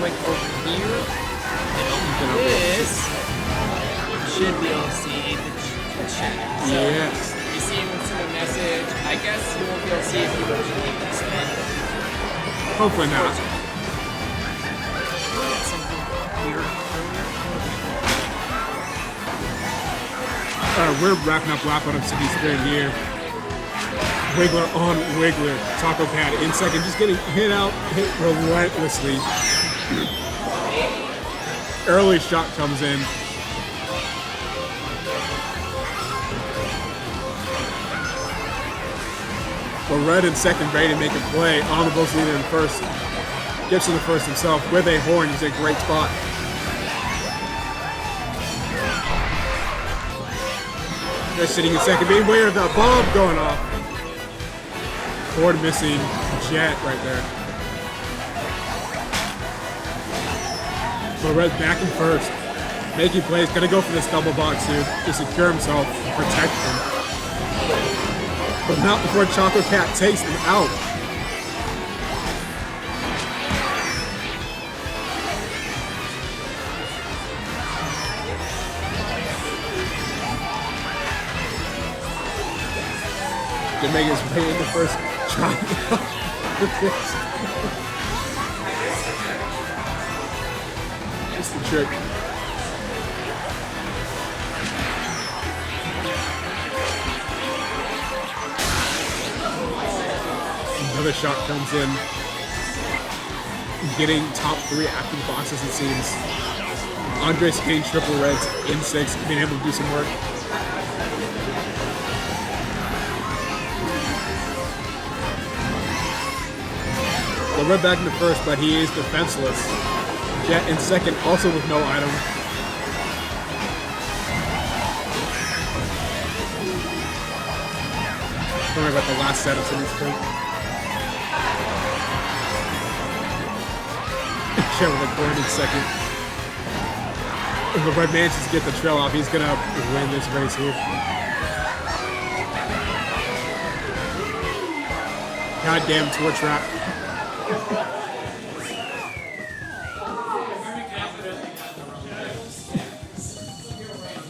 quick over here. And this should be able to see the chat. So yes. you see him send a message. I guess you won't be able to see it if you go to the link instead. Hopefully not. Something weird earlier. We're wrapping up lap out of City's third here. Wiggler on Wiggler. Taco Cat in second, just getting hit relentlessly. Early shot comes in. But Red in second, ready to make a play. On the Bulls leader in first. Gibson the first himself with a horn. He's in a great spot. They're sitting in second, being aware of that bomb going off. Ford missing Jet right there. But Red back in first. Making plays, gonna go for this double box here to secure himself, protect him. But not before Choco Cat takes him out. To make his way into first try. Just a trick. Another shot comes in. Getting top 3 after the boxes, it seems. Andres getting triple reds in 6, being able to do some work. So Red back in the first, but he is defenseless. Jet in second, also with no item. Don't worry about the last set of City's turn. Jet with a corn in second. If the Red manages to get the trail off, he's gonna win this race here. Goddamn tour trap.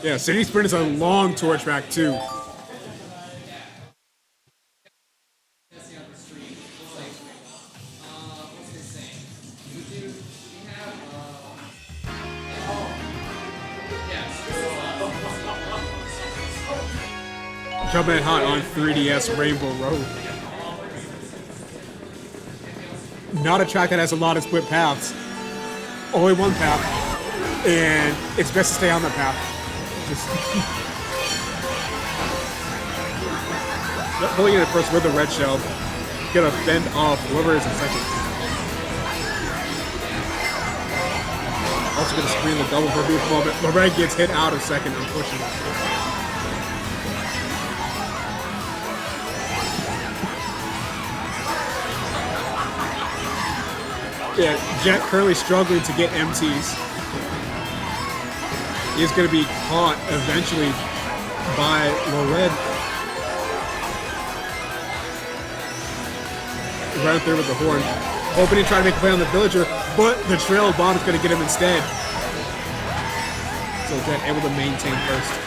Yeah, City Sprint is a long tour track too. Coming in hot on 3DS Rainbow Road. Not a track that has a lot of split paths. Only one path. And it's best to stay on the path. Pulling in at first with the red shell. Gonna fend off whoever is in second. Also gonna screen the double for a brief moment. The red gets hit out of second and pushing. Yeah, Jet currently struggling to get MTs. He's going to be caught eventually by Lored. Right up there with the horn. Hoping to try to make a play on the villager, but the trail bomb is going to get him instead. So Jet able to maintain first.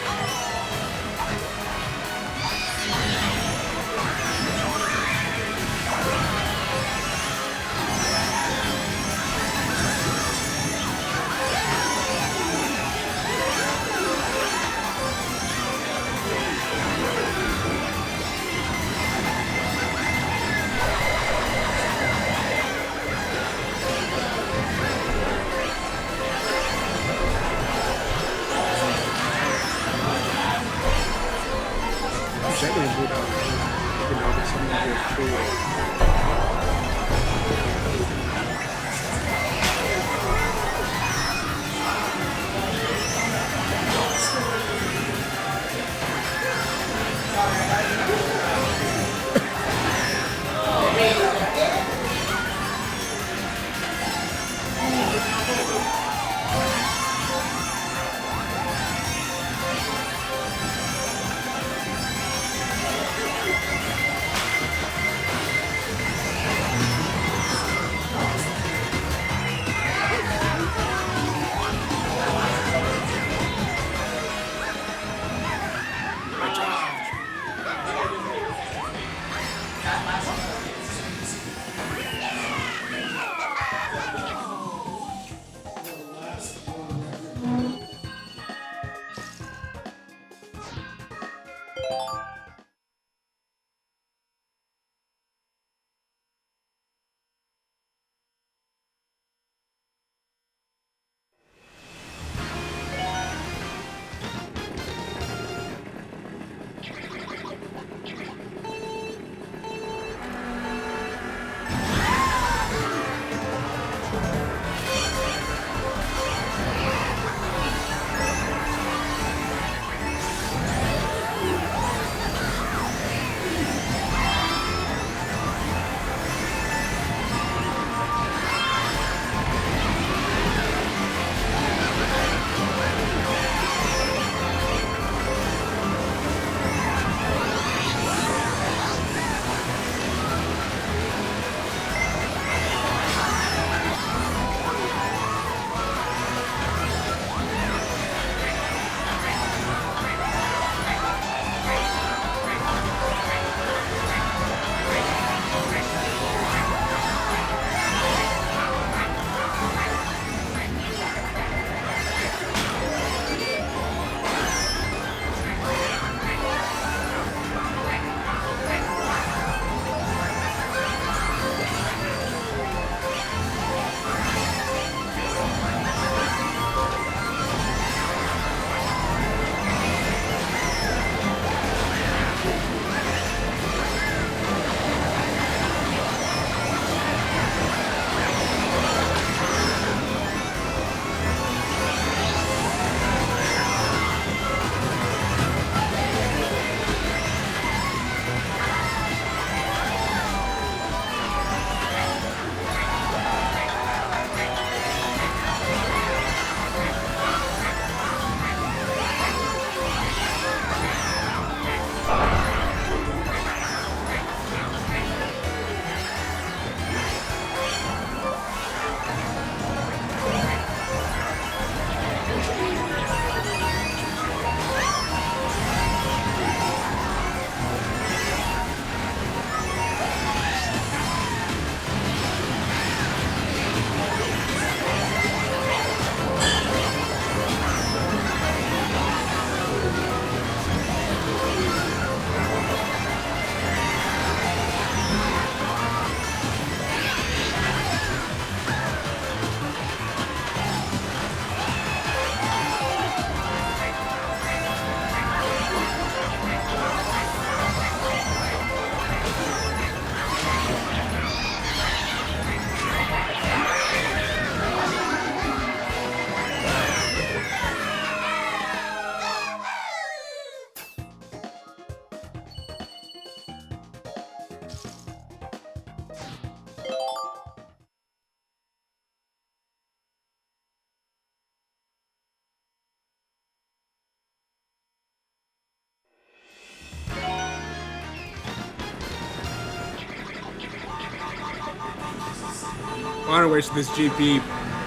final race of this GP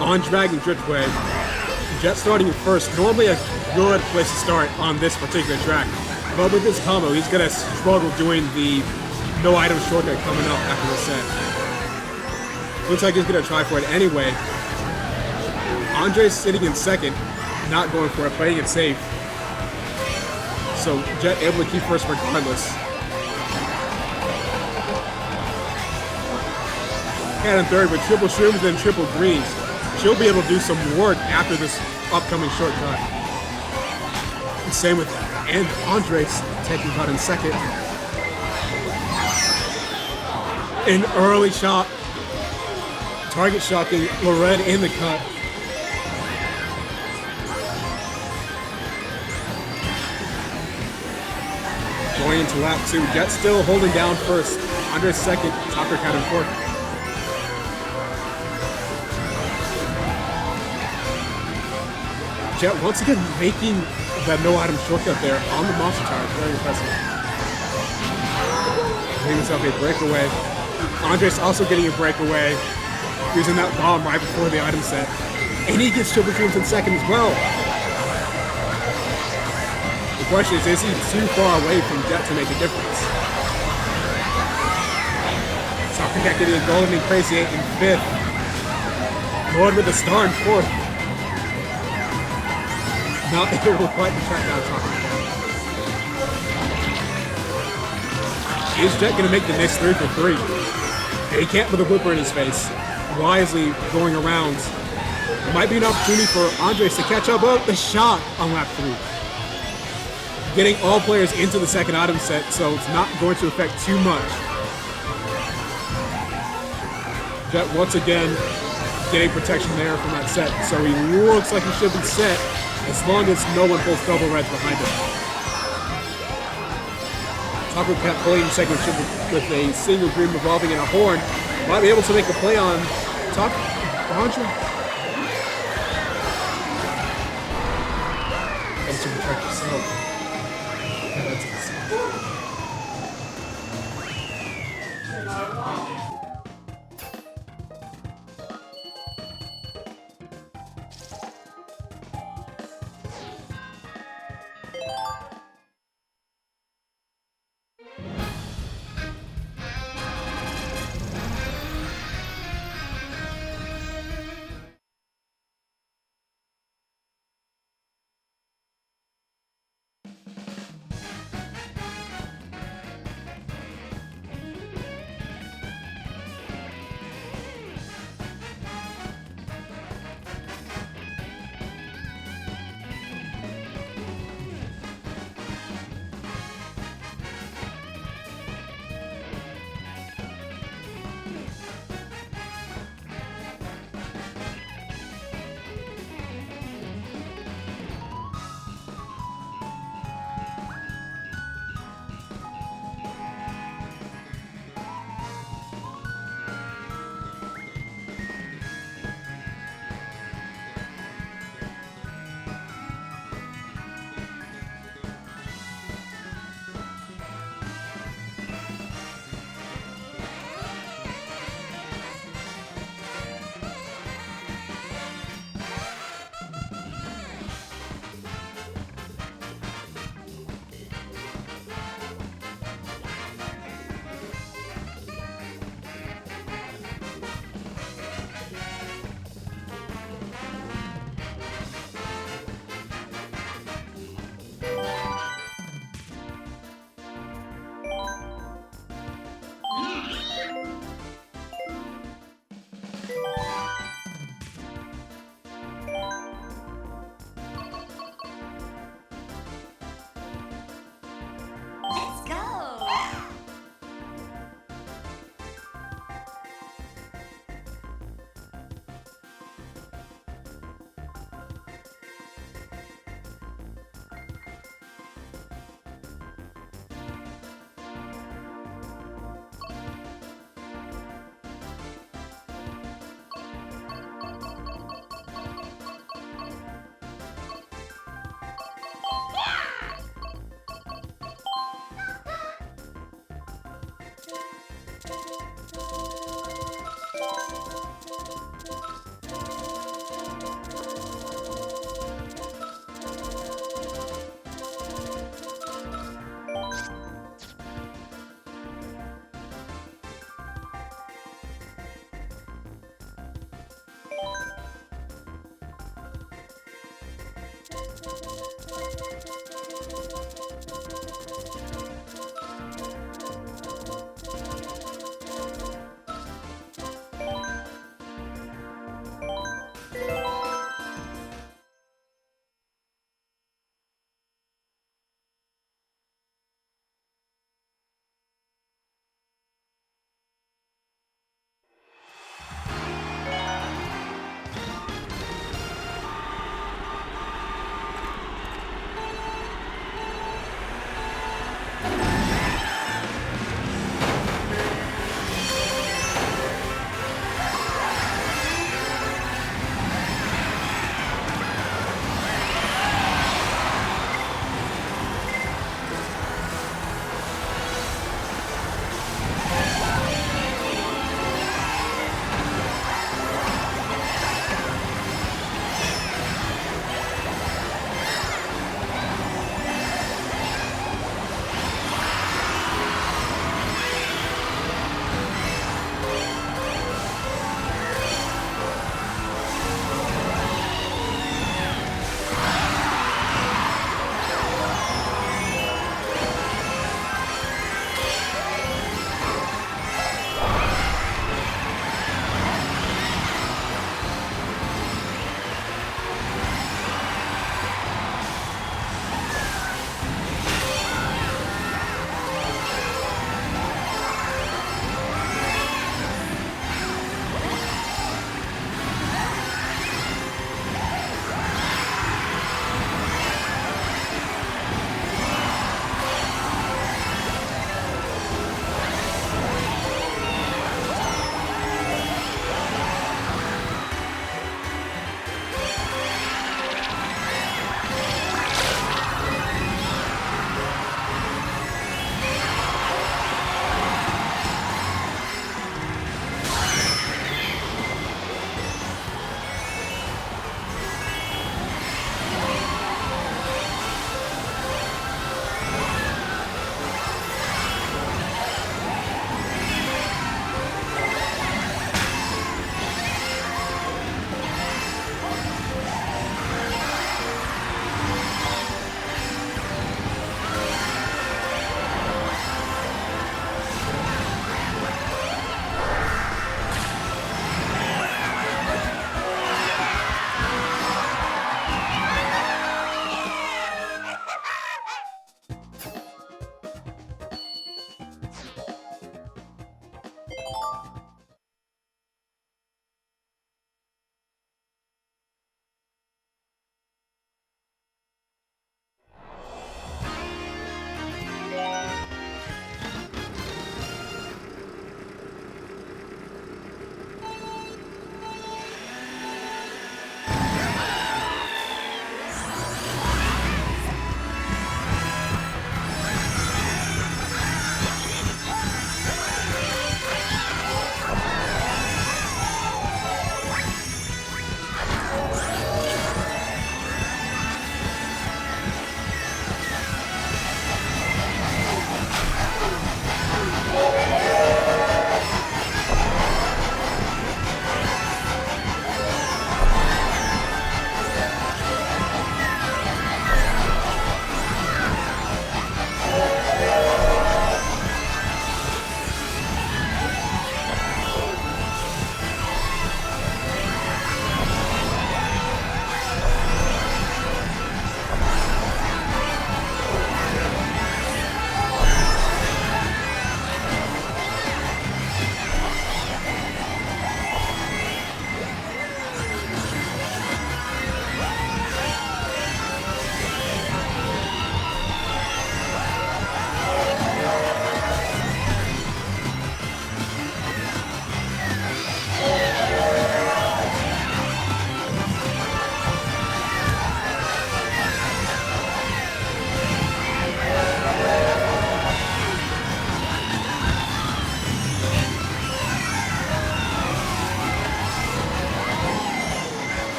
on Dragon Driftway. Jet starting in first, normally a good place to start on this particular track. But with this combo, he's gonna struggle doing the no item shortcut coming up after the set. Looks like he's gonna try for it anyway. Andre's sitting in second, not going for it, playing it safe. So Jet able to keep first regardless. And in third with triple shrooms and triple greens. She'll be able to do some work after this upcoming shortcut. And same with and Andres taking cut in second. An early shot. Target shocking Lorette in the cut. Going into lap 2, Jet still holding down first. Andres second, Tucker cut in fourth. Jet once again making that no item shortcut there on the monster tires. Very impressive. Getting himself a breakaway. Andres also getting a breakaway. Using that bomb right before the item set. And he gets triple dreams in second as well. The question is he too far away from Jet to make a difference? Soccer getting a golden and crazy 8 in 5th. Lord with a star in 4th. Not able to quite track down Soccer. Is Jet going to make the next 3 for 3? And he can't with a whipper in his face. Wisely going around. It might be an opportunity for Andres to catch up. Oh, the shot on lap 3. Getting all players into the second item set, so it's not going to affect too much. Jet once again getting protection there from that set, so he looks like he should be set as long as no one pulls double reds behind him. Tucker kept pulling second with a single green revolving and a horn. Might be able to make a play on top 100. And to protect yourself.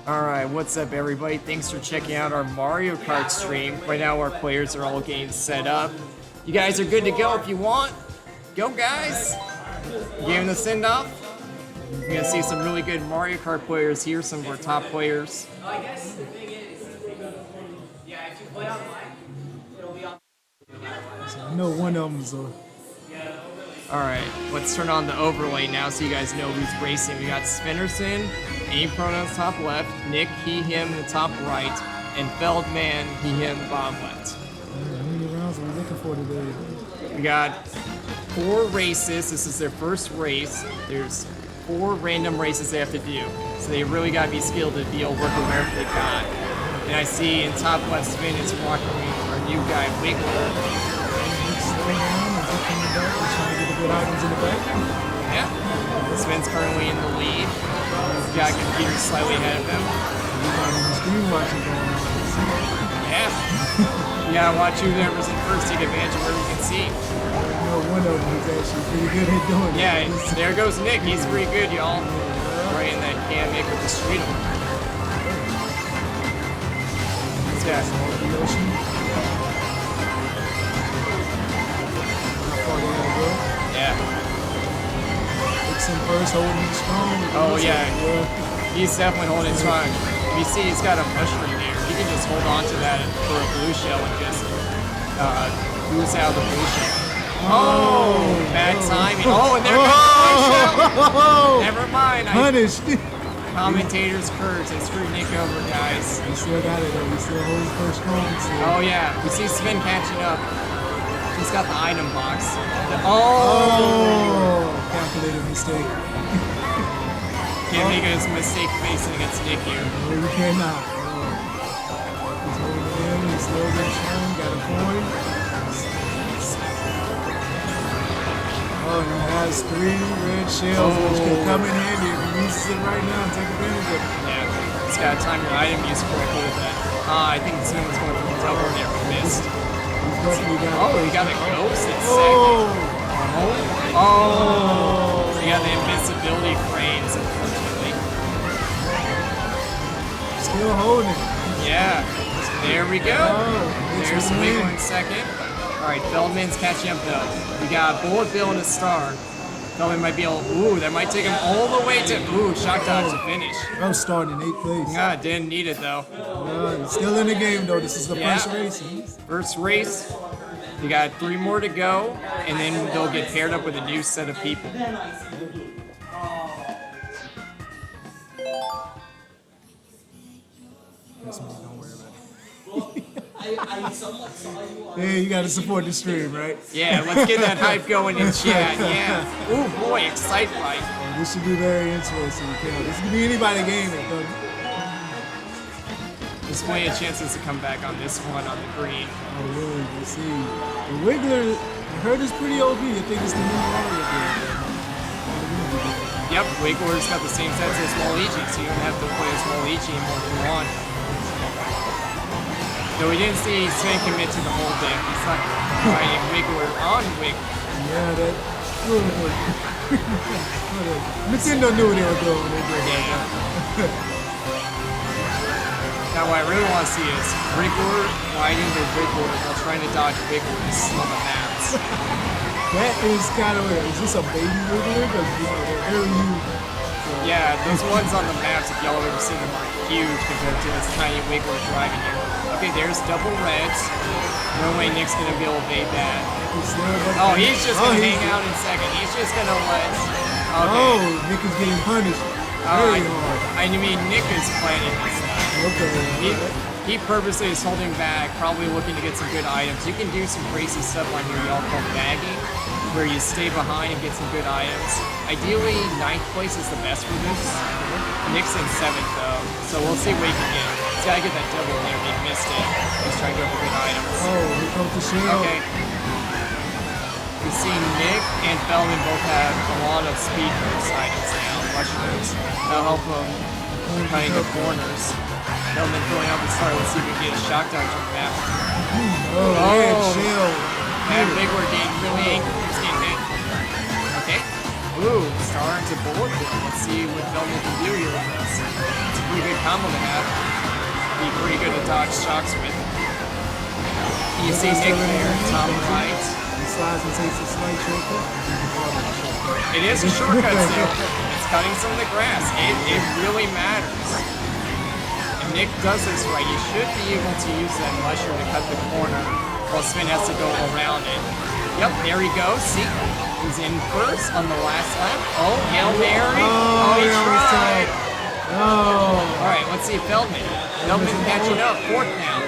Alright, what's up everybody? Thanks for checking out our Mario Kart stream. Right now our players are all getting set up. You guys are good to go if you want. Go guys! Giving the send-off. You're gonna see some really good Mario Kart players here, some of our top players. I guess the thing is, yeah, if you play online, it'll be on. No, one of them's a. Alright, let's turn on the overlay now so you guys know who's racing. We got Spinnerson, A pronouns top left, Nick, he, him in the top right, and Feldman, he, him, bottom left. How many rounds are we looking for today? We got 4 races. This is their first race. There's 4 random races they have to do. So they really got to be skilled to be able to work with whatever they got. And I see in top left spin is walking our new guy, Wiggler. Slowing down as he coming back. We're trying to get the good items in the back. Yeah. Spin's currently in the lead. He's got computer slightly ahead of him. We got on the screen watching going on. Yeah. Yeah, watch whoever's in first, take advantage of where we can see. No, one of them is actually pretty good at doing it. Yeah, there goes Nick. He's pretty good, y'all. Right in that can make with the street. This guy's yeah. Dixon first, holding him strong. Oh yeah, he's definitely holding it strong. You see, he's got a mushroom there. He can just hold on to that for a blue shell and just boost out of the blue shell. Oh, bad timing. Oh, and there goes the blue shell. Never mind. Punished. Commentator's curse. They screwed Nick over, guys. He still got it though. He still holds first strong. Oh yeah, we see Sven catching up. He's got the item box. Calculated mistake. Can't make a mistake facing against Nick here. No, you cannot. He's holding it in. He's still getting strong. Got a point. Oh, and he has 3 red shells, which could come in handy if he uses it right now and take advantage of it. Yeah, it's got to time your item use correctly with that. I think Sim was going for the double there, but missed. He's definitely got Oh, he got a ghost in Oh! second. Oh! He got the invincibility frames, unfortunately. Still holding it. Yeah, so there we go. Oh, There's the big one in second. All right, Feldman's catching up though. We got Bullet Bill and a star. Feldman might be able, ooh, that might take him all the way to, ooh, shock dodge to finish. I'm starting in 8th place. Ah, didn't need it though. He's still in the game though. This is the Yeah. first race. First race. You got 3 more to go, and then they'll get paired up with a new set of people. Don't worry about it. Yeah, you gotta support the stream, right? Yeah, let's get that hype going in chat. Yeah. Ooh boy, excite fight. This should be very interesting. This could be anybody game it, but There's plenty of chances to come back on this one on the green. oh really? You see, the Wiggler, I heard it's pretty OP. I think it's the new Mario game. Yep, Wiggler's got the same sets as Waluigi, so you don't have to play as Waluigi anymore if you want. Though we didn't see Sven commit to the whole thing. He's not riding Wiggler on Wiggler. Yeah, that. Nintendo knew what they were doing when they did that. Yeah. Now what I really want to see is Wiggler riding the Wiggler while trying to dodge Wigglers on the maps. That is kind of weird. Is this a baby Wiggler? Because they're very huge. Yeah, those ones on the maps, if y'all have ever seen them, are huge compared to this tiny Wiggler driving here. Okay, there's double reds. No way Nick's gonna be able to evade that. Oh, he's just gonna hang out in second. He's just gonna let. Okay. Oh, Nick is getting punished very hard. I mean, Nick is planning this. Okay. He purposely is holding back, probably looking to get some good items. You can do some crazy stuff on here y'all call bagging, where you stay behind and get some good items. Ideally, 9th place is the best for this. Nick's in 7th though, so we'll see what he can get. He's gotta get that double there, he missed it. He's trying to go for good items. Oh, here comes the shield. Okay. We see Nick and Feldman both have a lot of speed boost items now, mushrooms. That'll help them cutting the corners. Feldman throwing out the start. Let's see if we can get a shock dodge on the map. Oh, yeah, shield. That big word getting really angry. He's getting hit. Okay. Ooh, star into bullet. Let's see what Feldman can do here with this. It's a pretty good combo to have. Be pretty good to dodge shocks with. You see Nick there, top right. He slides and takes a slight shortcut. It is a shortcut still. It's cutting some of the grass. It really matters. If Nick does this right, you should be able to use that mushroom to cut the corner while Sven has to go around it. Yep, there he goes. See, he's in first on the last lap. Oh, Hail Mary. Oh, he tried. Oh. All right, let's see Feldman. Feldman catching up, 4th now.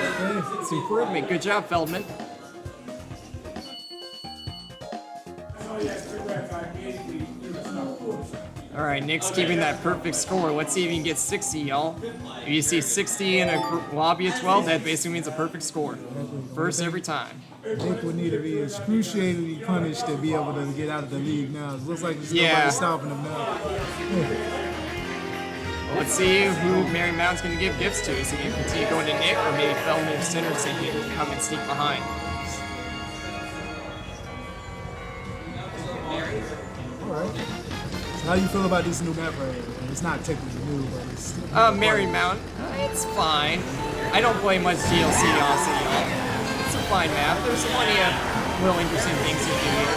It's improvement. Good job, Feldman. All right, Nick's keeping that perfect score. Let's see if he can get 60, y'all. If you see 60 in a lobby of 12, that basically means a perfect score. First every time. Nick would need to be excruciatingly punished to be able to get out of the league now. It looks like there's Yeah. nobody stopping him now. Let's see who Mary Mountain's going to give gifts to. Is he going to continue going to Nick, or maybe Feldman or Sinners and he can come and sneak behind? Alright. So how do you feel about this new map right here? It's not technically new, but it's... Mary Mountain, it's fine. I don't play much DLC, honestly, y'all. It's a fine map. There's plenty of little interesting things you can do here.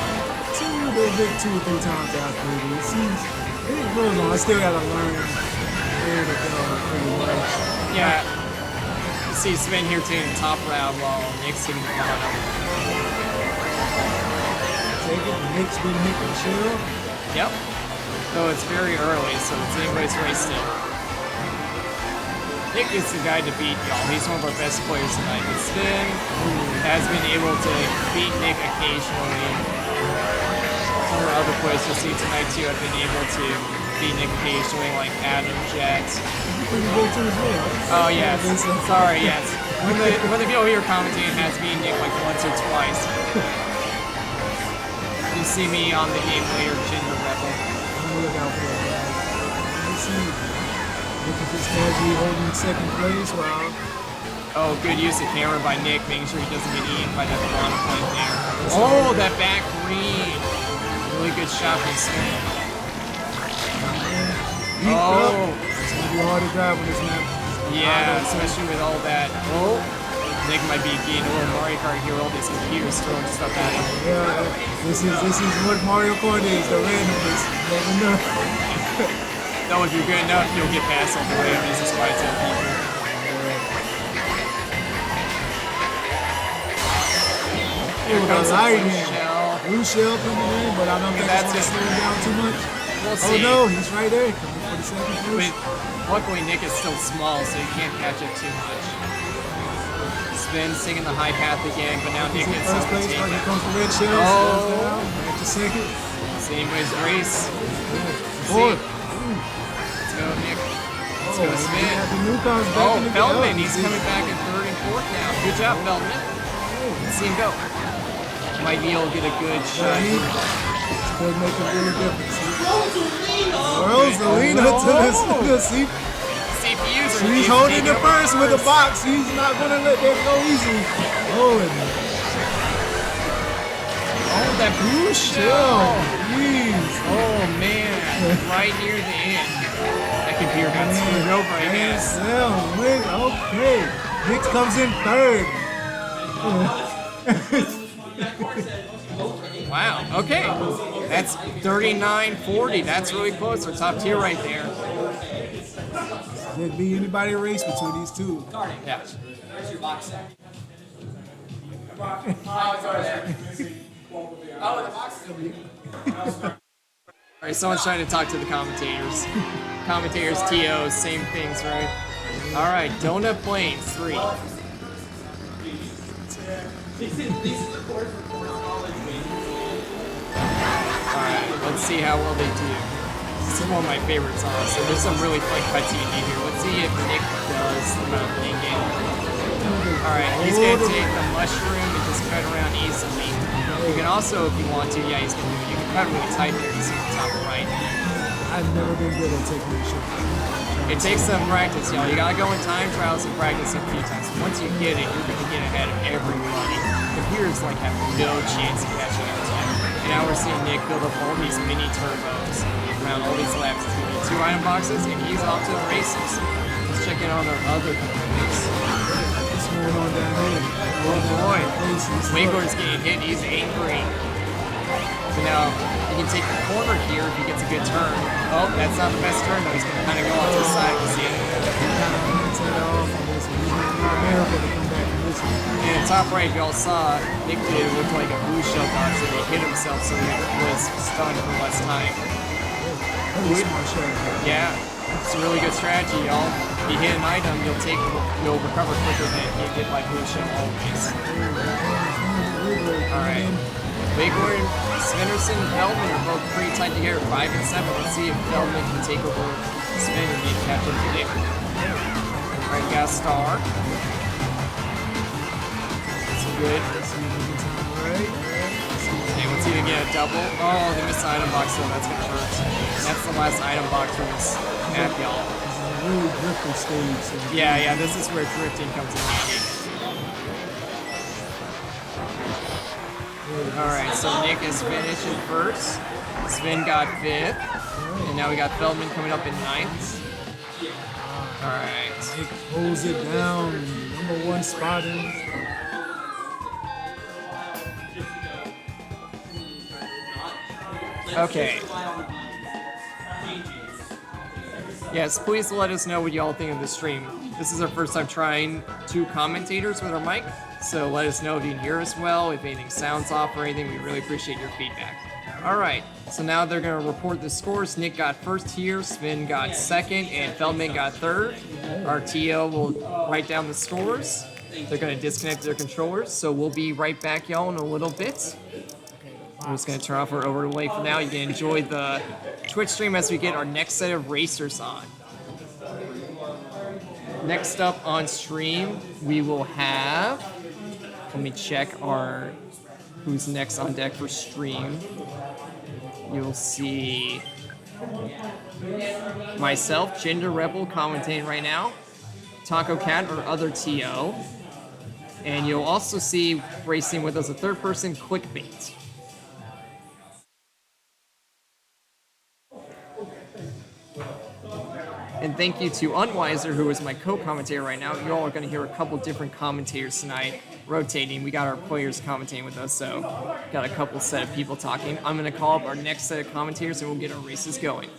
They'll get 2 or 3 times after it. It seems... It goes on. I still gotta learn where to go pretty much. Yeah. You see Sven here taking the top round while Nick's taking the bottom. Take it. Nick's been Nick and chill. Yep. Though it's very early, so it's anybody's race still. Nick is the guy to beat, y'all. He's one of our best players tonight. But Sven has been able to beat Nick occasionally. Some of our other players you'll see tonight too have been able to beat Nick occasionally, like Adam, Jet. Pretty good too as well. Oh yes. Sorry, yes. When the people here commentating has beaten Nick like once or twice. You see me on the game later, Ginger Rebel. I'm gonna look out for that, guys. Let's see. Look at this casually holding second place while Oh, good use of camera by Nick, making sure he doesn't get eaten by that piranha plant there. Oh, that back green. Really good shot from Sven. Oh, it's gonna be hard to drive on this map. yeah, especially with all that. Oh, Nick might be getting a little Mario Kart here. All these computers throwing stuff at him. Yeah, this is what Mario Kart is, the randomness. You never know. Though if you're good enough, you'll get past all the randomness. That's why I tell people. Here comes a blue shell coming in, but I don't think that's gonna slow him down too much. We'll see. Oh no, he's right there, coming for the second place. But luckily Nick is still small, so he can't catch up too much. Sven singing the high path again, but now Nick gets first place. Here comes the red shell. Oh, back to second. Same as race. Fourth. Let's go, Nick. Let's go, Sven. Oh, Feldman, he's coming back in third and fourth now. Good job, Feldman. Let's see him go. Might be able to get a good shot. It's going to make a real difference. Rosalina to the CPU. CPUs are He's holding the first with the box. He's not going to let that go easily. Oh, that blue shell. Jeez. Oh, man. Right near the end. That computer got screwed over, I guess. Okay. Nick comes in third. Wow, okay. That's 39-40. That's really close. Our top tier right there. There'd be anybody race between these two. Yeah. Where's your box set? All right, someone's trying to talk to the commentators. Commentators, TOs, same things, right? All right, Donut Plains 3. Alright, let's see how well they do. This is one of my favorite songs, so there's some really fun cutscene here. Let's see if Nick does the mountain game. Alright, he's gonna take the mushroom and just cut around easily. You can also, if you want to, yeah, he's gonna do it. You can cut really tight there, you see the top right. I've never been good at taking this shit. It takes some practice, y'all. You gotta go in time trials and practice a few times. Once you get it, you're gonna get ahead of everybody. Computers like have no chance of catching up to you. And now we're seeing Nick build up all these mini turbos around all these laps. It's gonna be 2 item boxes, and he's off to the races. Let's check in on our other computers. What's going on down here? Oh boy, Wingord's getting hit. He's angry. So now he can take the corner here if he gets a good turn. Oh, that's not the best turn though. He's gonna kind of go off to the side. We'll see it. And top right, y'all saw Nick did it look like a blue shell dodge, so he hit himself so he was stunned for less time. Yeah, it's a really good strategy, y'all. If you hit an item, you'll recover quicker than you did by blue shell always. Alright. Wigward, Svenderson, Feldman are both pretty tight together, 5 and 7. Let's see if Feldman can take over Sven and be catch up to Nick. Alright, got a star. Good. Okay, let's see if we get a double. Oh, they missed the item box, so that's gonna hurt. That's the last item box from this map, y'all. Really drifting stage. Yeah, this is where drifting comes in handy. Alright, so Nick is finished in first. Sven got 5th. And now we got Feldman coming up in 9th. Alright. Nick holds it down. Number 1 spot in. Okay. Yes, please let us know what y'all think of the stream. This is our first time trying 2 commentators with our mic, so let us know if you can hear us well, if anything sounds off or anything. We really appreciate your feedback. Alright, so now they're going to report the scores. Nick got 1st here, Sven got 2nd, and Feldman got 3rd. Our TO will write down the scores. They're going to disconnect their controllers, so we'll be right back, y'all, in a little bit. I'm just going to turn off our overlay for now. You can enjoy the Twitch stream as we get our next set of racers on. Next up on stream, we will have... Let me check our who's next on deck for stream. You'll see myself, Gender Rebel, commentating right now, Taco Cat or other TO, and you'll also see racing with us a third person, Clickbait. And thank you to Unwiser, who is my co-commentator right now. You all are going to hear a couple different commentators tonight rotating. We got our players commentating with us, so got a couple set of people talking. I'm going to call up our next set of commentators and we'll get our races going.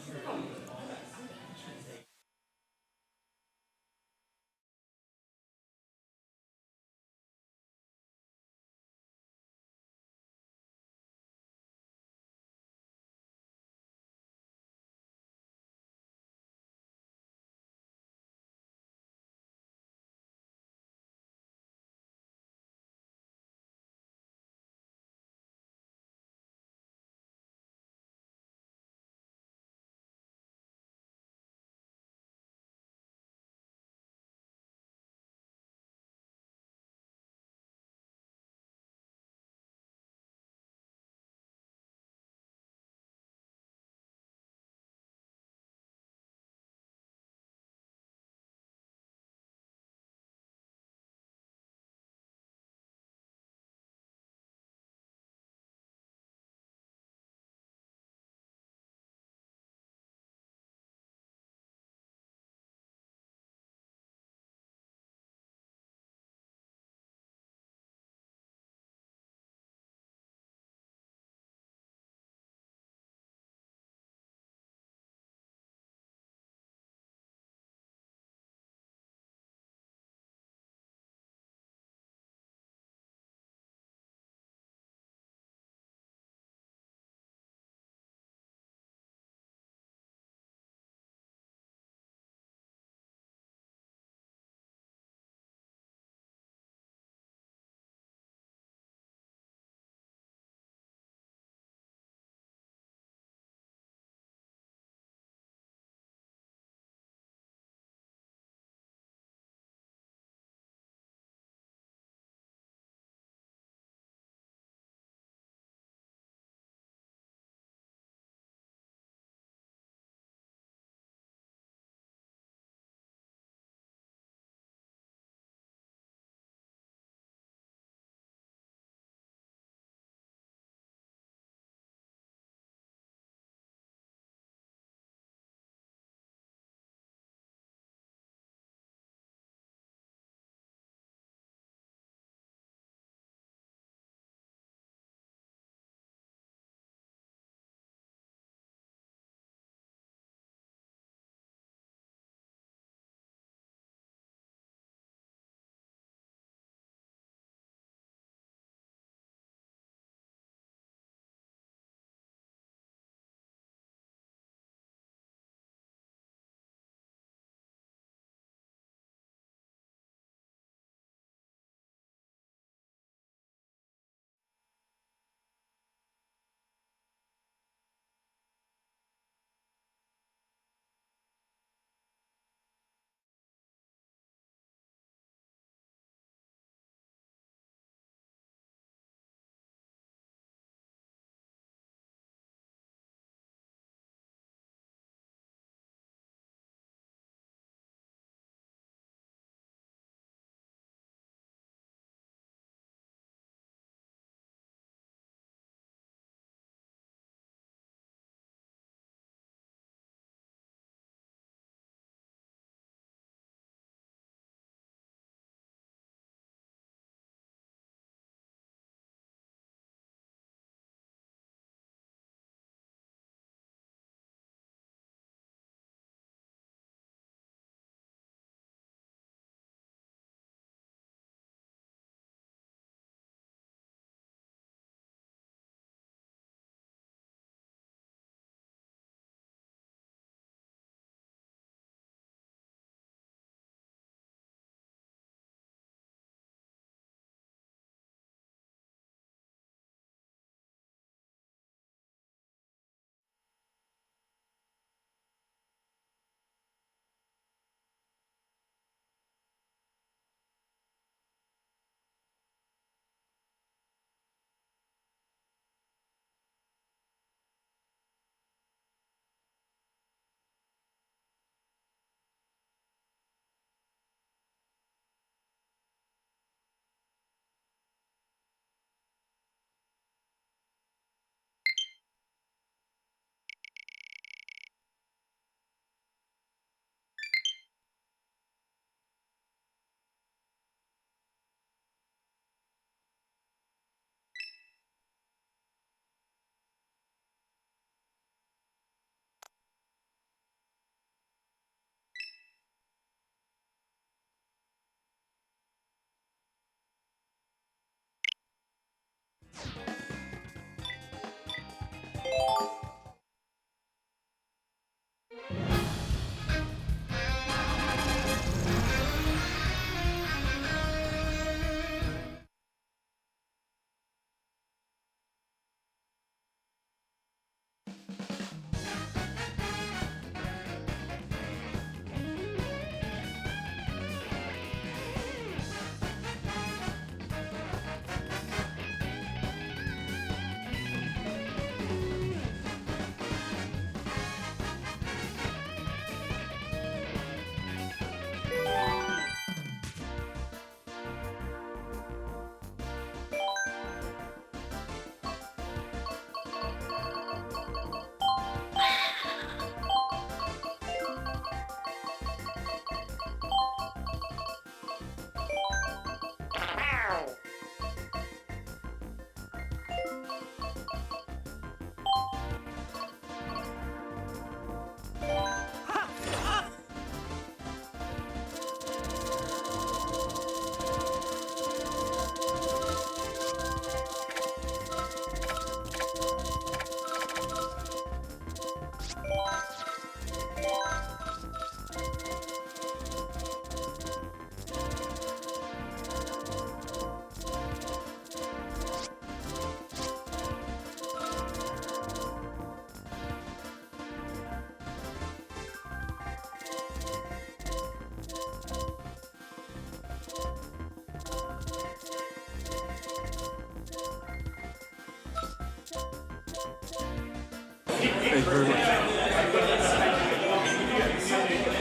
Thank you very much.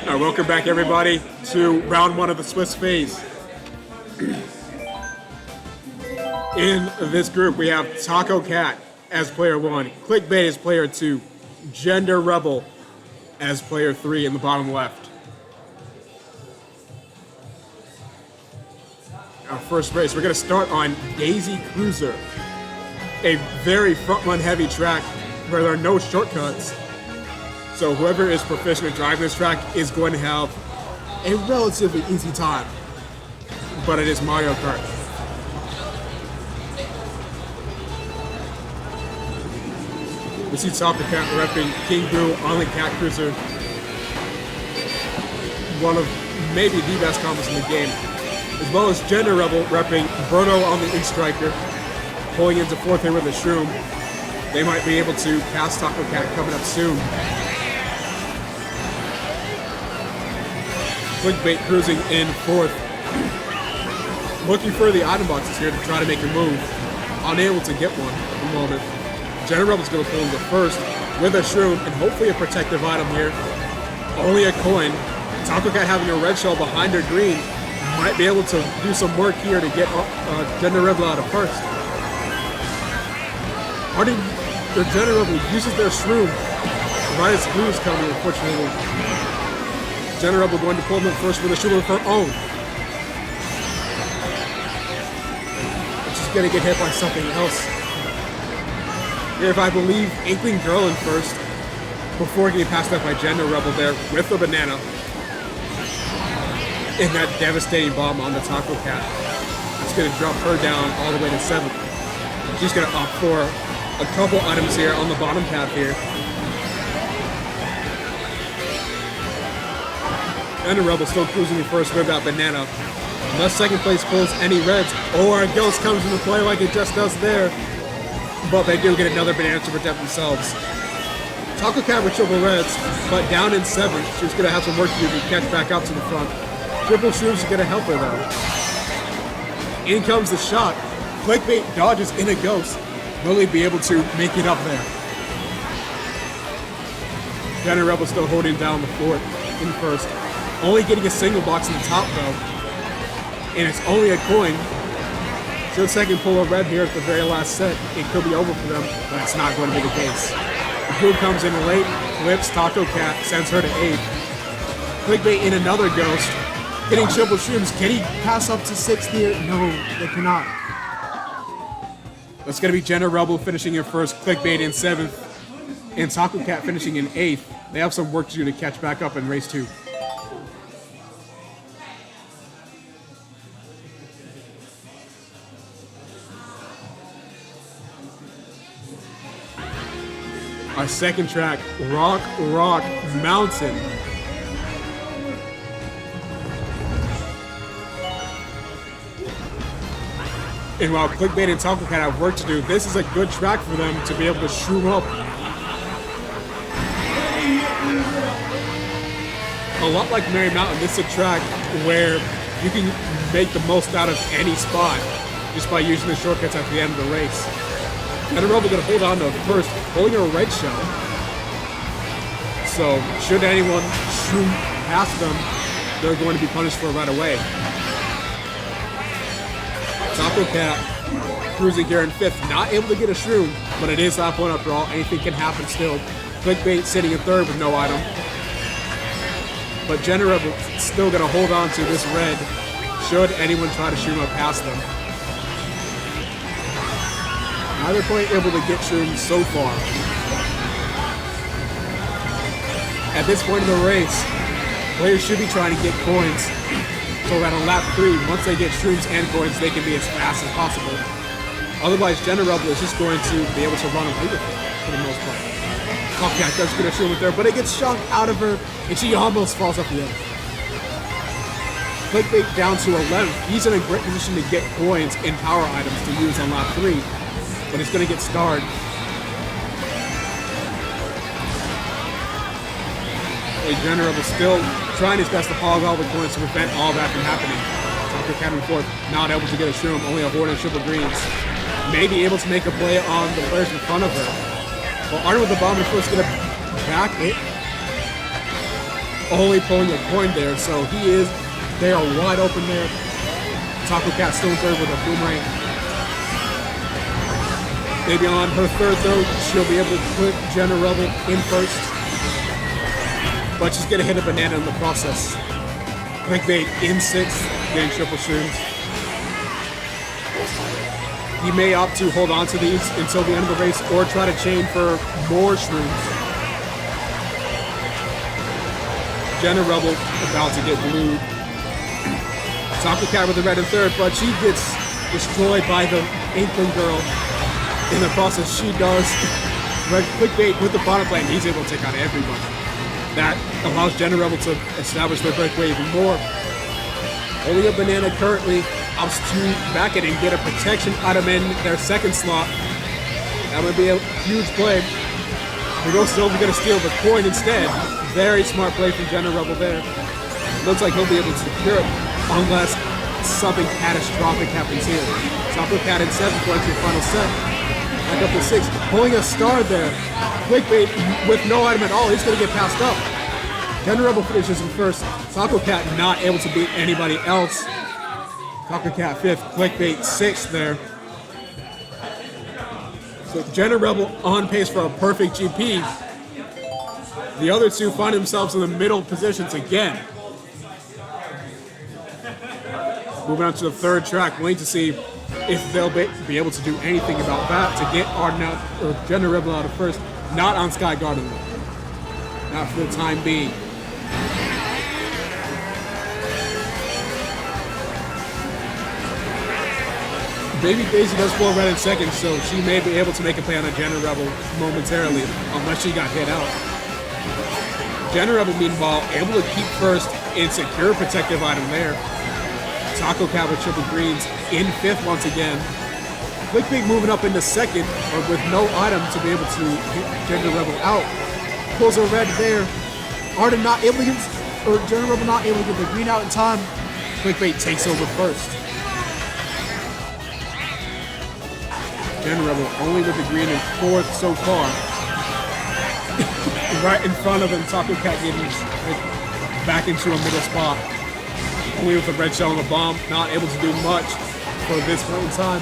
All right, welcome back, everybody, to round 1 of the Swiss phase. In this group, we have Taco Cat as player 1, Clickbait as player 2, Gender Rebel as player 3 in the bottom left. Our first race, we're going to start on Daisy Cruiser, a very front-run heavy track where there are no shortcuts. So whoever is proficient at driving this track is going to have a relatively easy time. But it is Mario Kart. We see Taco Cat repping King Boo on the Cat Cruiser. One of maybe the best combos in the game. As well as Gender Rebel repping Birdo on the Ink Striker, pulling into 4th here with a Shroom. They might be able to pass Taco Cat coming up soon. Clickbait cruising in 4th. Looking for the item boxes here to try to make a move. Unable to get one at the moment. Gender Rebel's going to pull into 1st with a Shroom and hopefully a protective item here. Only a coin. Taco Cat having a red shell behind her green. Might be able to do some work here to get Gender Rebel out of 1st. The Gender Rebel uses their Shroom right as blue is coming, unfortunately. Gender Rebel going to pull them in 1st with a Shroom of her own. She's going to get hit by something else. Here, if I believe, Inkling Girl in 1st before getting passed up by Gender Rebel there with the banana. And that devastating bomb on the Taco Cat. It's going to drop her down all the way to 7th. She's going to opt for a couple items here on the bottom path here. Gender Rebel still cruising in 1st with that banana. Unless 2nd place pulls any reds, or a ghost comes into play like it just does there. But they do get another banana to protect themselves. Taco Cat with triple reds, but down in 7th. She's going to have some work to do to catch back up to the front. Triple Shrooms is going to help her though. In comes the shot. Clickbait dodges in a ghost. Will he be able to make it up there? Gender Rebel still holding down the fort in 1st. Only getting a single box in the top though. And it's only a coin. Should 2nd pull a red here at the very last set, it could be over for them, but it's not going to be the case. Blue comes in late, whips Taco Cat, sends her to 8th. Clickbait in another ghost. Getting triple Shrooms. Can he pass up to 6th here? No, they cannot. That's going to be Gender Rebel finishing in 1st, Clickbait in 7th, and Taco Cat finishing in 8th. They have some work to do to catch back up in race 2. Our second track, Rock Mountain. And while Clickbait and Taco Cat have work to do, this is a good track for them to be able to shroom up. A lot like Merry Mountain, this is a track where you can make the most out of any spot just by using the shortcuts at the end of the race. Gender Rebel going to hold on to 1st, holding a red shell. So, should anyone shroom past them, they're going to be punished for it right away. Taco Cat cruising here in 5th, not able to get a Shroom, but it is lap 1 after all. Anything can happen still. Clickbait sitting in 3rd with no item. But Gender Rebel still going to hold on to this red should anyone try to Shroom up past them. Neither quite able to get Shrooms so far. At this point in the race, players should be trying to get coins. So that on lap 3, once they get Shrooms and coins, they can be as fast as possible. Otherwise, Gender Rebel is just going to be able to run away with it for the most part. Taco Cat does get a Shroom with her, but it gets shot out of her, and she almost falls off the edge. Clickbait down to 11th. He's in a great position to get coins and power items to use on lap 3, but he's going to get starred. Gender Rebel still trying his best to hog all the coins to prevent all that from happening. Taco Cat in 4th, not able to get a Shroom, only a Horde and triple greens. Maybe able to make a play on the players in front of her. Well, Arden with the bomb is first gonna back it. Only pulling a coin there, so they are wide open there. Taco Cat still in third with a boomerang. Maybe on her third though, she'll be able to put Jenna Rebel in first. But she's gonna hit a banana in the process. Clickbait in sixth, getting triple shrooms. He may opt to hold on to these until the end of the race or try to chain for more shrooms. Jenna Rebel about to get glued. Taco Cat with the red in third, but she gets destroyed by the Inkling Girl. In the process, she does red clickbait with the bottom lane. He's able to take out everybody. That allows Jenna Rebel to establish their breakaway even more. Only a banana currently opts to back it and get a protection item in their second slot. That would be a huge play. The Ghost is only going to steal the coin instead. Very smart play from Jenna Rebel there. Looks like he'll be able to secure it unless something catastrophic happens here. Taco Cat in 7 points in the final set. Back up to 6. Pulling a star there. Clickbait with no item at all. He's going to get passed up. Jenna Rebel finishes in first. Taco Cat not able to beat anybody else. Taco Cat 5th. Clickbait 6th there. So Jenna Rebel on pace for a perfect GP. The other two find themselves in the middle positions again. Moving on to the third track, waiting to see if they'll be able to do anything about that to get Arden out, or Jenna Rebel out of first. Not on Sky Garden, not for the time being. Baby Daisy does pull red in second, so she may be able to make a play on a Jenna Rebel momentarily, unless she got hit out. Jenna Rebel, meanwhile, able to keep first and secure a protective item there. Taco Cat with triple greens in 5th once again. Clickbait moving up into second, or with no item to be able to get Jenna Rebel out. Pulls a red there. Arden not able to get, or Jenna Rebel not able to get the green out in time. Clickbait takes over first. Jenna Rebel only with the green in 4th so far. Right in front of him, Taco Cat getting back into a middle spot. Only with the red shell and the bomb, not able to do much for this point in time.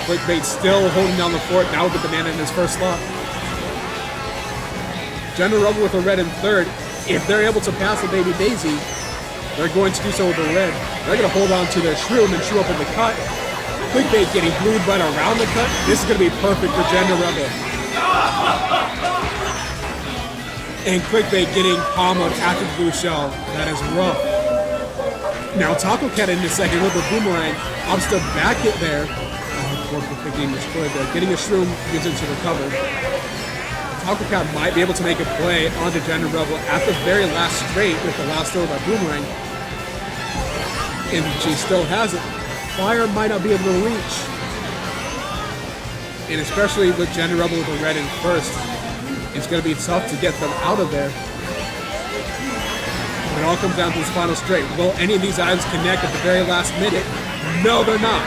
Clickbait still holding down the fort, now with the banana in his first slot. Jenna Rebel with a red in 3rd. If they're able to pass the Baby Daisy, they're going to do so with the red. They're going to hold on to their shroom and chew up in the cut. Clickbait getting glued right around the cut. This is going to be perfect for Jenna Rebel. And Clickbait getting pommeled after the blue shell. That is rough. Now Taco Cat in the second with the boomerang. Opts to back it there. Poor getting destroyed there. Getting a shroom gives it to recover. Taco Cat might be able to make a play onto Jenna Rebel at the very last straight with the last throw of that boomerang. And she still has it. Fire might not be able to reach. And especially with Jenna Rebel with the red in first, it's going to be tough to get them out of there. It all comes down to this final straight. Will any of these items connect at the very last minute? No, they're not.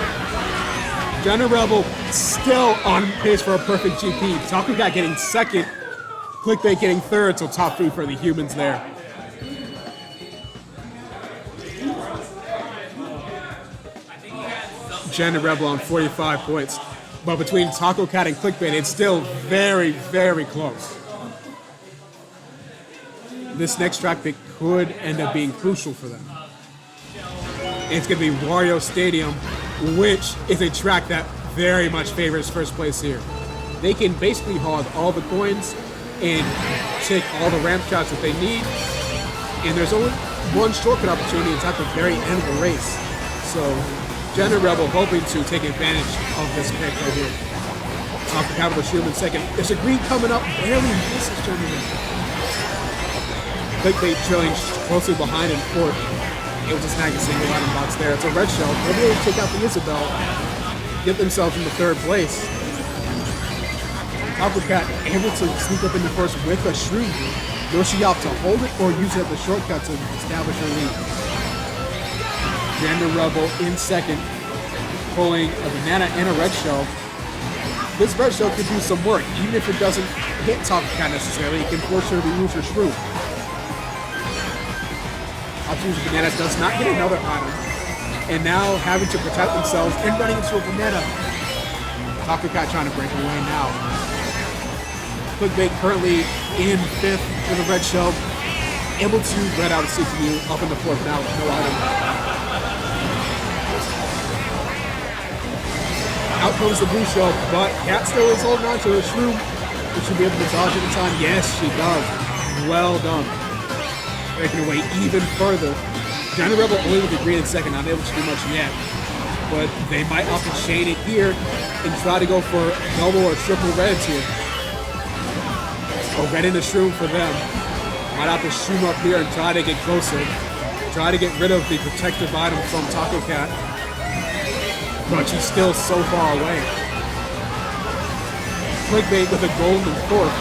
Jenna Rebel still on pace for a perfect GP. Taco Cat getting second. Clickbait getting third, so top 3 for the humans there. Jenna Rebel on 45 points. But between Taco Cat and Clickbait, it's still very, very close. This next track pick could end up being crucial for them. It's going to be Wario Stadium, which is a track that very much favors first place here. They can basically hog all the coins and take all the ramp shots that they need. And there's only one shortcut opportunity, it's at the very end of the race. So Jenna Rebel hoping to take advantage of this pick right here. Taco Cat with a shield in second. There's a green coming up, barely misses Jenna Rebel. Clickbait trailing closely behind in 4th. Able to snag a single item box there. It's a red shell. They'll be able to take out the Isabel, get themselves into 3rd place. Taco Cat able to sneak up into first with a shroom. Yoshi opt to hold it or use it as the shortcut to establish her lead. Jenna Rebel in second, pulling a banana and a red shell. this red shell could do some work, even if it doesn't hit Taco Cat necessarily. It can force her to use her shroom. Optimus Banana does not get another item, and now having to protect themselves and running into a banana. Taco Cat trying to break away now. Clickbait currently in 5th with a red shell, able to red out a CPU up in the 4th now with no item. Out comes the blue shell, but Cat still is holding on to her shroom. Will she be able to dodge it in time? Yes, she does. Well done. Breaking away even further. Dino Rebel only with the green in 2nd, not able to do much yet. But they might opt to chain it here and try to go for double or triple reds here. Oh, red in the shroom for them. Might have to shroom up here and try to get closer. Try to get rid of the protective item from Taco Cat. But she's still so far away. Clickbait with a golden 4th,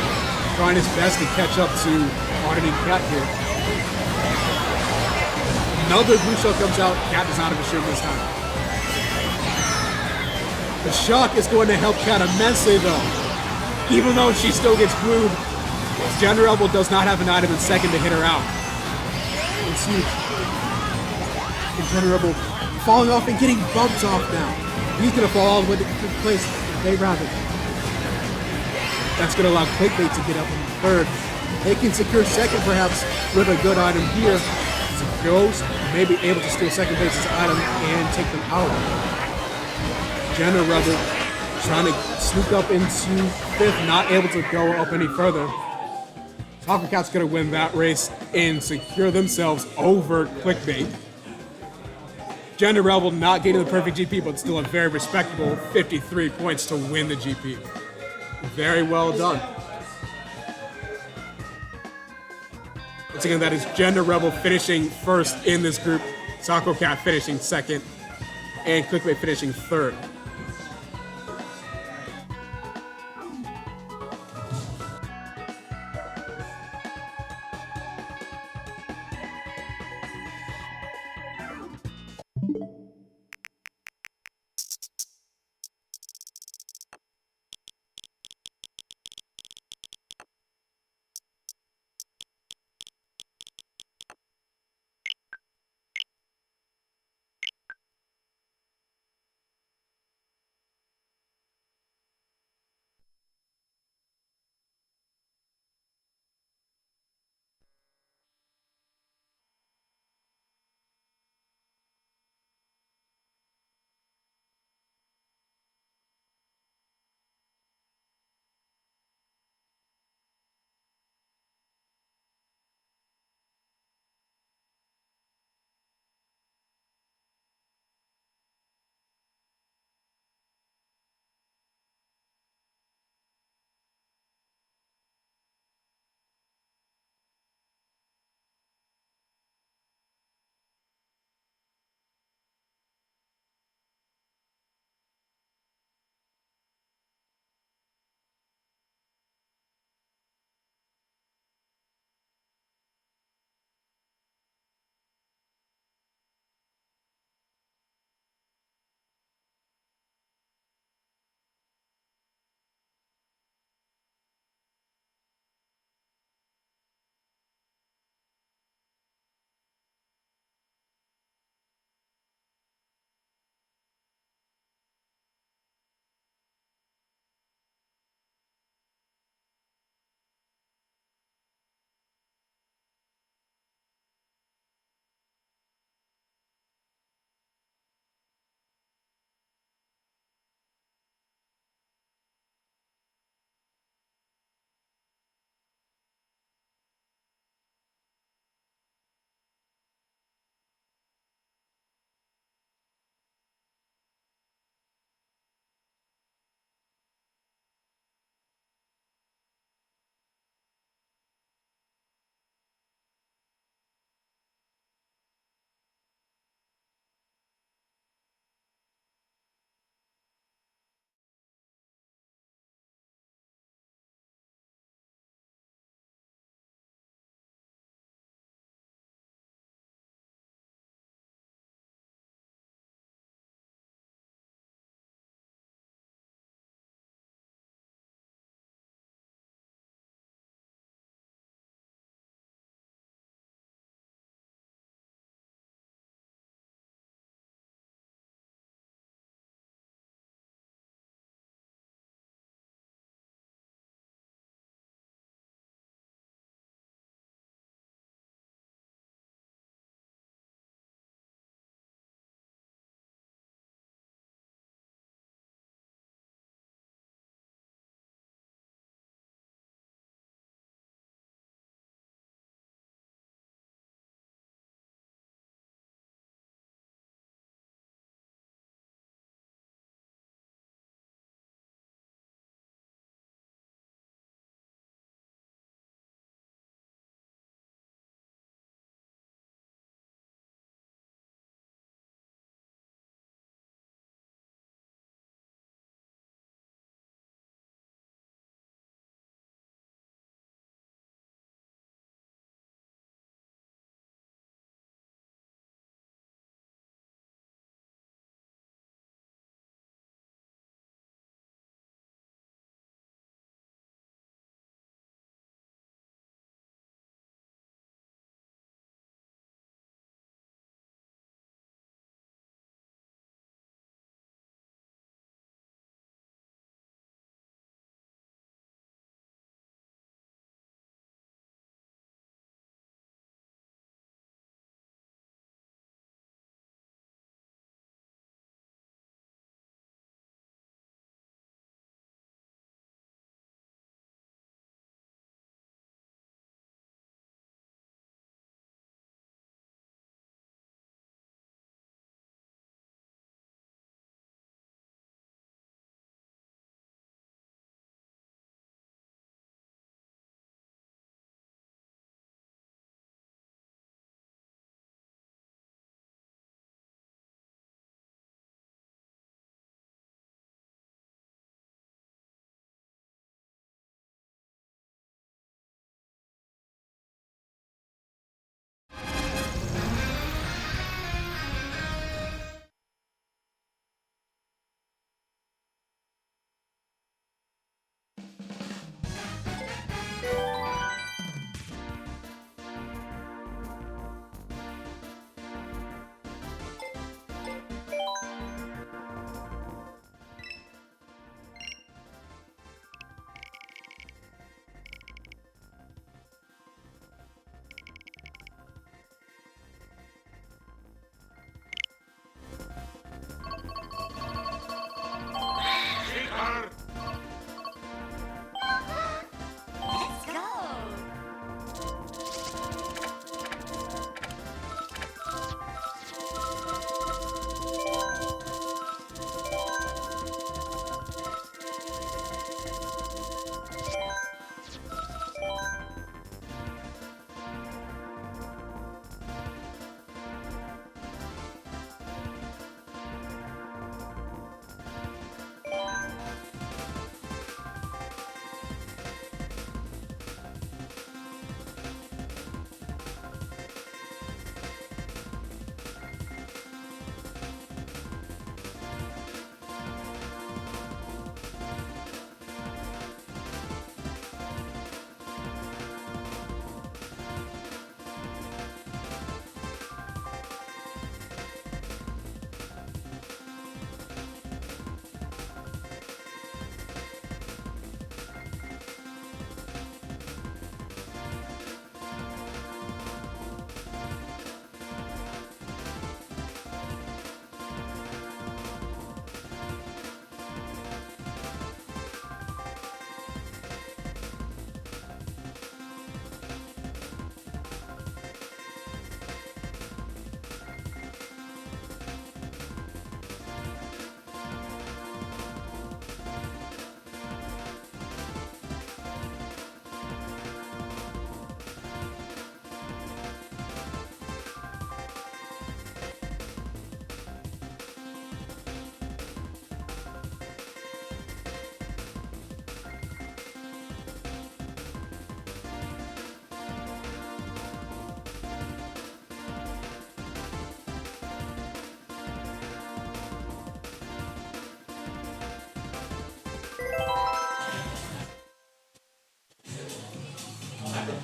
trying his best to catch up to Arden and Cat here. Another blue shell comes out. Cat does not have a shroom this time. The shock is going to help Cat immensely though. Even though she still gets blued, Gen Rebel does not have an item in 2nd to hit her out. It's huge. And Gen Rebel falling off and getting bumped off now. He's going to fall all the way to place. They Rabbit. That's going to allow Clickbait to get up in 3rd. They can secure 2nd perhaps with a good item here. As it goes, may be able to steal 2nd base's item and take them out. Gen Rebel trying to sneak up into 5th, not able to go up any further. Taco Cat's going to win that race and secure themselves over Clickbait. Gen Rebel not getting the perfect GP, but still a very respectable 53 points to win the GP. Very well done. Once again, that is Gen Rebel finishing 1st in this group, Taco Cat finishing 2nd, and Clickbait finishing 3rd.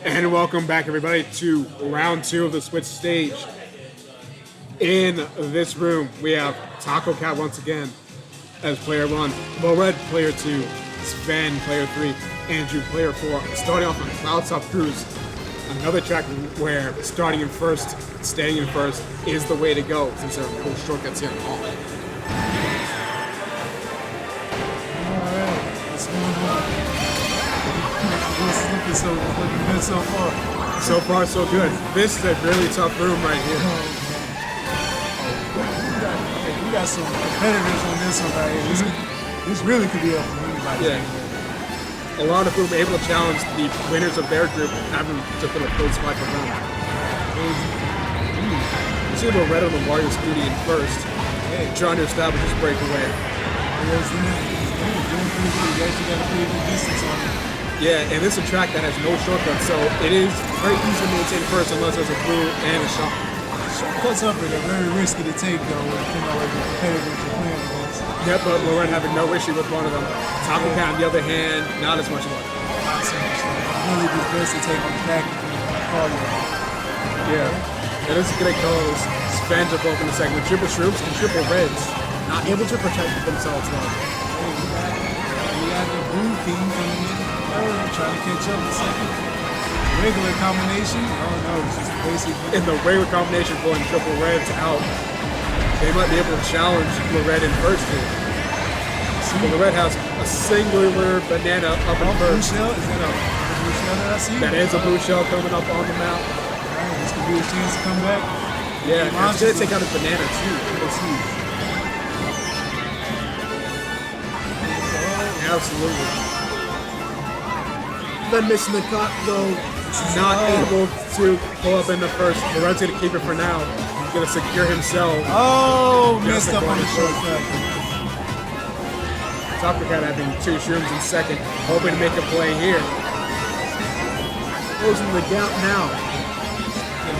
And welcome back, everybody, to round 2 of the Switch stage. In this room, we have Taco Cat once again as player 1, Low Red player 2, Sven player 3, Andrew player 4. Starting off on Cloudsoft Cruise, another track where starting in first, staying in first is the way to go, since there are no shortcuts here at all. Alright, what's going on? What's looking good so far? So far, so good. This is a really tough room right here. We got some competitors on this one right here. This really could be up for anybody. Yeah. A lot of whom are able to challenge the winners of their group, having to put a close fight for them. You see the red on the Mario Scooty in first, trying to establish his breakaway. Yeah, and this is a track that has no shortcuts, so it is very easy to maintain first unless there's a blue and a shot. Shortcuts up are very risky to take though, depending on what the competitors you're playing against. Yep, but Lauren having no issue with one of them. Taco Cat, on the other hand, not as much luck. Not so much luck. Really just best to take them back and call you. Yeah, and this is gonna cause Spans are both in the segment. Triple Shrooms and Triple Reds not able to protect themselves though. We got the blue team coming in third, trying to catch up in second. Regular combination, oh no, it's just basically. In the regular combination pulling Triple Reds out, they might be able to challenge Lorette in first here. But Lorette has a singular banana up in first. Blue shell? Is that a blue shell that I see? That is a blue shell coming up on the map. Alright, this could be a chance to come back. Yeah, and it's gonna take out his banana too. That's huge. Absolutely. Then missing the cut though, not able to pull up in the first. Lorette's gonna keep it for now. He's gonna secure himself. Oh, messed up on the shortcut. Taco Cat having 2 shrooms in second, hoping to make a play here. Closing the gap now.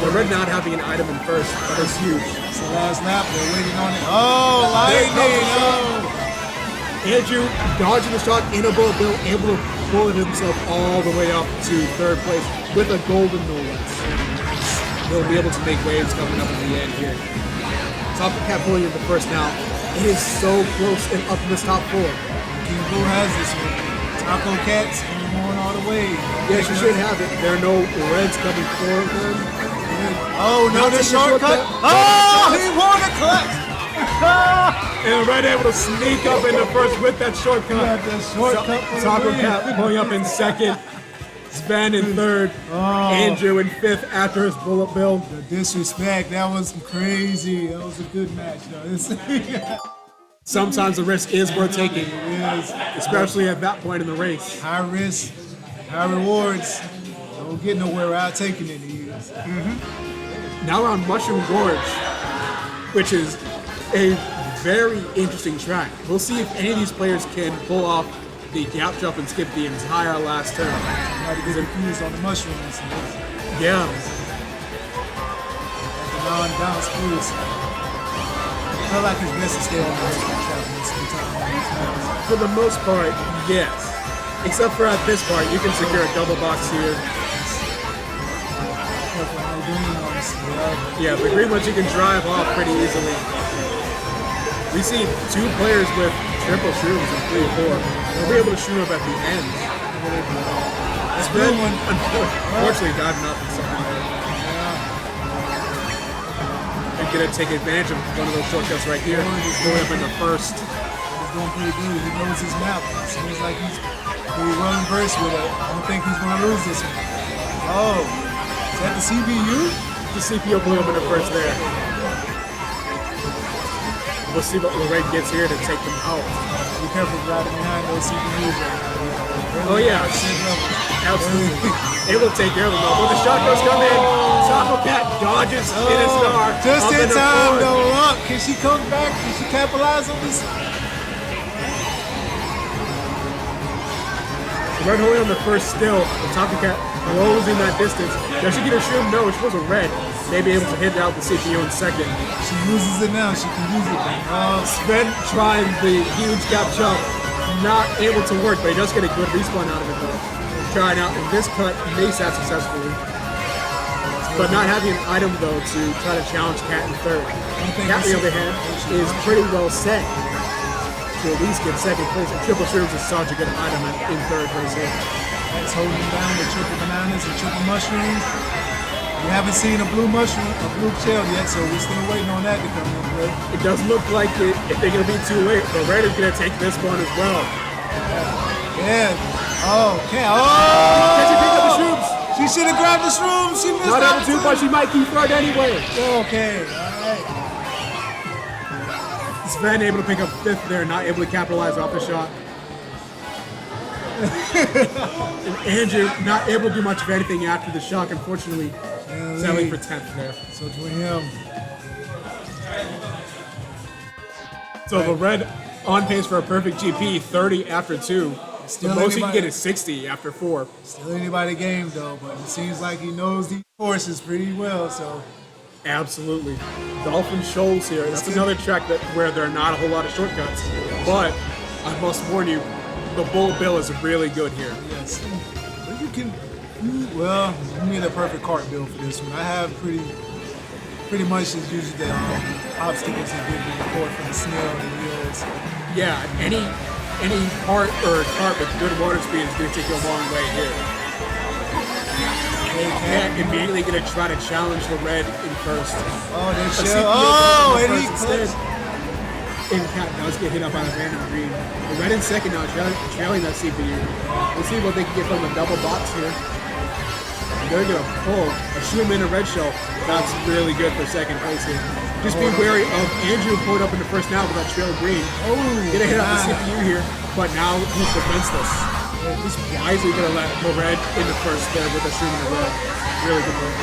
Lorette not having an item in first, that is huge. It's the last lap, they're waiting on it. Oh, lightning! Oh! Andrew dodging the shot, able to pull it himself all the way up to third place with a golden no less. He'll be able to make waves coming up in the end here. Taco Cat pulling in the first now. It is so close and up in this top 4. King Boo has this one. Taco Cat's going all the way. Yeah, she should have it. There are no reds coming for him. Oh, no, the shortcut. Oh, he won the clutch. And Red able to sneak up in the first with that shortcut. Got the shortcut for the Taco win. Cat pulling up in second. Sven in third. Andrew in fifth after his bullet bill. The disrespect, that was crazy. That was a good match, though. Sometimes the risk is worth taking, It is. especially at that point in the race. High risk, high rewards. Don't get nowhere without taking it. Now we're on Mushroom Gorge, which is a very interesting track. We'll see if any of these players can pull off the gap jump and skip the entire last turn. Might get confused on the mushrooms. Yeah. The non-bounce screws. I feel like it's best to stay on the track most of the time. For the most part, yes. Except for at this part, you can secure a double box here. Yeah, the green ones you can drive off pretty easily. We see 2 players with triple shrooms in 3 or 4. They'll be able to shoot up at the end. This blue one, unfortunately, diving up inside. They're gonna take advantage of one of those shortcuts right here. Going up in the first. He's doing pretty good. He knows his map. It seems like he's pretty well versed with it. I don't think he's gonna lose this one. Oh, is that the CBU? The CPU blew up in the first there. We'll see what Lorraine gets here to take them out. Be careful driving behind those CBUs right now. Oh yeah, absolutely. Able to take care of them though. When the shotguns come in, Taco Cat dodges in a star. Just up in the time fourth. though. Look, can she come back? Can she capitalize on this? Red holding on the first still. Taco Cat closing that distance. Does she get a shroom? No, she was a red. Maybe able to hit out the CPU in second. She uses it now. She can use it. Sven trying the huge gap jump. Not able to work, but he does get a good respawn out of it though. trying out, and this cut makes that successfully. But not having an item, though, to try to challenge Cat in third. Cat, on the other hand, is pretty well set to at least get second place. And Triple Shrooms is such a good item in third place here. That's holding him down with triple bananas and triple mushrooms. We haven't seen a blue mushroom, a blue shell yet, so we're still waiting on that to come in play. It doesn't look like it, if they're going to be too late, but Red is going to take this one as well. Yeah. Oh, okay. Oh! Can she pick up the shrooms? She should have grabbed the shrooms. She missed Not able out. to, but she might keep third anyway. Okay. All right. Sven able to pick up fifth there, not able to capitalize off the shot. And Andrew not able to do much of anything after the shock, unfortunately. Settling for 10th there. So between him. So the Red on pace for a perfect GP, 30 after 2. Still The most he can anybody- get is 60 after 4. Still anybody game though, but it seems like he knows these courses pretty well. So Absolutely. Dolphin Shoals here. That's another track where there are not a whole lot of shortcuts. But I must warn you, the Bull Bill is really good here. yes, but you can. Well, you need a perfect cart build for this one. I have pretty much just used the obstacles that give you the court for the snail and the wheels. Yeah, any part or cart with good water speed is going to take you a long way here. Cat immediately going to try to challenge the Red in first. Oh, there's But shell. CPO Oh, goes in and he first clips. And Cat does get hit up on a random green. The Red in second now, trailing that CPU. We'll see what they can get from the double box here. They're going to pull a Shroom in a red shell. That's really good for second place here. Just be wary of Andrew pulling up in the first now with that trail green. Oh, Gonna hit up the God. CPU here, but now he's defenseless. Just wisely gonna let the Red in the first there with a Shroom in the red. Really good work.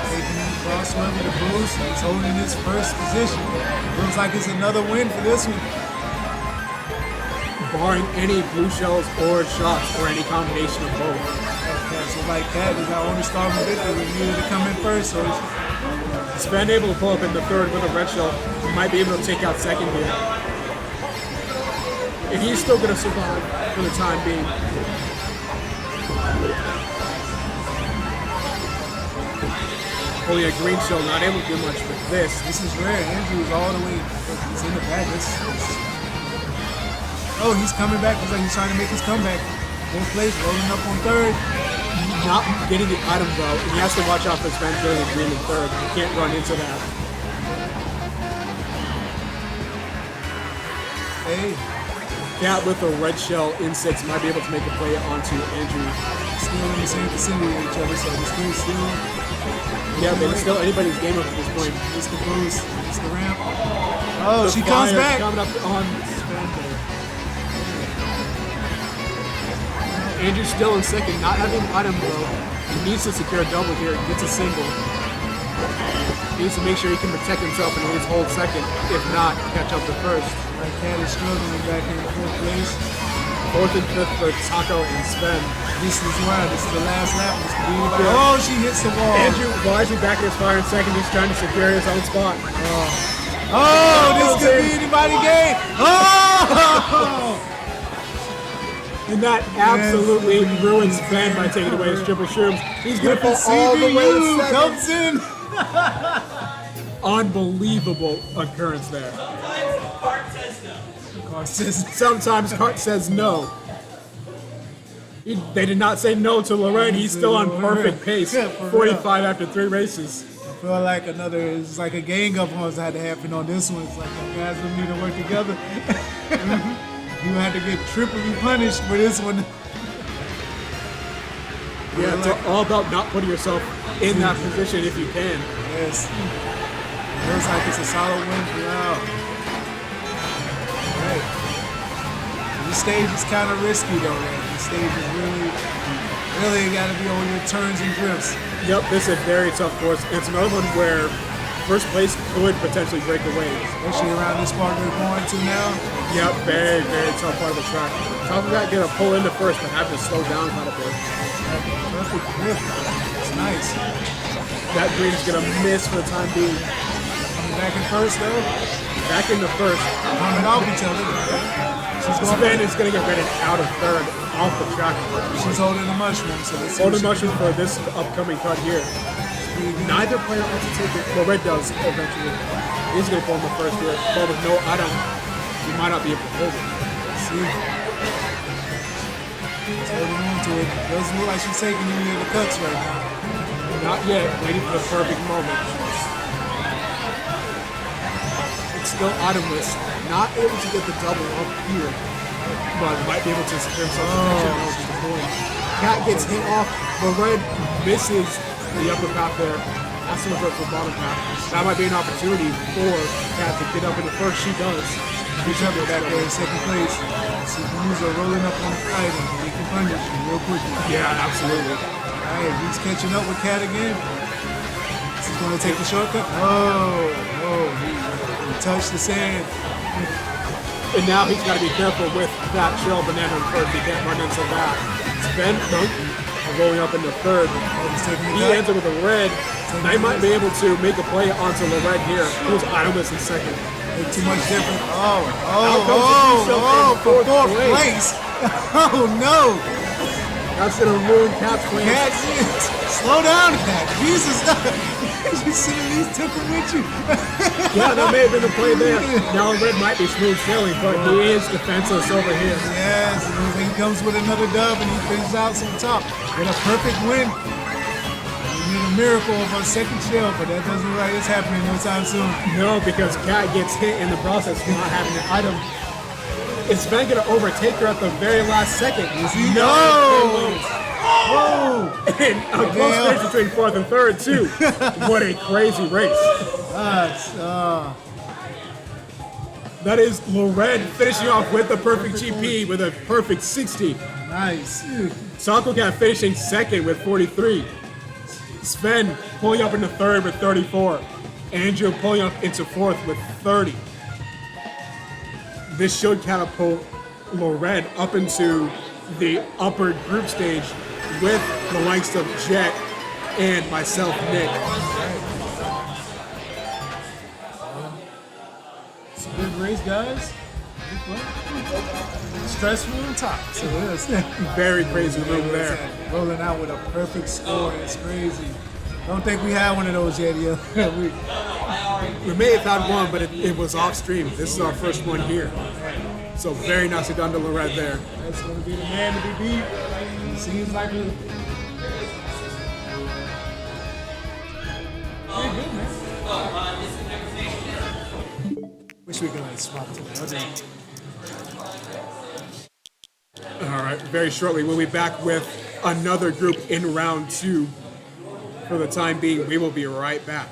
Taking crosswind with a boost. He's holding his first position. Looks like it's another win for this one. Barring any blue shells or shots or any combination of both. Okay, so like that is our only star with victory. We needed to come in first, so it's Sven able to pull up in the third with a red shell. He might be able to take out second here. And he's still gonna survive for the time being. Only a green shell, not able to do much with this. This is rare. Andrew is all the way. He's in the back. Oh, he's coming back. Looks like he's trying to make his comeback. Fourth place, rolling up on third. Not getting the item though, and he has to watch out for Sven doing the green in third. He can't run into that. Hey, Cat with a red shell in 6 might be able to make a play onto Andrew. still in the same vicinity with each other, so the skill's still. Yeah, but it's still anybody's game up at this point. It's the boost. It's the ramp. Oh, The she comes fire back. Coming up on Sven there. Andrew's still in second, not having an item though. He needs to secure a double here. Gets a single. He needs to make sure he can protect himself and at least hold second. If not, catch up to first. My cat is struggling back in fourth place. Fourth and fifth for Taco and Sven. This is why. This is the last lap. This could be the Oh, she hits the wall. Andrew wisely back in his fire in second. He's trying to secure his own spot. Oh, this could be anybody's game. Oh! And that absolutely ruins Sven by taking away his triple shrooms. He's going to fall all the way to CBU second. comes in. Unbelievable occurrence there. Kart says, Sometimes Kart says no. They did not say no to Lorraine. He's still on perfect pace. Yeah, for 45 after 3 races. I feel like it's like a gang up on us had to happen on this one. It's like the guys would need to work together. You had to get triply punished for this one. Yeah, it's all about not putting yourself in that position if you can. Yes. Looks like it's a solid win for y'all. Right. This stage is kind of risky though, man. This stage is really got to be on your turns and drifts. Yep, this is a very tough course. It's another one where first place could potentially break away. Especially around this part we're going to now. Yep, very, very tough part of the track. Top of that, gonna pull into first, but have to slow down quite a bit. Perfect grip. It's nice. That green is gonna miss for the time being. Coming back in first though. Back in the first, Coming off each other. She's going Sven is gonna get ready out of third. off the track. She's holding the mushroom, so let's see Golden what she mushroom for this upcoming cut here. Neither player wants to take it. Well, Red does eventually. He's going to pull him the first here, but with no item, he might not be able to hold it. Let's see. She's holding on to it. Doesn't look like she's taking any of the cuts right now. Not yet, waiting for the perfect moment. It's still itemless, not able to get the double up here, but might be able to secure himself to the point. Cat gets hit off, but Red misses the upper path there. Has to revert to the bottom path. That might be an opportunity for Cat to get up in the first. She does. Good job with that there in second place. See, he's rolling up on the item. He can punish you real quickly. Yeah, absolutely. All right, he's catching up with Cat again. He's going to take the shortcut. Oh, he touched the sand. And now he's got to be careful with that shell banana first. He can't run into that. Sven rolling up into third. He ends up with a red. They might be able to make a play onto the red here. Who's itemless in second. Too much different. For fourth place. Oh no. That's gonna ruin Cat's plans. Cat, slow down, Cat. Jesus, you see these took him with you. Yeah, that may have been the play there. Now Red might be smooth sailing, but he is defenseless over here. Yes, and he comes with another dub and he finishes out on top with a perfect win. We need a miracle of a second shell, but that doesn't look like it's happening no time soon. No, because Cat gets hit in the process of not having an item. Is Sven gonna overtake her at the very last second? No! Whoa! And a close race between fourth and third, too. What a crazy race. That is Lored finishing off with the perfect GP with a perfect 60. Nice. Cat finishing second with 43. Sven pulling up into third with 34. Andrew pulling up into fourth with 30. This should catapult Lored up into the upper group stage with the likes of Jet and myself, Nick. It's a good race, guys. Stressful on top, so it's Very crazy room there. rolling out with a perfect score. It's crazy. Don't think we had one of those yet, We may have had one, but it was off stream. This is our first one here. So very nicely done to Lored there. That's going to be the man to be beat. It seems like a pretty good, man. Wish we could let it swap to All right, very shortly we'll be back with another group in round 2. For the time being, we will be right back.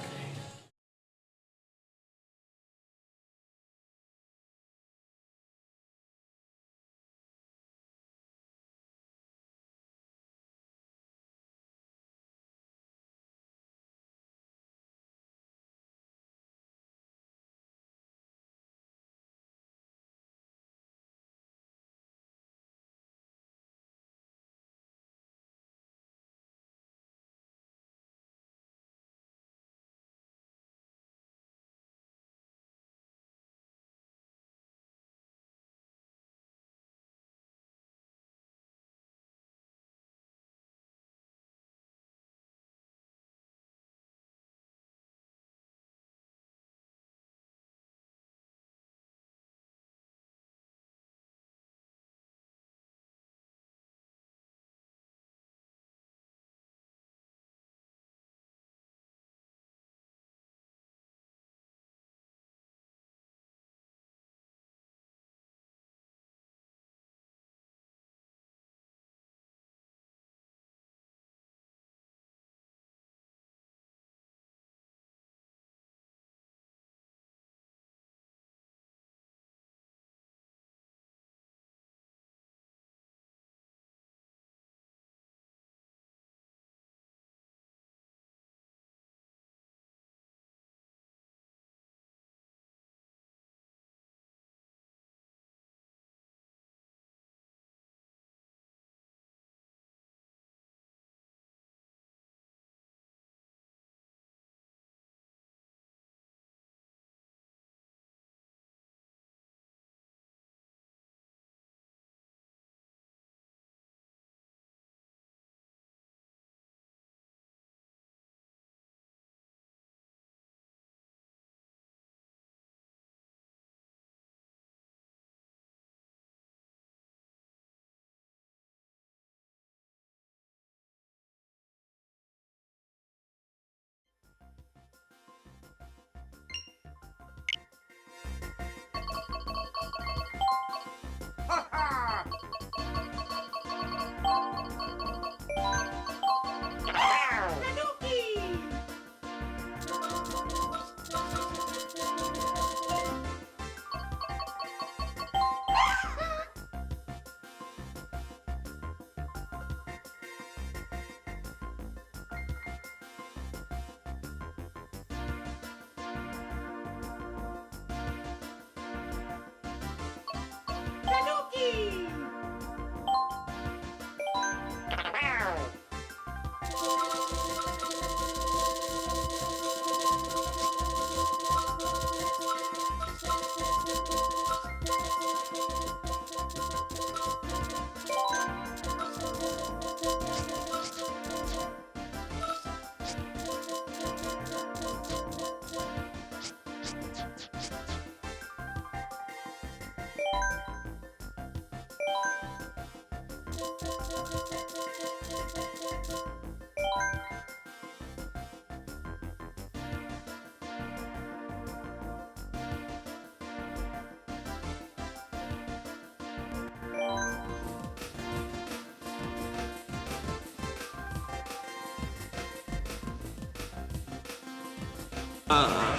I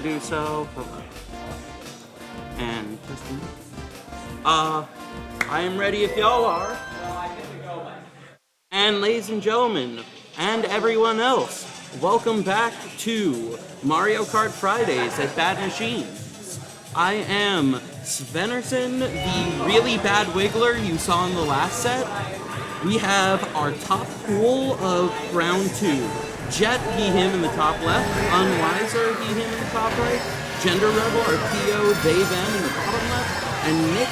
do so. And I am ready if y'all are. And ladies and gentlemen, and everyone else, welcome back to Mario Kart Fridays at Bad Machine. I am Svenerson, the really bad wiggler you saw in the last set. We have our top pool of round 2. Jet, he, him in the top left. Unwiser, he, him in the top right. Gender Rebel, or PO, they, them in the bottom left. And Nick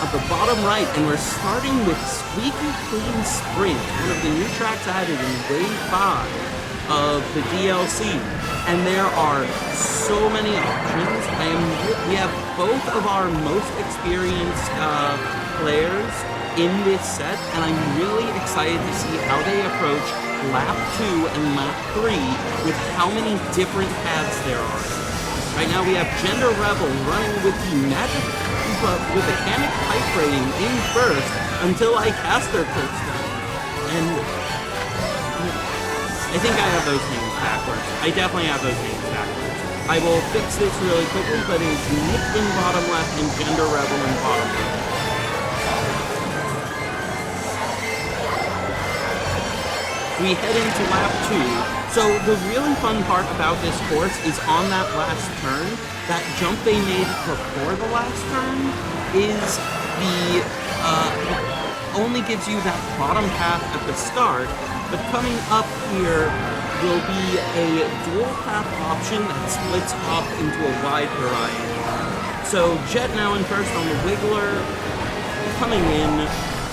at the bottom right. And we're starting with Squeaky Clean Sprint, one of the new tracks added in Wave 5 of the DLC. And there are so many options. We have both of our most experienced players in this set, and I'm really excited to see how they approach lap 2 and lap 3 with how many different paths there are. Right now we have Gender Rebel running with the magic, with the Mechanic Pipe Rating in first until I cast their curse down. And I think I have those names backwards. I definitely have those names backwards. I will fix this really quickly, but it's Nick in bottom left and Gender Rebel in bottom left. We head into lap 2. So the really fun part about this course is on that last turn, that jump they made before the last turn is the, only gives you that bottom path at the start, but coming up here will be a dual path option that splits off into a wide variety. So Jet now in first on the Wiggler. Coming in,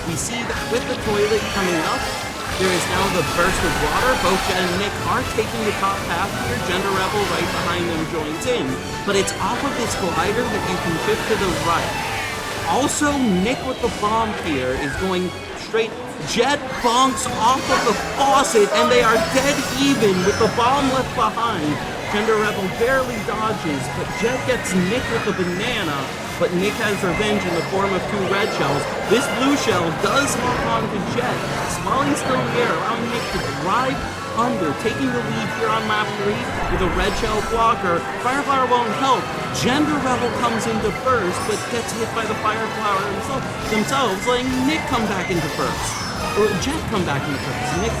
we see that with the toilet coming up, there is now the burst of water. Both Jet and Nick are taking the top path here. Gender Rebel right behind them joins in. But it's off of this glider that you can shift to the right. Also, Nick with the bomb here is going straight. Jet bonks off of the faucet, and they are dead even with the bomb left behind. Gender Rebel barely dodges, but Jet gets Nick with the banana. But Nick has revenge in the form of 2 red shells. This blue shell does lock on to Jet. Smalley's still in the air, allowing Nick to drive under, taking the lead here on lap 3 with a red shell blocker. Fireflower won't help. Gender Rebel comes into first, but gets hit by the Fireflower themselves, letting Nick come back into first. Or Jet come back into first. Nick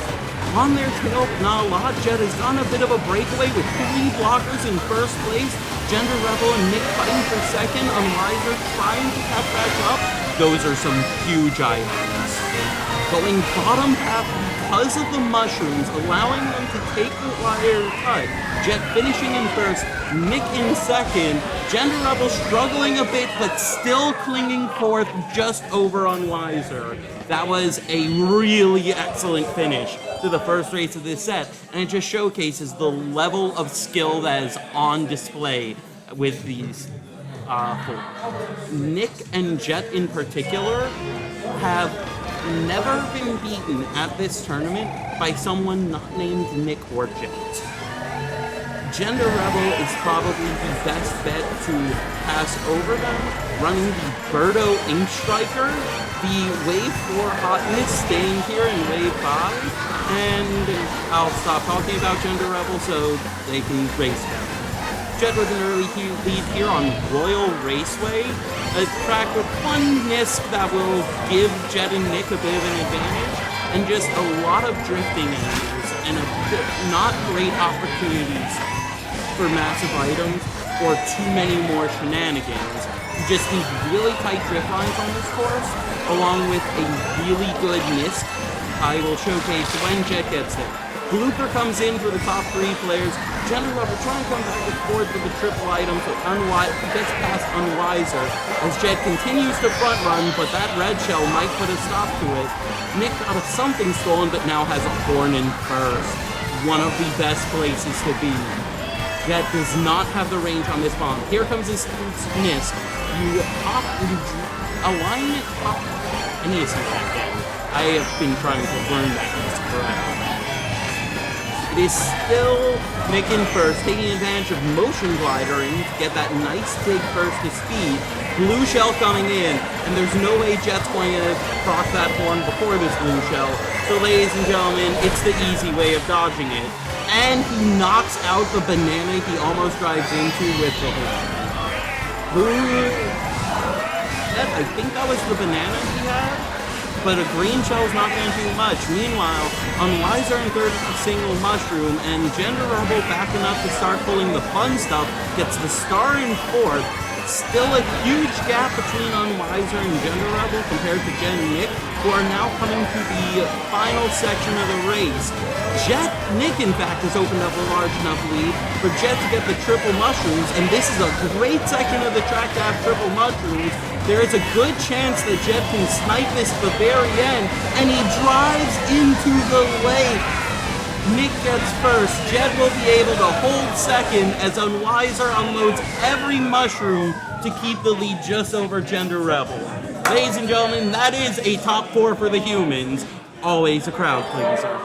on their tail, not a lot. Jet has done a bit of a breakaway with 3 blockers in first place. Gender Rebel and Nick fighting for second. Unwiser trying to catch back up. Those are some huge items. Going bottom path because of the mushrooms, allowing them to take the wire cut. Jet finishing in first, Nick in second. Gender Rebel struggling a bit, but still clinging fourth just over Unwiser. That was a really excellent finish to the first race of this set, and it just showcases the level of skill that is on display with these folks. Nick and Jet in particular have never been beaten at this tournament by someone not named Nick or Jet. Gender Rebel is probably the best bet to pass over them, running the Birdo Ink Striker, the Wave 4 Hotness staying here in Wave 5, and I'll stop talking about Gender Rebel so they can race better. Jet with an early lead here on Royal Raceway, a track with one NISC that will give Jet and Nick a bit of an advantage, and just a lot of drifting angles and not great opportunities for massive items or too many more shenanigans. You just need really tight drift lines on this course, along with a really good NISC I will showcase when Jet gets there. Blooper comes in for the top 3 players. Gender Rebel trying to come back and forth with the triple items, but gets past Unwiser as Jet continues to front run, but that red shell might put a stop to it. Nick got something stolen, but now has a horn in first. One of the best places to be. Jet does not have the range on this bomb. Here comes this NISC. You pop, align it up. I need to see that again. I have been trying to learn that NISC correctly. It is still Nick in first, taking advantage of motion glidering to get that nice big burst of speed. Blue shell coming in, and there's no way Jet's going to proc that horn before this blue shell. So ladies and gentlemen, it's the easy way of dodging it. And he knocks out the banana he almost drives into with the horn. I think that was the banana he had, but a green shell's not going to do much. Meanwhile, Unwiser in third with a single mushroom, and Gender Rebel backing up to start pulling the fun stuff, gets the star in fourth. Still a huge gap between Unwiser and Gender Rebel compared to Jen and Nick, who are now coming to the final section of the race. Nick, in fact, has opened up a large enough lead for Jet to get the triple mushrooms, and this is a great section of the track to have triple mushrooms. There is a good chance that Jet can snipe this at the very end, and he drives into the lake. Nick gets first. Jet will be able to hold second as Unwiser unloads every mushroom to keep the lead just over Gender Rebel. Ladies and gentlemen, that is a top 4 for the humans. Always a crowd pleaser.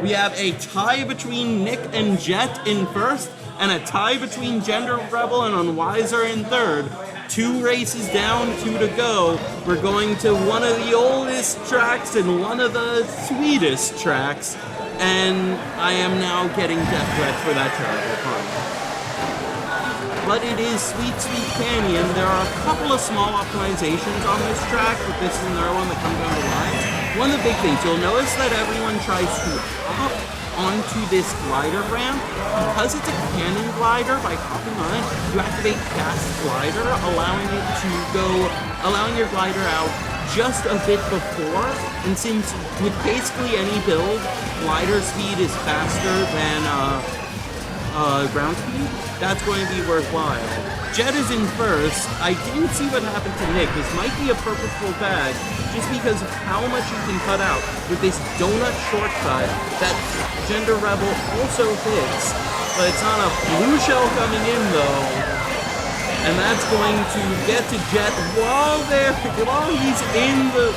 We have a tie between Nick and Jet in first, and a tie between Gender Rebel and Unwiser in third. 2 races down, 2 to go. We're going to one of the oldest tracks and one of the sweetest tracks, and I am now getting death threats for that terrible pun. But it is Sweet Sweet Canyon. There are a couple of small optimizations on this track, but this is another one that comes down the lines. One of the big things, you'll notice that everyone tries to hop onto this glider ramp. Because it's a cannon glider, by hopping on it, you activate fast glider, allowing your glider out just a bit before. And since with basically any build, glider speed is faster than ground speed, that's going to be worthwhile. Jet is in first. I didn't see what happened to Nick. This might be a purposeful bag, just because of how much you can cut out with this donut shortcut that Gender Rebel also hits. But it's not a blue shell coming in though. And that's going to get to Jet while he's in the...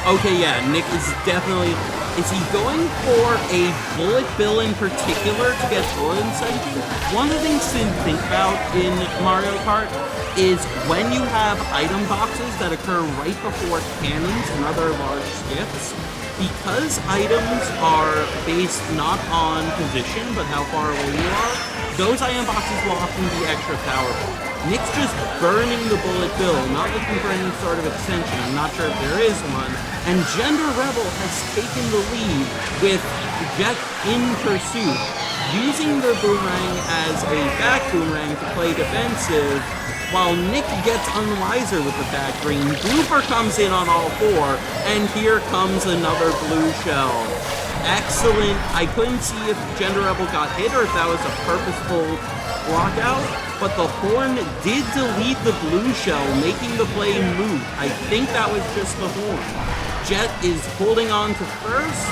Okay, yeah, Nick is definitely... Is he going for a bullet bill in particular to get bullet incentive? One of the things to think about in Mario Kart is when you have item boxes that occur right before cannons and other large skips, because items are based not on position but how far away you are, those item boxes will often be extra powerful. Nick's just burning the bullet bill, not looking for any sort of extension. I'm not sure if there is one. And Gender Rebel has taken the lead with Jet in pursuit, using the boomerang as a back boomerang to play defensive, while Nick gets Unwiser with the back green. Blooper comes in on all 4, and here comes another blue shell. Excellent. I couldn't see if Gender Rebel got hit or if that was a purposeful blockout, but the horn did delete the blue shell, making the play moot. I think that was just the horn. Jet is holding on to first,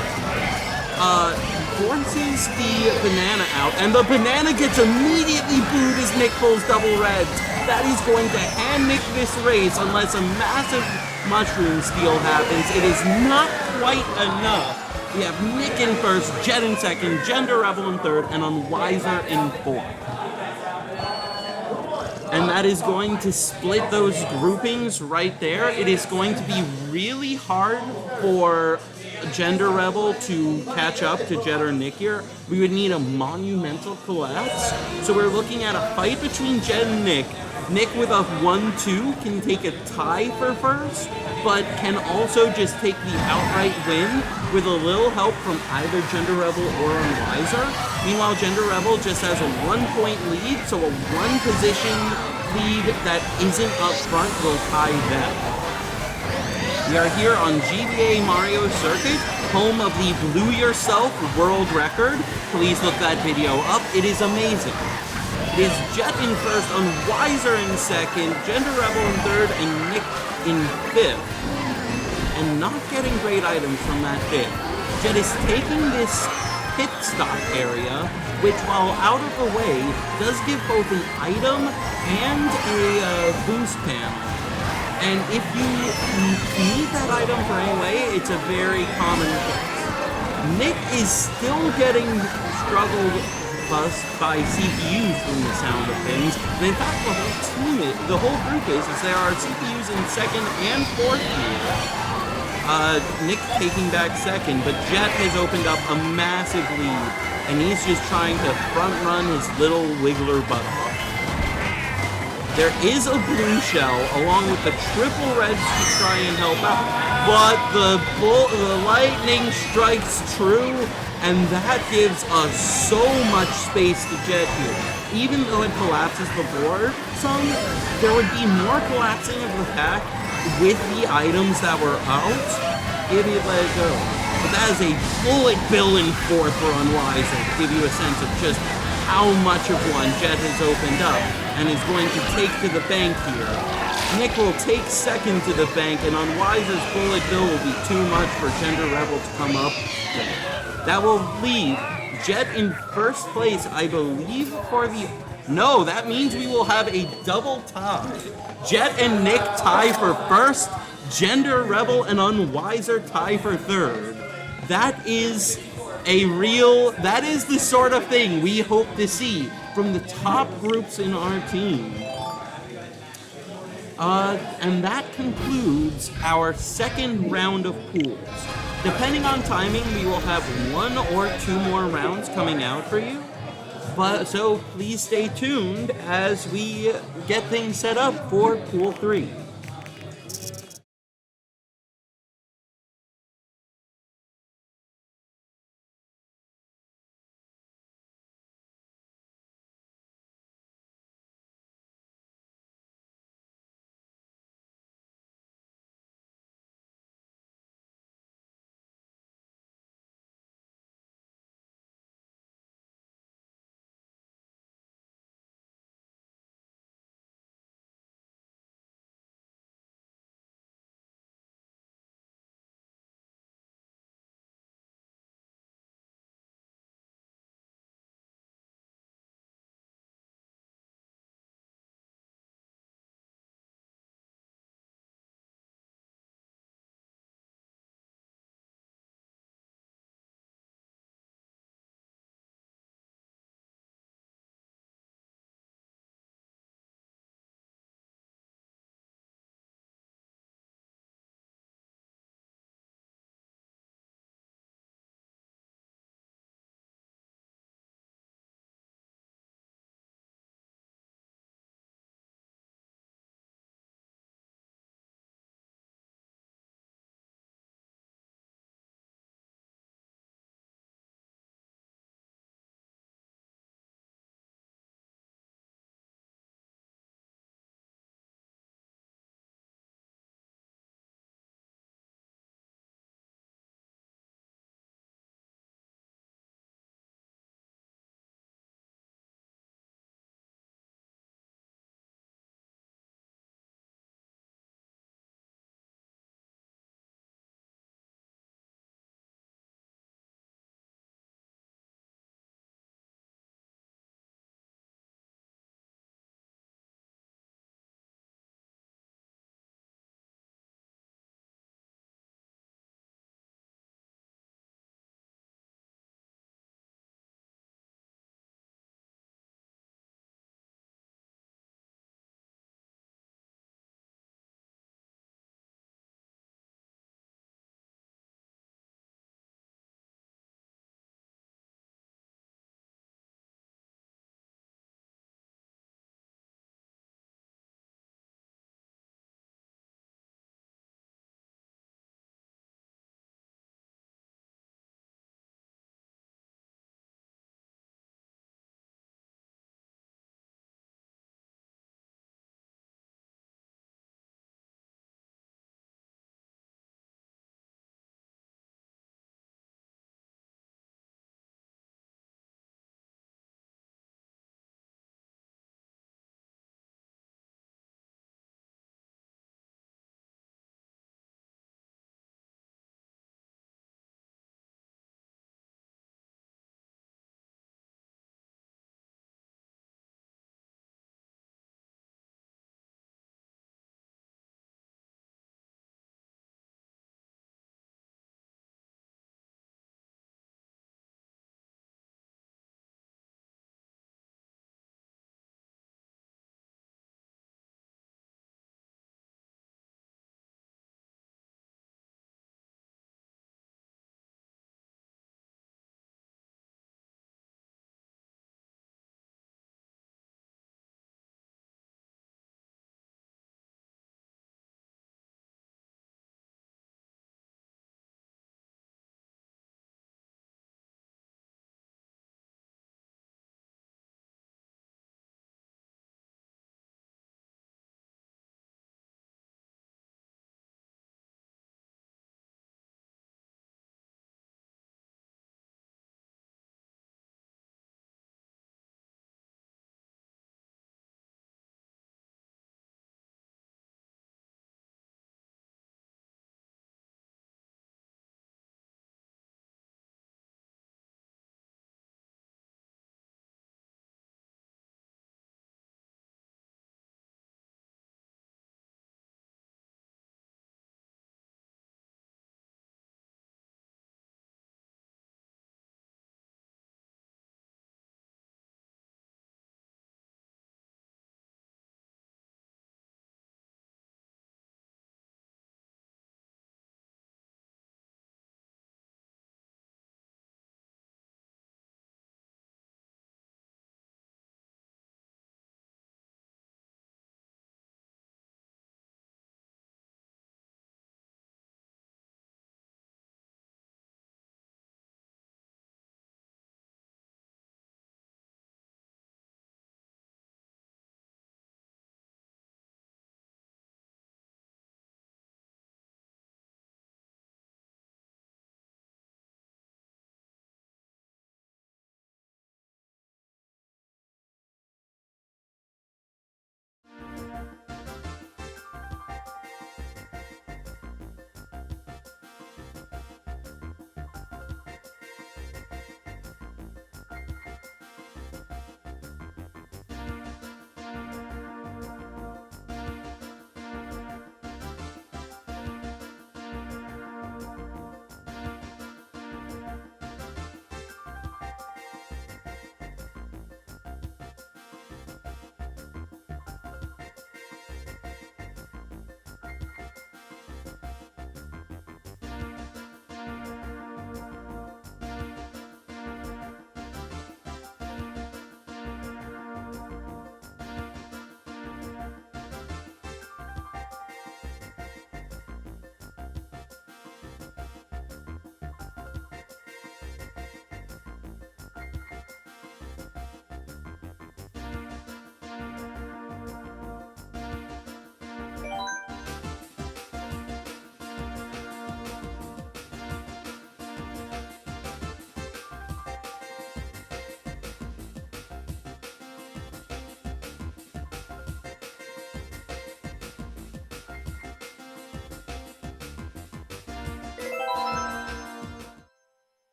forces the banana out, and the banana gets immediately booed as Nick pulls double reds. That is going to hand Nick this race unless a massive mushroom steal happens. It is not quite enough. We have Nick in first, Jet in second, Gender Rebel in third, and Unwiser in fourth. And that is going to split those groupings right there. It is going to be really hard for Gender Rebel to catch up to Jet or Nick here. We would need a monumental collapse. So we're looking at a fight between Jet and Nick. Nick with a 1-2 can take a tie for first, but can also just take the outright win with a little help from either Gender Rebel or Unwiser. Meanwhile, Gender Rebel just has a 1-point lead, so a 1-position lead that isn't up front will tie them. We are here on GBA Mario Circuit, home of the Blue Yourself world record. Please look that video up, it is amazing. It is Jet in first, Unwiser in second, Gender Rebel in third, and Nick in fifth. And not getting great items from that fifth. Jet is taking this pit stop area, which while out of the way, does give both an item and a boost panel. And if you need that item for any way, it's a very common place. Nick is still getting struggled bust by CPUs from the sound of things. And in fact, the whole group is there are CPUs in second and fourth gear. Nick taking back second, but Jet has opened up a massive lead, and he's just trying to front run his little wiggler butt off. There is a blue shell along with the triple reds to try and help out, but the lightning strikes true, and that gives us so much space to Jet here. Even though it collapses the board some, there would be more collapsing of the pack with the items that were out if he let it go. But that is a bullet bill in fourth for Unwiser to give you a sense of just how much of one Jet has opened up and is going to take to the bank here. Nick will take second to the bank, and Unwiser's bullet bill will be too much for Gender Rebel to come up with. That will leave Jet in first place, I believe, for the... No, that means we will have a double tie. Jet and Nick tie for first, Gender Rebel and Unwiser tie for third. That is the sort of thing we hope to see from the top groups in our team. And that concludes our second round of pools. Depending on timing, we will have 1 or 2 more rounds coming out for you. So please stay tuned as we get things set up for Pool 3.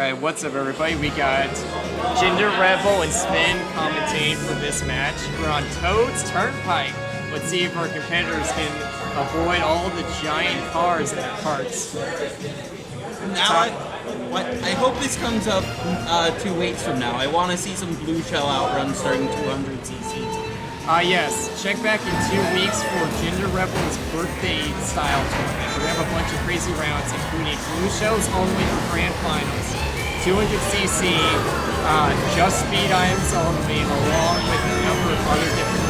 Alright, what's up everybody? We got Gender Rebel and Spin commentating for this match. We're on Toad's Turnpike. Let's see if our competitors can avoid all the giant cars in their carts. Now, I hope this comes up 2 weeks from now. I want to see some blue shell outruns starting 200 cc's. Yes, check back in 2 weeks for Gender Rebel's birthday style tournament. We have a bunch of crazy rounds, including blue shells only for grand finals, 200cc, just speed items only, along with a number of other different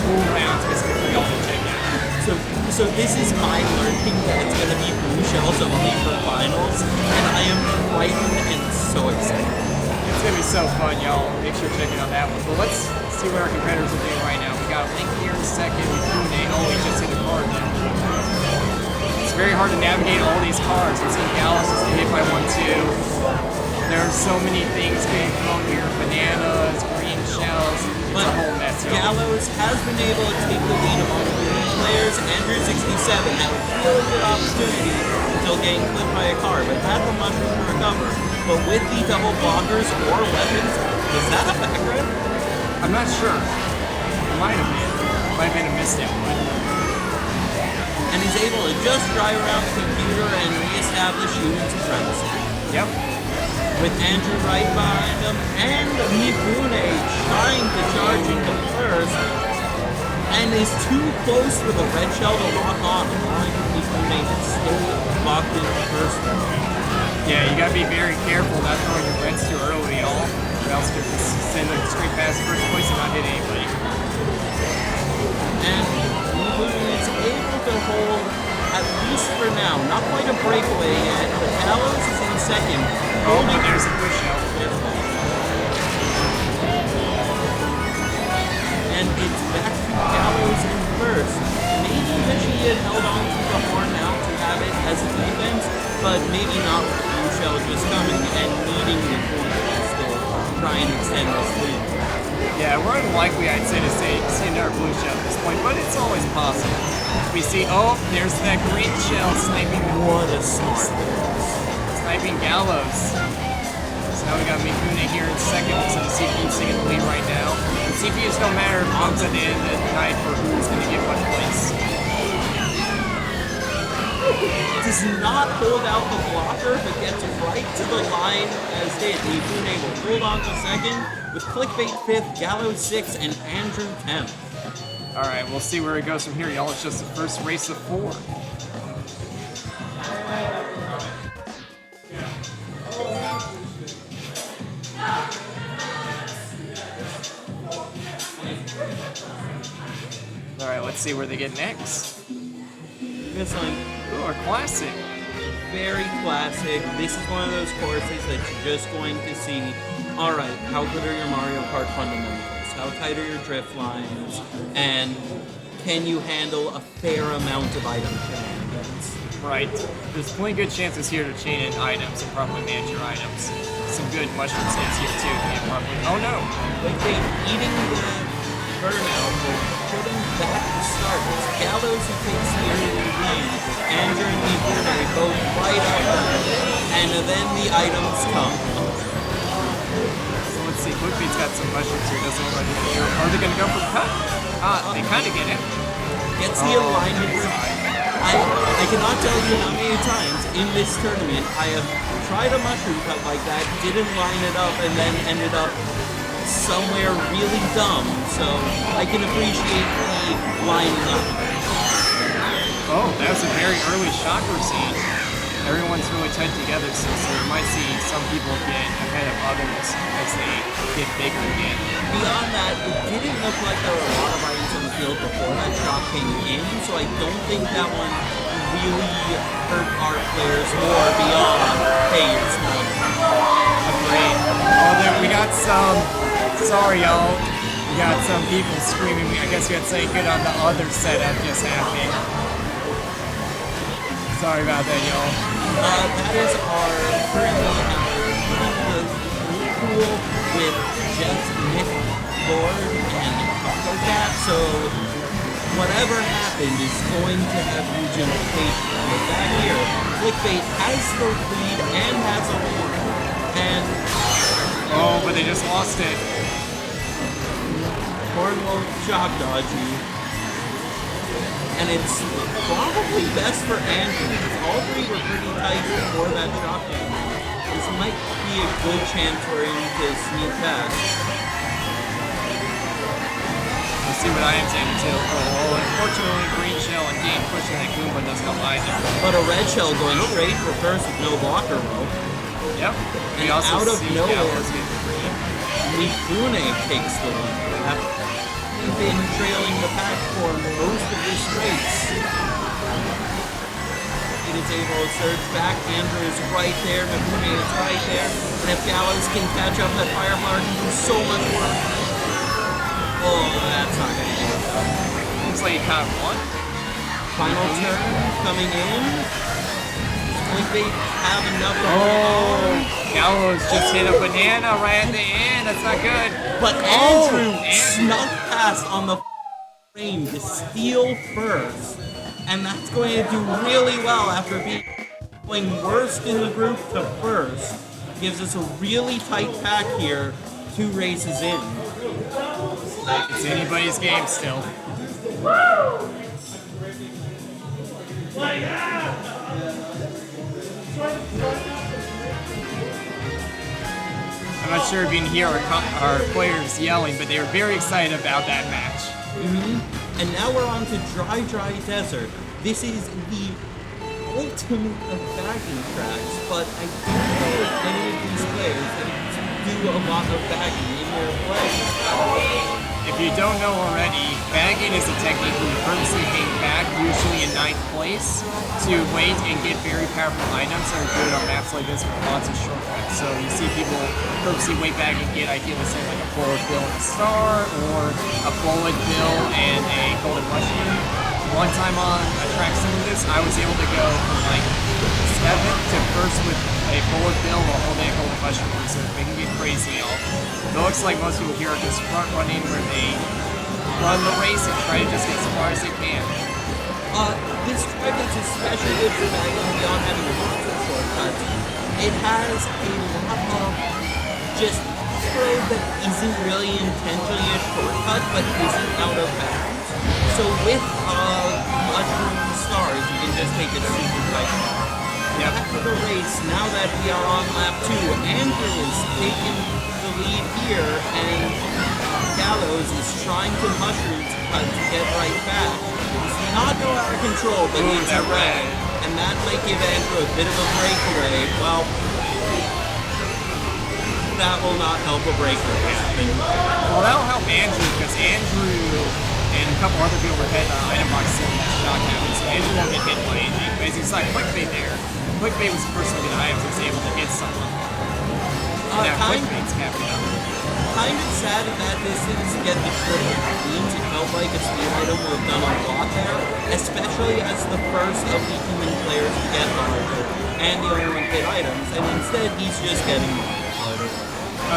cool rounds basically all to check out. So this is my learning that it's going to be blue shells only for finals, and I am frightened and so excited. It's going to be so fun, y'all. Make sure to check out that one. But let's see what our competitors are doing right now. We got Link here in second with Kune. Oh, he just hit a car though. It's very hard to navigate all these cars. Let's see Gallus is hit by 1-2. There's so many things being thrown here. Bananas, green shells. It's a whole mess, y'all. Gallows has been able to take the lead among the green players. Andrew 67 had a really good opportunity until getting clipped by a car, but had the mushroom to recover. But with the double blockers or weapons, was that a back rip? I'm not sure. It might have been. It might have been a misstep, but... And he's able to just drive around the computer and reestablish human supremacy. Yep. With Andrew right behind him, and Mifune trying to charge into first, and is too close for the red shell to lock on, allowing Mifune to stay locked into first. Yeah, you gotta be very careful not throwing your reds too early at all, or else you could send them straight past first place and not hit anybody. And Mifune is able to hold, at least for now, not quite a breakaway yet, but Gallows is in second. Oh, but there's a push out. And it's back to Gallows in first. Maybe wish he had held on to the horn out to have it as a defense, but maybe not with the blue shell just coming and needing the corner to still try and extend this lead. Yeah, we're unlikely, I'd say, to send our blue shell at this point, but it's always possible. We see, oh, there's that green shell sniping. What a smart. Sniping Gallows. So now we got Mifune here in second. Looks like the CPU's taking the lead right now. The CPUs don't matter if comes at the end of the night for who's going to get what place. Does not hold out the blocker, but gets right to the line as hit. Mifune will hold on to second, with Clickbait 5th, Gallows 6th, and Andrew 10th. Alright, we'll see where it goes from here, y'all. It's just the first race of 4. Alright, let's see where they get next. This one, Ooh, a classic. very classic. This is one of those courses that you're just going to see, alright, how good are your Mario Kart fundamentals? How tight are your drift lines? And can you handle a fair amount of item shenanigans? Right. There's plenty good chances here to chain in items and properly manage your items. Some good mushroom hits here too. And properly. Oh no! Like they eating the burnout, but putting back the start. It's Gallows who takes the early lead, with Andrew and Mifune both right up, and then the items come. So let's see. Clickbait's got some mushrooms here. Doesn't look like it's sure. Are they gonna go for cut? They kind of get it. Gets the alignment. I cannot tell you how many times in this tournament I have tried a mushroom cut like that, didn't line it up, and then ended up somewhere really dumb. So I can appreciate the lining up. Oh, that was a very early shocker scene. Everyone's really tight together, so we might see some people get ahead of others as they get bigger again. Beyond that, it didn't look like there were a lot of items on the field before that shot came in, so I don't think that one really hurt our players more beyond, hey, it's not Great. Oh, there we got some. Sorry, y'all. We got some people screaming. I guess we had to say good on the other setup just happened. Sorry about that, y'all. That is our currently the pool with Jet, Nick, Lord, and Taco Cat, so whatever happened is going to have huge implications. But back here, Clickbait has the lead and has a lead. And Oh, but they just lost it. Corn will shock dodge you. And it's probably best for Andrew because all three were pretty tight before that shock damage. This might be a good chance for him to sneak past. Let's see what I am able to. Oh, unfortunately, green shell and game pushing that Goomba does not lie there. But a red shell going straight for first with no blocker roll. Yep. And We also out of see nowhere, Gallows get free. Mifune takes the lead. They've been trailing the pack for most of this race. It is able to surge back. Andrew is right there. Mifune is right there. And if Gallows can catch up, that Fireflower can do so much work. Oh, that's not going to do it though. Looks like he caught one. Final turn coming in. Clickbait have enough to Oh, Gallows just hit a banana right at the end. That's not good. But Andrew snuck past on the frame to steal first. And that's going to do really well after going worst in the group to first. Gives us a really tight pack here, 2 races in. It's anybody's game still. I'm not sure if you can hear our players yelling, but they were very excited about that match. And now we're on to Dry Desert. This is the ultimate of bagging tracks, but I don't know if any of these players that do a lot of bagging in their play. If you don't know already, bagging is a technique where you purposely hang back, usually in 9th place, to wait and get very powerful items that are good on maps like this with lots of shortcuts. So you see people purposely wait back and get ideally say like a bullet bill and a star, or a bullet bill and a golden mushroom. One time on a track similar to this, I was able to go from like 7th to 1st with a bullet bill while holding a golden mushroom, so they can get crazy, y'all. It looks like most people here are just front running where they run the race and try to just get as far as they can. This track is especially good for bagging beyond having lots of shortcuts. It has a lot of just off-road that isn't really intentionally a shortcut, but isn't out of bounds. So with mushroom stars, you can just take a super tight car. Yep. After the race, now that we are on lap 2, Andrew is taking the lead here, and Gallows is trying to mushroom cut to get right back. It's not go out of control, but Ooh, it's that a red, and that might give Andrew a bit of a breakaway. Well, that will not help a breakaway happen. Well, that'll help Andrew, because Andrew and a couple other people were heading on item box in that shock happens, so Andrew won't get hit by anything. But as you saw, Clickbait there. Clickbait was the first one to get items and was able to hit someone. Now Clickbait's capping up. Kind of sad at that distance to get the triple beams. It felt like a speed item would have done a lot there, especially as the first of the human players to get larger and the only one hit items, and instead he's just getting larger.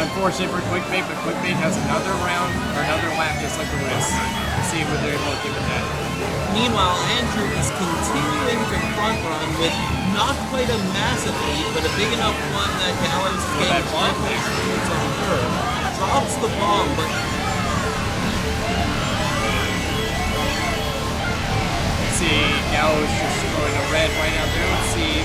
Unfortunate for Clickbait, but Clickbait has another round, or another lap just like the rest. Let's see what they're able to do with that. Meanwhile, Andrew is continuing to front run with not quite a massive lead, but a big enough one that Gallows is getting that bomb there. on third. Drops the bomb, but let's see, Gallows just throwing a red right out there. Let's see.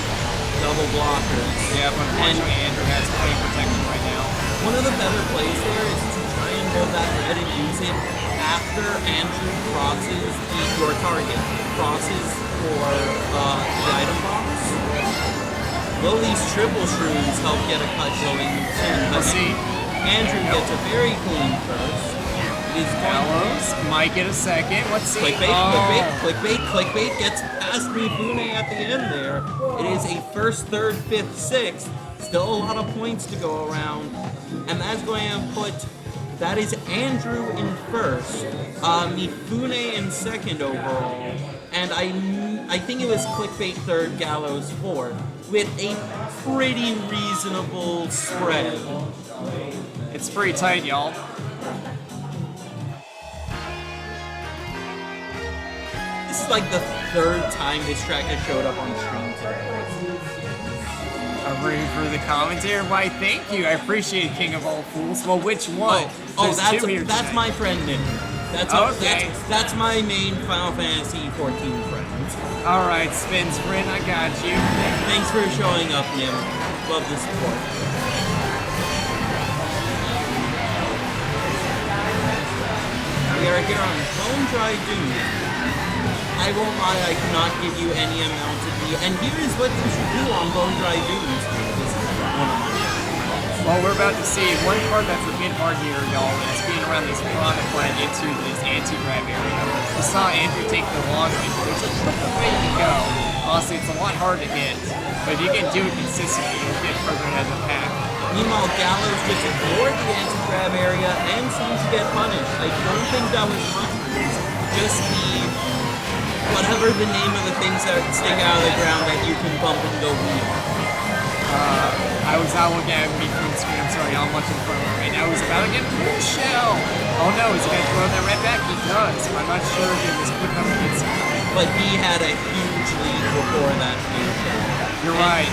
double blockers. Yeah, but unfortunately Andrew has plane protection right now. One of the better plays there is to try and hold that red and use it after Andrew crosses your target. Crosses for the item box. Will these triple shrooms help get a cut going in? Let's see. Andrew gets a very clean first. It is Gallows might get a second. Let's see. Clickbait gets past Mifune at the end there. It is a first, third, fifth, sixth. Still a lot of points to go around. And that's going to put, that is Andrew in first, Mifune in second overall, and I think it was Clickbait third, Gallows fourth, with a pretty reasonable spread. It's pretty tight, y'all. This is like the third time this track has showed up on stream today. A Ready for the commentary? Why, thank you. I appreciate King of All Fools. Well, which one? There's two here that's tonight. my friend Nick. Okay. That's my main Final Fantasy 14 friend. All right, Spin Sprint, I got you. Thanks for showing up, Nim. Love the support. We are here on Bone Dry Dude. I won't lie, I cannot give you any amount of the. And here is what you should do on Bone Dry Dudes. This is one of my Well, we're about to see one part that's a bit hard here, y'all, is being around this piranha plant into this anti-grab area. We saw Andrew take the long way, but there's a different way to go. Honestly, it's a lot harder to hit, but if you can do it consistently, you'll get further ahead of the pack. Meanwhile, Gallows just ignored the anti-grab area and seemed to get punished. I don't think that was mushrooms, just the whatever the name of the things that stick out of the ground that you can bump and go weak. I was not looking at me from the screen, I'm sorry, I'm watching in front of me right now. He's about to get a shell. Oh no, is he going to throw that right back? He does. I'm not sure if it was quick enough to get some. But he had a huge lead before that blue shell. You're right.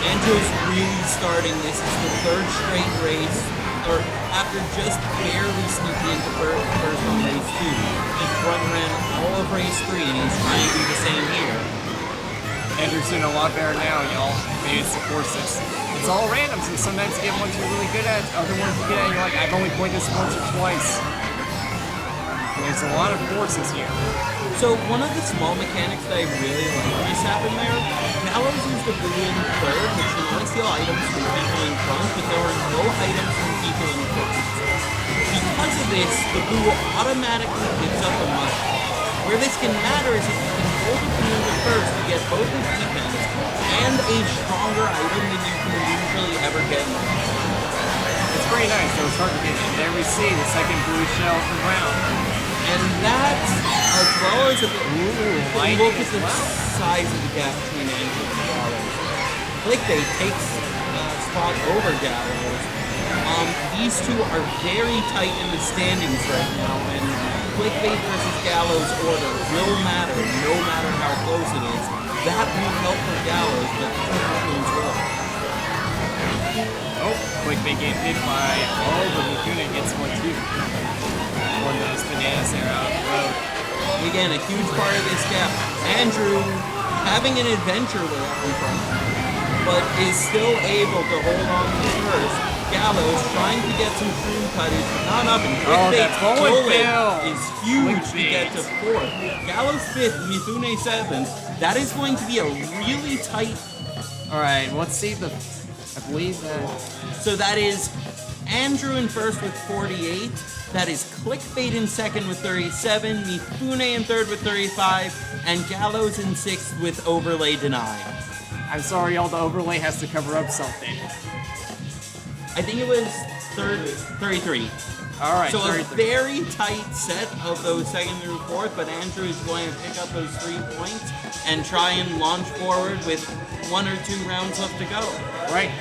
Andrew's really starting. This is the third straight race, or after just barely sneaking into first on race 2. He front ran all of race 3, and he's trying to do the same here. Andrew's doing a lot better now, y'all. Maybe it's the forces. It's all random, so sometimes you get ones you're really good at, other ones you get at, you're like, I've only played this once or twice. There's a lot of forces here. So one of the small mechanics that I really like this happened there, Gallows used the blue in third, which can only steal items from people in front, but there were no items from people in front. Because of this, the blue automatically picks up a mushroom. Where this can matter is if you can hold the blue in first to get both his defense and a stronger item than you can usually ever get in the game. It's pretty nice, though it's hard to get in. There we see the second blue shell from round. And that, as well as a bit, lightning look at the as well. size of the gap between Andrew and Gallows. Clickbait takes spot over Gallows. These two are very tight in the standings right now, and Clickbait versus Gallows order will matter no matter how close it is. That won't help for Gallows, but Clickbait's will. Oh, Clickbait getting hit by, but Mifune gets one too. One of those bananas there out of the road. Again, a huge part of this gap. Andrew having an adventure way up in front, but is still able to hold on to first. Gallows trying to get some shroom cutters, but not up, and that bullet bill is huge to get to fourth. Gallows 5th, Mifune 7th. That is going to be a really tight. Alright, let's see I believe that. So that is Andrew in first with 48. That is Clickbait in second with 37, Mifune in third with 35, and Gallows in sixth with Overlay Deny. I'm sorry, y'all, the overlay has to cover up something. I think it was 33. Alright, So 33. a very tight set of those second through fourth, but Andrew is going to pick up those 3 points and try and launch forward with 1 or 2 rounds left to go. Right.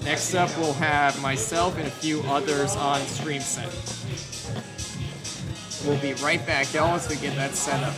Next up, we'll have myself and a few others on stream set. We'll be right back, y'all, once we get that set up.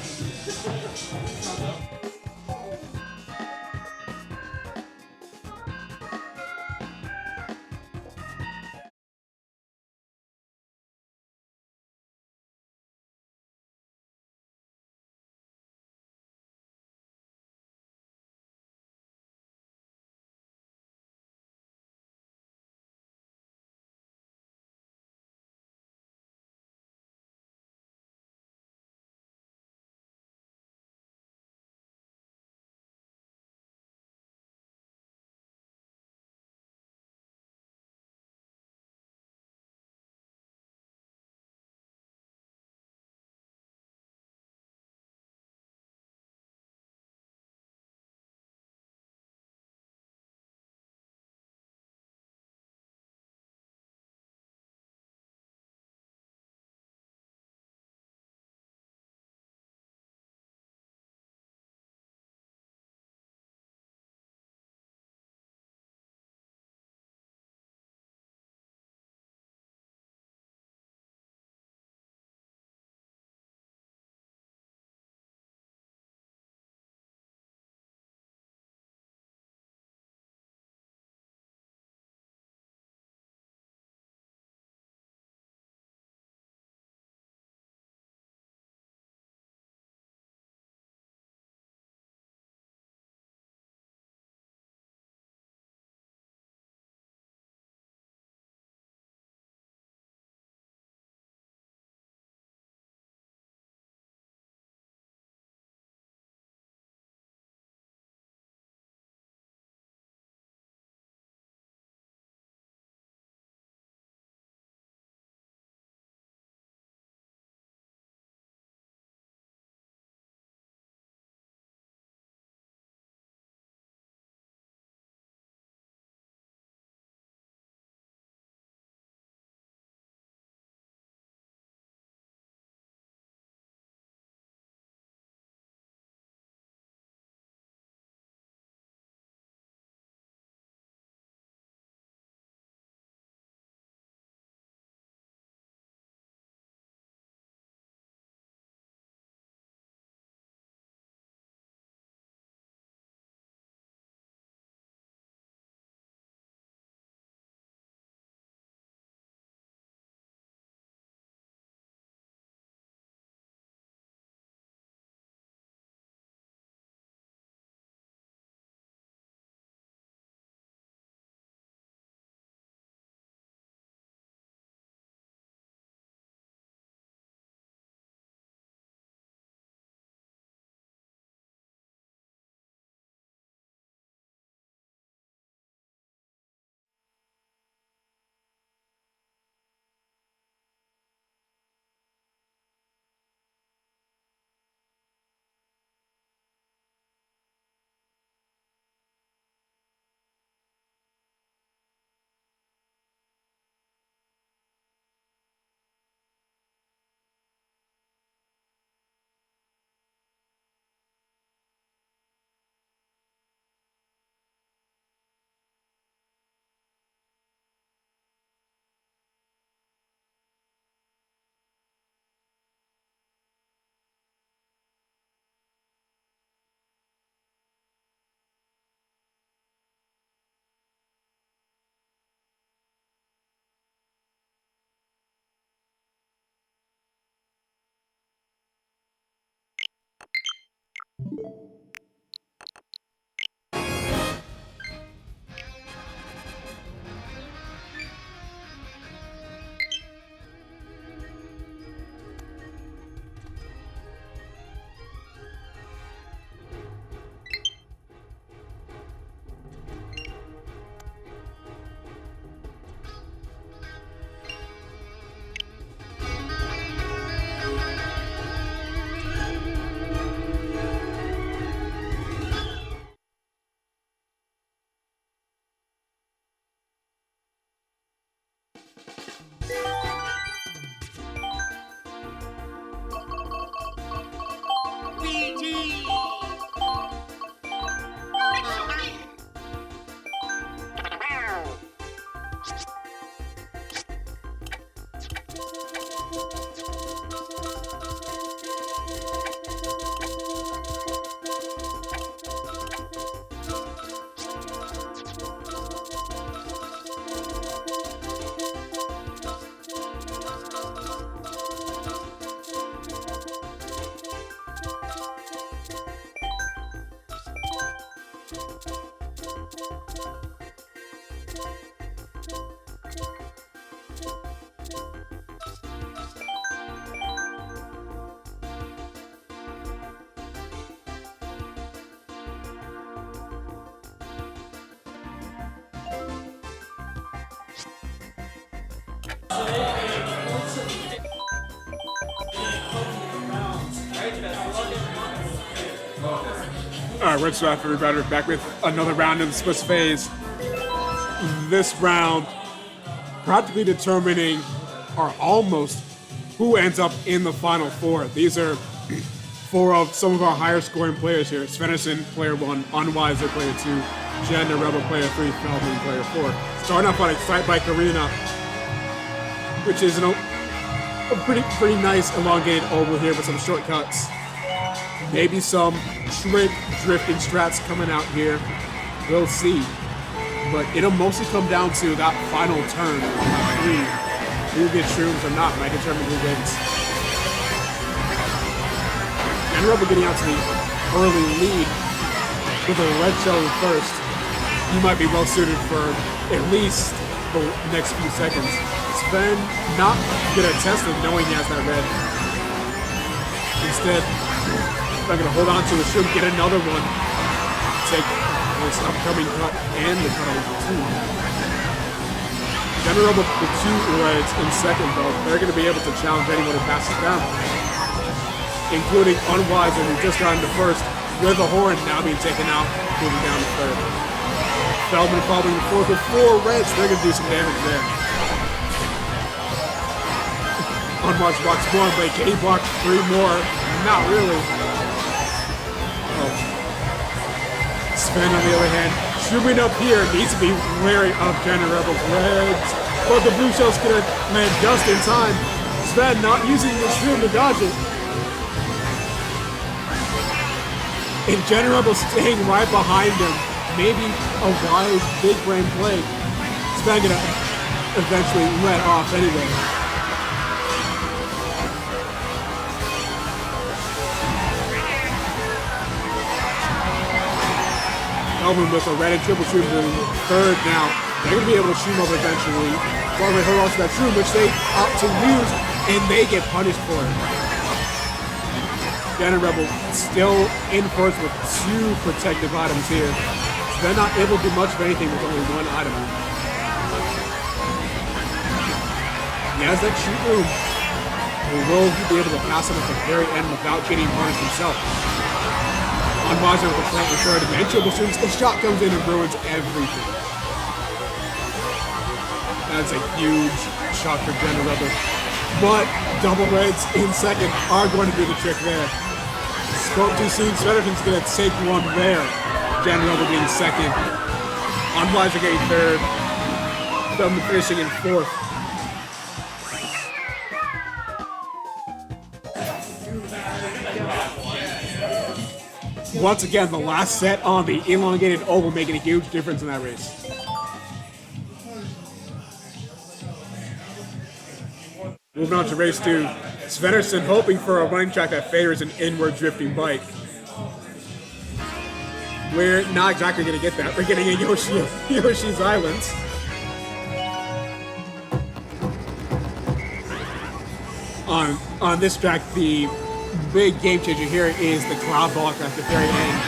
Alright, Red Star everybody, back with another round of the Swiss phase. This round practically determining, or almost, who ends up in the final four. These are four of some of our higher scoring players here. Svennerson, player 1, Unwiser, player 2, Jen, the Rebel, player 3, Feldman, player 4. Starting off on Excite Bike Arena, which is a pretty nice elongated oval here with some shortcuts. Maybe some trick drifting strats coming out here. We'll see. But it'll mostly come down to that final turn on that 3. Who gets shrooms or not might determine who wins. And Rebel getting out to the early lead with a red shell first. He might be well suited for at least the next few seconds. Sven not good at testing knowing he has that red. Instead, I'm going to hold on to the shroom, get another one, take this upcoming cut and the cut over 2. General with the 2 reds in second though, they're going to be able to challenge anyone who passes them, including Unwiser who just got into first with a horn now being taken out, moving down to third. Feldman following the fourth with 4 reds, they're going to do some damage there. Unwiser blocks 1, but can he block 3 more? Not really. Sven, on the other hand, shooting up here, needs to be wary of Jenna Rebel's reds. But the blue shell's gonna land just in time. Sven not using the shroom to dodge it. And Jenna Rebel staying right behind him. Maybe a wise, big brain play. Sven gonna eventually let off anyway. Feldman with a red and triple shroom to third now. They're going to be able to shoot up eventually. While they hold on to that shroom, which they opt to use, and they get punished for it. Jen and Rebel still in first with 2 protective items here. So they're not able to do much of anything with only 1 item. He has that shoot room. Will he be able to pass him at the very end without getting punished himself? Unwiser with the plant third, and then triple shoots. The shot comes in and ruins everything. That's a huge shot for Jen and Rebel. But double reds in second are going to do the trick there. Spoke too soon. Svetterton's going to take one there. Jen and Rebel being second. Unwiser getting third. Feldman finishing in fourth. Once again, the last set on the elongated oval making a huge difference in that race. Moving on to race 2. Svennerson hoping for a running track that favors an inward drifting bike. We're not exactly going to get that. We're getting a Yoshi's Island. On this track, the big game changer here is the cloud block at the very end,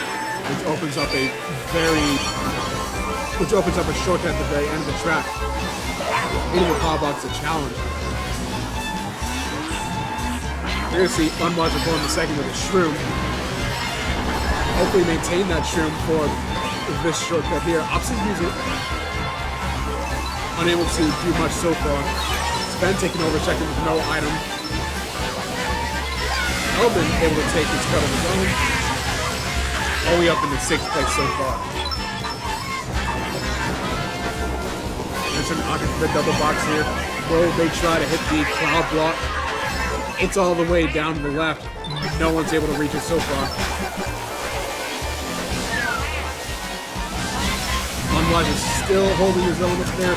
which opens up a shortcut at the very end of the track. Hitting the cloud block is a challenge. You're going to see Unwatcher go in the second with a shroom. Hopefully maintain that shroom for this shortcut here. Opposite user unable to do much so far. Sven taking over second with no item. Elvin able to take his cut of his own. All the way up into 6th place so far. There's an option for the double box here. Will they try to hit the cloud block? It's all the way down to the left. No one's able to reach it so far. Unwise is still holding his own up there.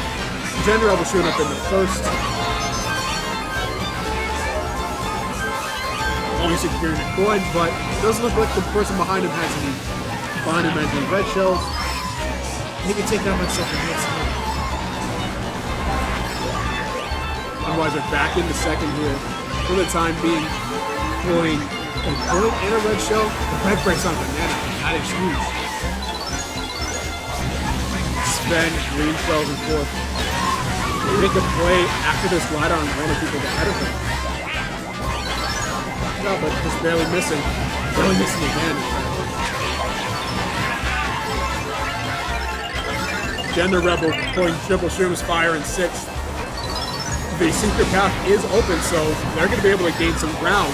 General was shooting up in the first. Only securing a coin, but it doesn't look like the person behind him has any red shells. He can take that much second. Otherwise, they're back into second here. For the time being, pulling a coin and a red shell. The red breaks on banana. That is huge. Sven, green shells in fourth. They make a play after this glider on one of the people ahead of him. No, but just barely missing. Barely missing again. Gender Rebel pulling triple shrooms fire in 6th. The secret path is open, so they're going to be able to gain some ground.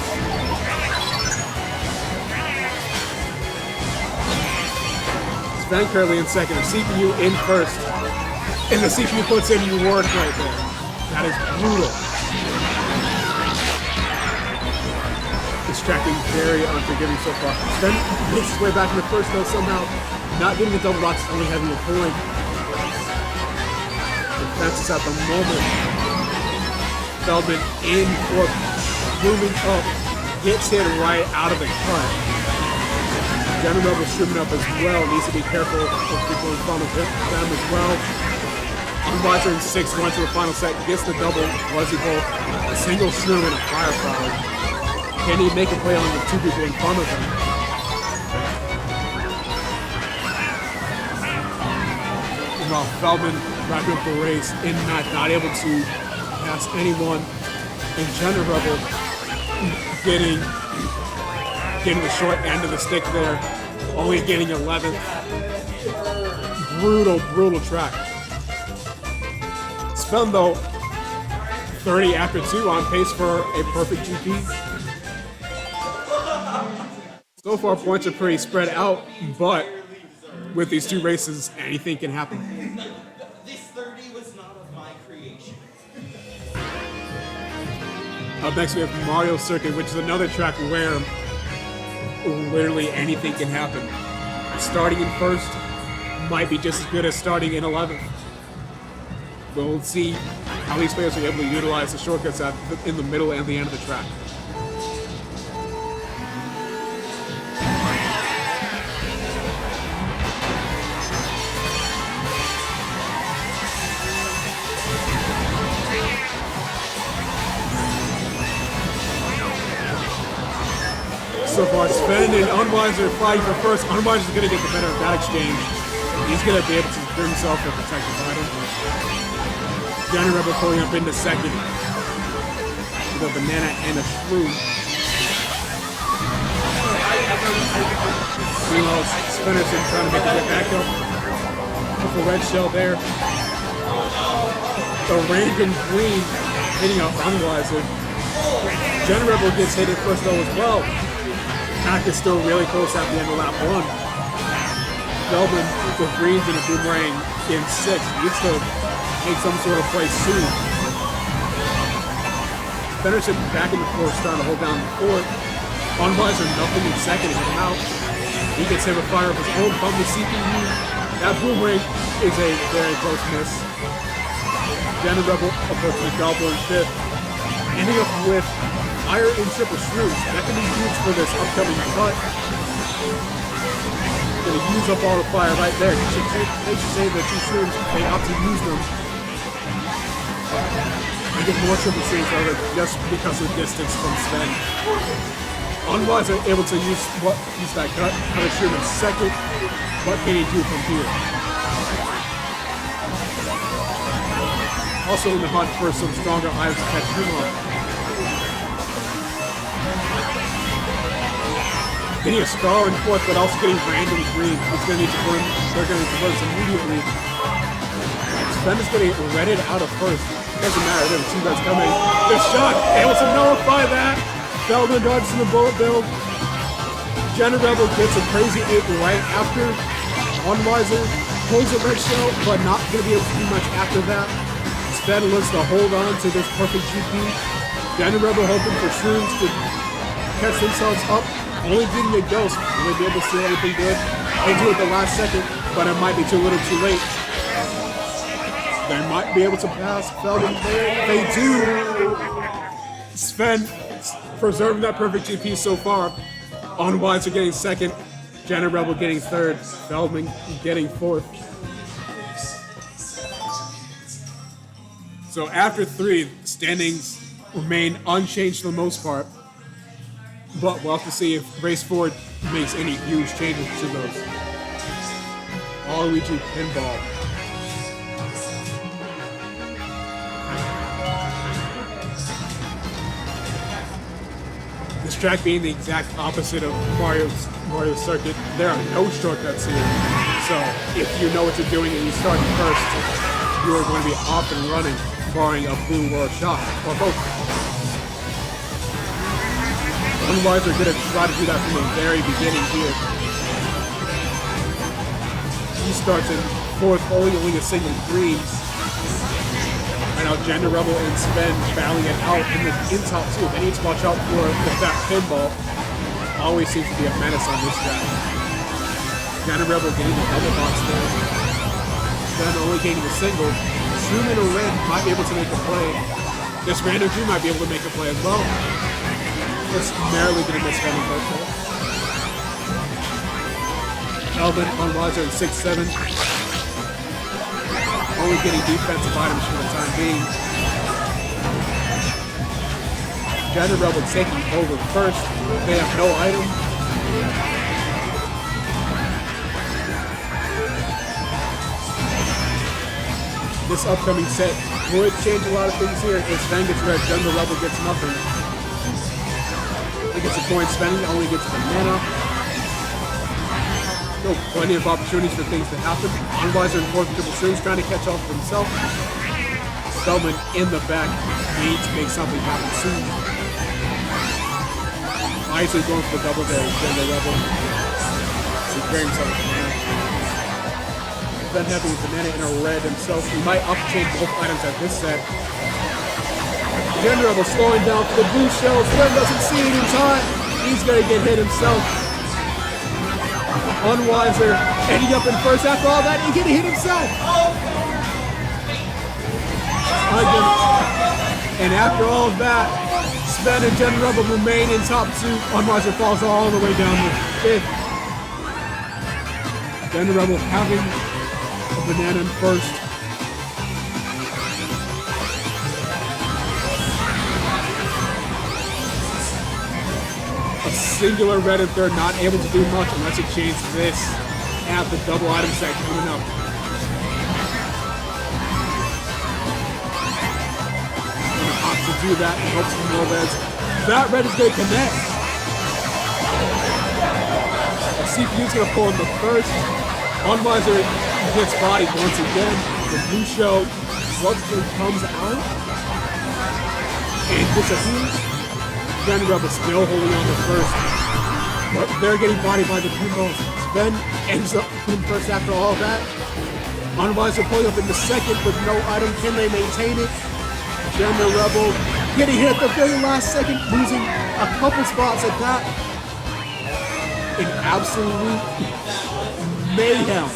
Sven currently in second, the CPU in first. And the CPU puts in reward right there. That is brutal. Tracking very unforgiving so far. Sven makes his way back in the first though, somehow not getting the double box, only having a coin. Defenses at the moment. Feldman in fourth, moving up, gets hit right out of the cut. General was shooting up as well, needs to be careful of people in front of them as well. Unwatcher in 6th, going to the final set, gets the double, was he both a single shroom and a firepower. Can he make a play on the 2 people in front of him? Well, Feldman wrapping up the race in not able to pass anyone. And Gender Rebel getting the short end of the stick there, only getting 11th. Brutal track. Sven though, 30 after 2, on pace for a perfect GP. So far, points are pretty spread out, but with these 2 races, anything can happen. This 30 was not of my creation. Up next, we have Mario Circuit, which is another track where literally anything can happen. Starting in first might be just as good as starting in 11th. We'll see how these players are able to utilize the shortcuts in the middle and the end of the track. So far, Sven and Unwiser fighting for first. Unwiser's going to get the better of that exchange. He's going to be able to secure himself a protective item. Johnny Rebel pulling up into second with a banana and a shroom. Meanwhile, Spencerson trying to make his way back up. With a red shell there. The random green hitting out Unwiser. Johnny Rebel gets hit at first though as well. Pack is still really close at the end of lap 1. Feldman with greens and a boomerang in 6th. Needs to make some sort of play soon. Fenderson back in the 4th, trying to hold down the 4th. Unwiser nothing in 2nd to hit him out. He gets hit with fire of his own from the CPU. That boomerang is a very close miss. Janet Rebel approaching the Goblin in 5th. Ending up with fire in triple shrooms. That can be huge for this upcoming cut. going to use up all the fire right there. They should save the two shrooms. They opt to use them. They get more triple shrooms over just because of distance from Sven. Unwise are able to use that cut of the shroom in second. What can he do from here? Also in the hunt for some stronger items to catch him up. Getting a star in fourth, but also getting random green. He's going to need to burn. They're going to convert this immediately. Sven is getting redded out of first. Doesn't matter. There are two guys coming. The shot able to nullify that. Feldman dodges in the bullet bill. Jenna Rebel gets a crazy 8 right after. Unwiser pulls a red shell, but not going to be able to do much after that. Sven looks to hold on to this perfect GP. Jenna Rebel hoping for shrooms to catch themselves up. Only getting a ghost. Will they be able to see anything good? They do it the last second, but it might be too little too late. They might be able to pass Feldman there. They do. Sven preserving that perfect GP so far. Unwise are getting second. Jenna Rebel getting third. Feldman getting fourth. So after 3, standings remain unchanged for the most part. But we'll have to see if Race 4 makes any huge changes to those. Waluigi Pinball. This track being the exact opposite of Mario's circuit, there are no shortcuts here. So if you know what you're doing and you start first, you are going to be off and running, barring a blue or a shot, or both. Unwise are going to try to do that from the very beginning here. He starts in fourth, only a single green. Right now, Gender Rebel and Sven battling it out in top 2. They need to watch out for the fat pinball. Always seems to be a menace on this track. Gender Rebel getting the double box there. Sven only getting a single. Zoom in a red might be able to make a play. This random G might be able to make a play as well. Just narrowly going to miss Feldman first goal. Feldman on Roger in 6-7. Only getting defensive items for the time being. Jenna Rebel taking over first. They have no item. This upcoming set would change a lot of things here. If Sven gets red, Jenna Rebel gets nothing. He gets a coin spending, only gets banana. Still plenty of opportunities for things to happen. Unwiser and fourth triple shrooms trying to catch up for himself. Feldman in the back needs to make something happen soon. Isaac going for the double there, Gender Rebel. Securing himself a banana. Then having a banana in a red himself. He might upchange both items at this set. Gender Rebel slowing down for the blue shells. Sven doesn't see it in time. He's going to get hit himself. Unwiser ending up in first. After all that, he's going to hit himself. Again. And after all of that, Sven and Gender Rebel remain in top 2. Unwiser falls all the way down to 5th. Gender Rebel having a banana in first. Singular red in third, not able to do much unless it changes this. Have the double item set coming up. Gonna opt to do that and hope for more reds. That red is gonna connect. The CPU is gonna pull in the first. Unwiser gets bodied once again. The blue show suddenly comes out and disappears. Gender Rebel still holding on to first. But they're getting bodied by the pinballs. Sven ends up in first after all of that. Unwiser pulling up in the second with no item. Can they maintain it? Gender Rebel getting hit at the very last second, losing a couple spots at that. In absolute mayhem.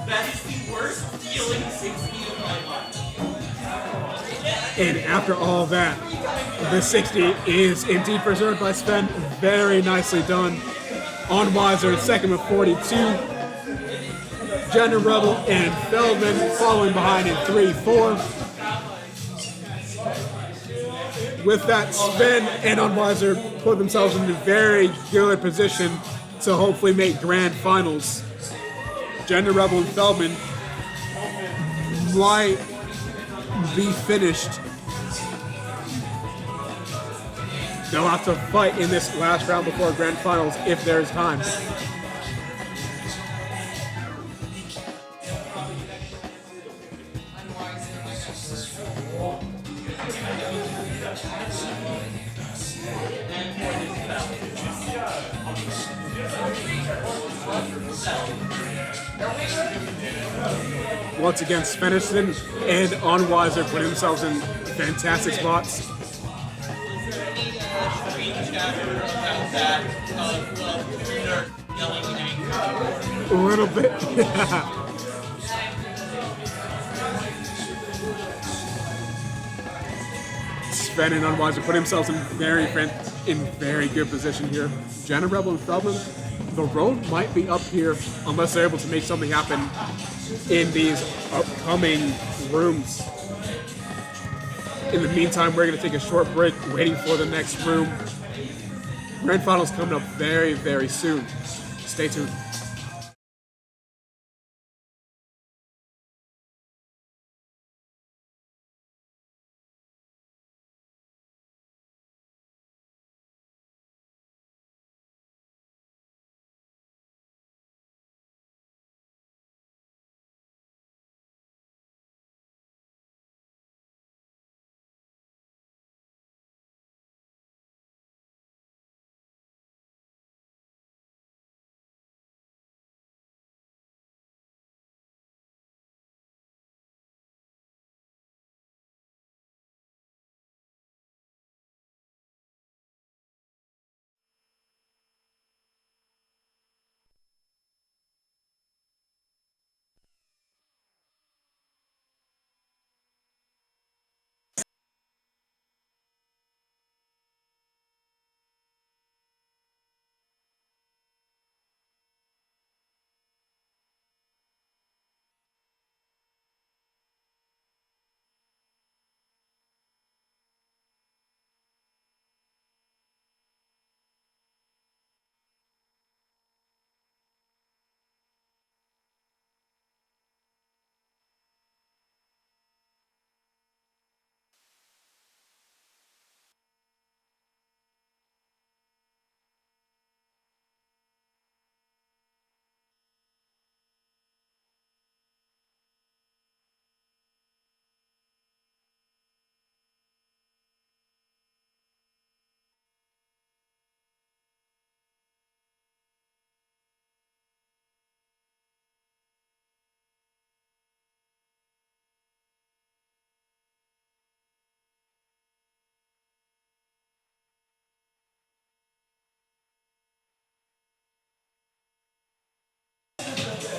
That is the worst feeling 60 of my life. And after all that, the 60 is indeed preserved by Sven. Very nicely done. On Weiser, second with 42. Jenner Rebel and Feldman following behind in 3-4. With that spin, and On Weiser put themselves in a very good position to hopefully make grand finals. Jenner Rebel and Feldman might be finished. They'll have to fight in this last round before grand finals if there's time. Once again, Svennerson and Onweiser put themselves in fantastic spots. A little bit. Sven and Unweiser put themselves in very good position here. Jenna Rebel and Feldman, the road might be up here unless they're able to make something happen in these upcoming rooms. In the meantime, we're going to take a short break waiting for the next room. Grand Finals coming up very soon. Stay tuned.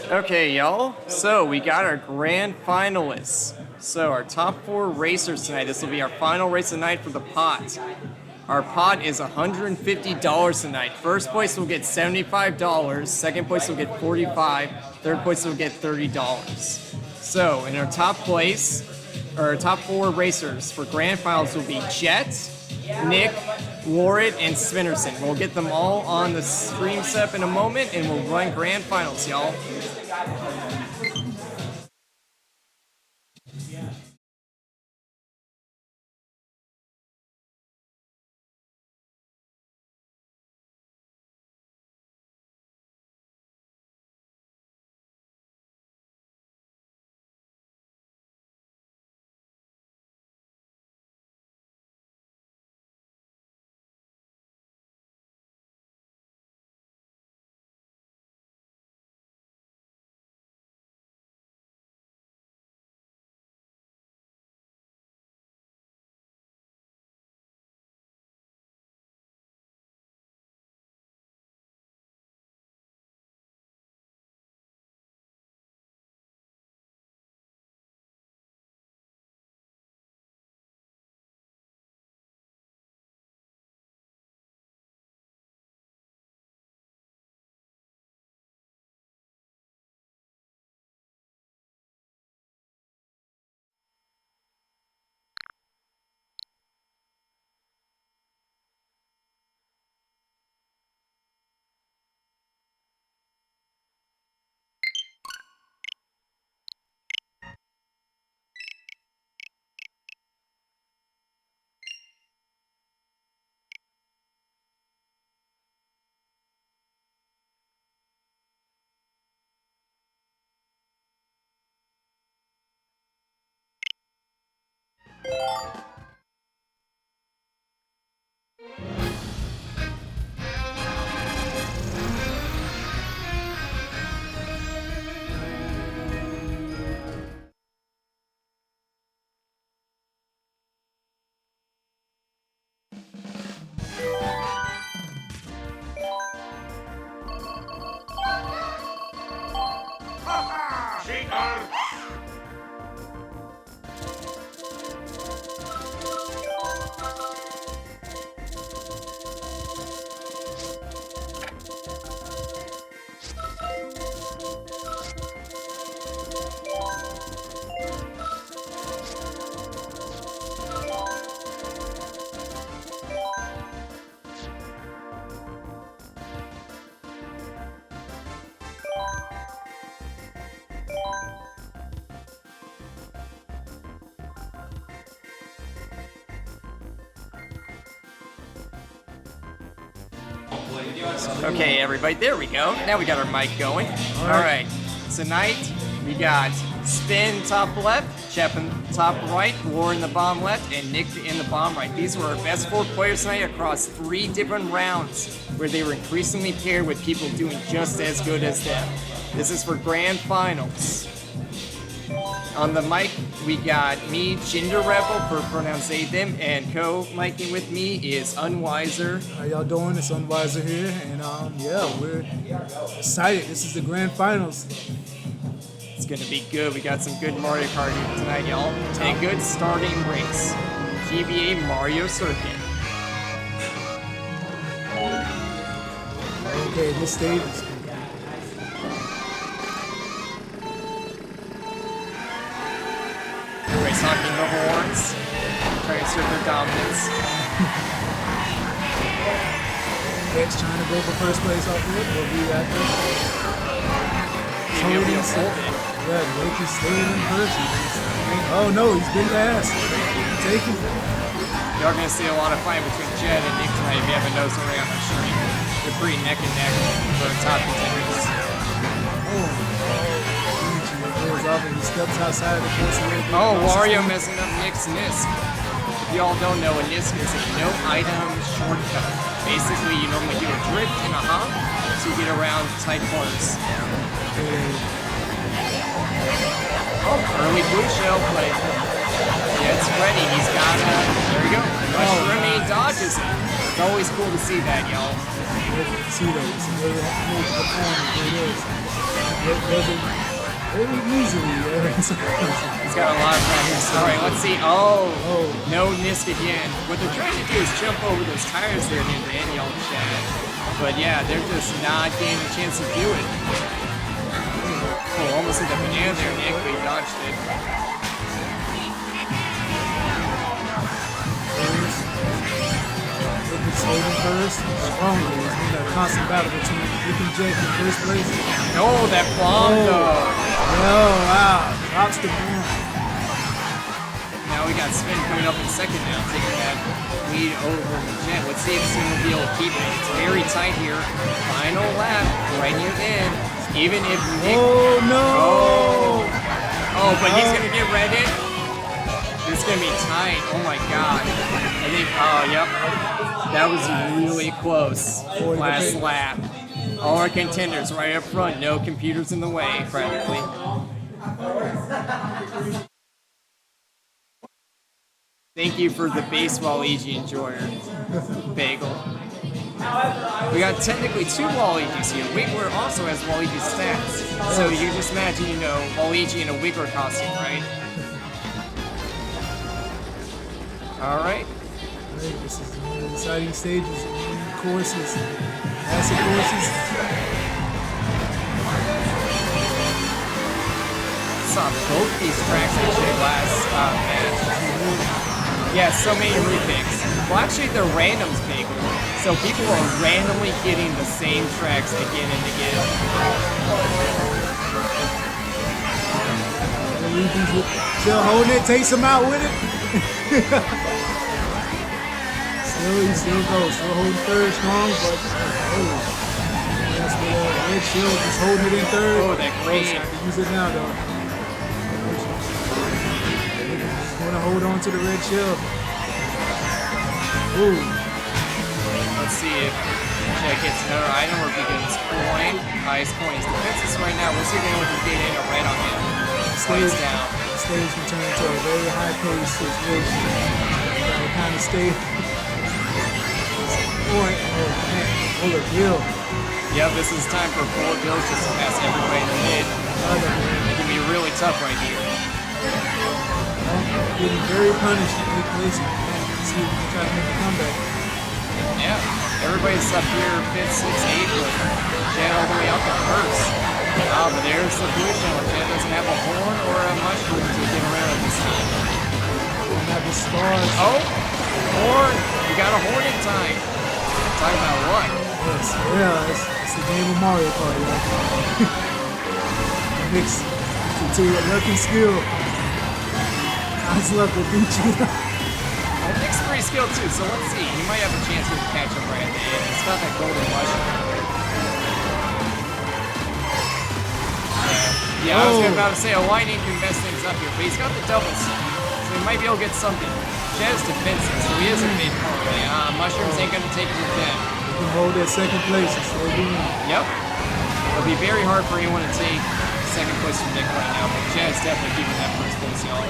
Okay, y'all. So we got our grand finalists. So our top 4 racers tonight. This will be our final race of the night for the pot. Our pot is $150 tonight. First place will get $75. Second place will get $45. Third place will get $30. So in our top place, or our top 4 racers for grand finals will be Jet, Nick, Warren, and Svennerson. We'll get them all on the stream setup in a moment, and we'll run grand finals, y'all. Okay, everybody, there we go. Now we got our mic going. All right. Tonight, we got Spin top left, Chapin top right, War in the bottom left, and Nick in the bottom right. These were our best 4 players tonight across 3 different rounds where they were increasingly paired with people doing just as good as them. This is for grand finals. On the mic, we got me, Ginger Rebel, for pronouns they, them, and co-micing with me is Unwiser. How y'all doing? It's Unwiser here, and yeah, we're excited. This is the grand finals. It's gonna be good. We got some good Mario Kart here tonight, y'all. And a good starting race. GBA Mario Circuit. Okay, this stage is Everybody's honking the horns, trying to assert their dominance. Dex trying to go for first place off of it. We'll be at the Maybe he'll hold it. yeah, Nick is staying in first. Oh no, he's getting ass. Taking it. You're gonna see a lot of fight between Jed and Nick tonight if you haven't noticed already on the stream. They're pretty neck and neck for the top contenders. Goes off and he steps outside the course a little bit. Oh, Wario messing up Nick's Nisk. If y'all don't know, a Nisk is a no item shortcut. Basically, you normally do a drift and a hop to get around tight corners. Oh, early blue shell, but yeah, it's ready. He's got there we go. Mushroom, he dodges it. It's always cool to see that, y'all. See those. It's very performance. It is. It doesn't very easily. He's got a lot of practice. All right, let's see. Oh, no Nisk again. What they're trying to do is jump over those tires there near the end, y'all chat. But yeah, they're just not getting a chance to do it. Oh, almost hit the banana there, Nick, but he dodged it. First, strongly. It's been a constant battle between Nick and Jake in first place. Oh, that bomb though. Oh, wow. Drops the bomb. Now we got Spin coming up in second now, taking that lead over Jet. Let's see if Spin will be able to keep it. It's very tight here. Final lap, right near the end. Even if Nick... Oh, no! Oh, but he's going to get redded. It's going to be tight. Oh, my God. I think... Oh, yep. That was really close. Last lap. All our contenders right up front. No computers in the way, practically. Thank you for the baseball EG enjoyer, Bagel. We got technically 2 Waluigis here. Wiggler also has Waluigi stats. So you just imagine, you know, Waluigi in a Wiggler costume, right? Alright. This is one of the exciting stages, courses, massive courses. Saw both these tracks actually last match. Yeah, so many repicks. Well, actually, they're randoms, Bagel. So people are randomly getting the same tracks again and again. Still holding it, takes him out with it. He still goes, still holding third strong, but that's what Red Shield just holding it in third. Oh, that green. I can use it now, though. Just want to hold on to the Red Shield. Ooh. Let's see if Jack gets another item or if he gets coin. Highest coin is defenseless right now. We'll see if anyone can get in or right on him. Stage down. Stage can turn into a very high-paced situation. Gotta kind of stay. Oh man, Fuller Bill. Yep, this is time for Fuller Bills just to pass everybody in the mid. It can be really tough right here. Getting very punished in big places. See if we can try to make a comeback. Yeah, everybody's up here 5th, 6th, 8th, with Jan all the way up at first. But there's the position where Jan doesn't have a horn or a mushroom to get around at this time. Don't have the stars. Oh, horn! We got a horn in time. Talking about what? Yes, yeah, it's the game of Mario Kart. Mix to luck and skill. God's luck will beat you. Nick's pretty pretty skilled too, so let's see. He might have a chance here to catch up right at the end. He's got that golden mushroom. Yeah, I was about to say, Lightning can mess things up here, but he's got the doubles, so he might be able to get something. Jet is defensive, so he is a mid parlay. Mushrooms ain't gonna take it with them. He can hold that second place and still be in. Yep. It'll be very hard for anyone to take second place from Nick right now, but Jet is definitely keeping that first place, y'all.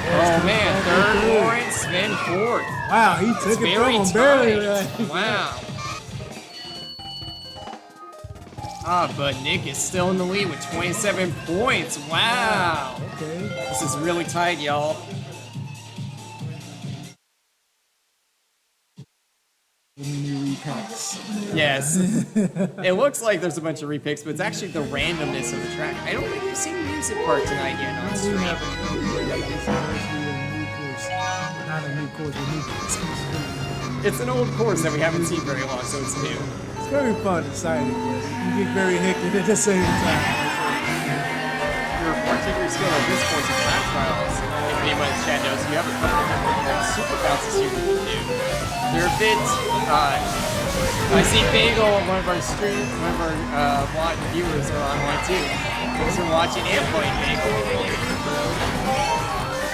Oh man, third, Lawrence, then fourth. Wow, he took it from him barely. Wow. But Nick is still in the lead with 27 points. Wow. Okay. This is really tight, y'all. New repacks. Yes. It looks like there's a bunch of repicks, but it's actually the randomness of the track. I don't think we've seen the music part tonight yet on We stream. have this is actually a new course. Not a new course, a new course. It's an old course that we haven't seen very long, so it's new. It's very fun, exciting, but you get very hectic at the same time. You're particularly skilled at this course of track trials. If anyone in the chat knows, you have a couple of different super bounces here that you do. They're a bit, I see Bagel, one of our viewers are online too. Thanks for watching and playing Bagel.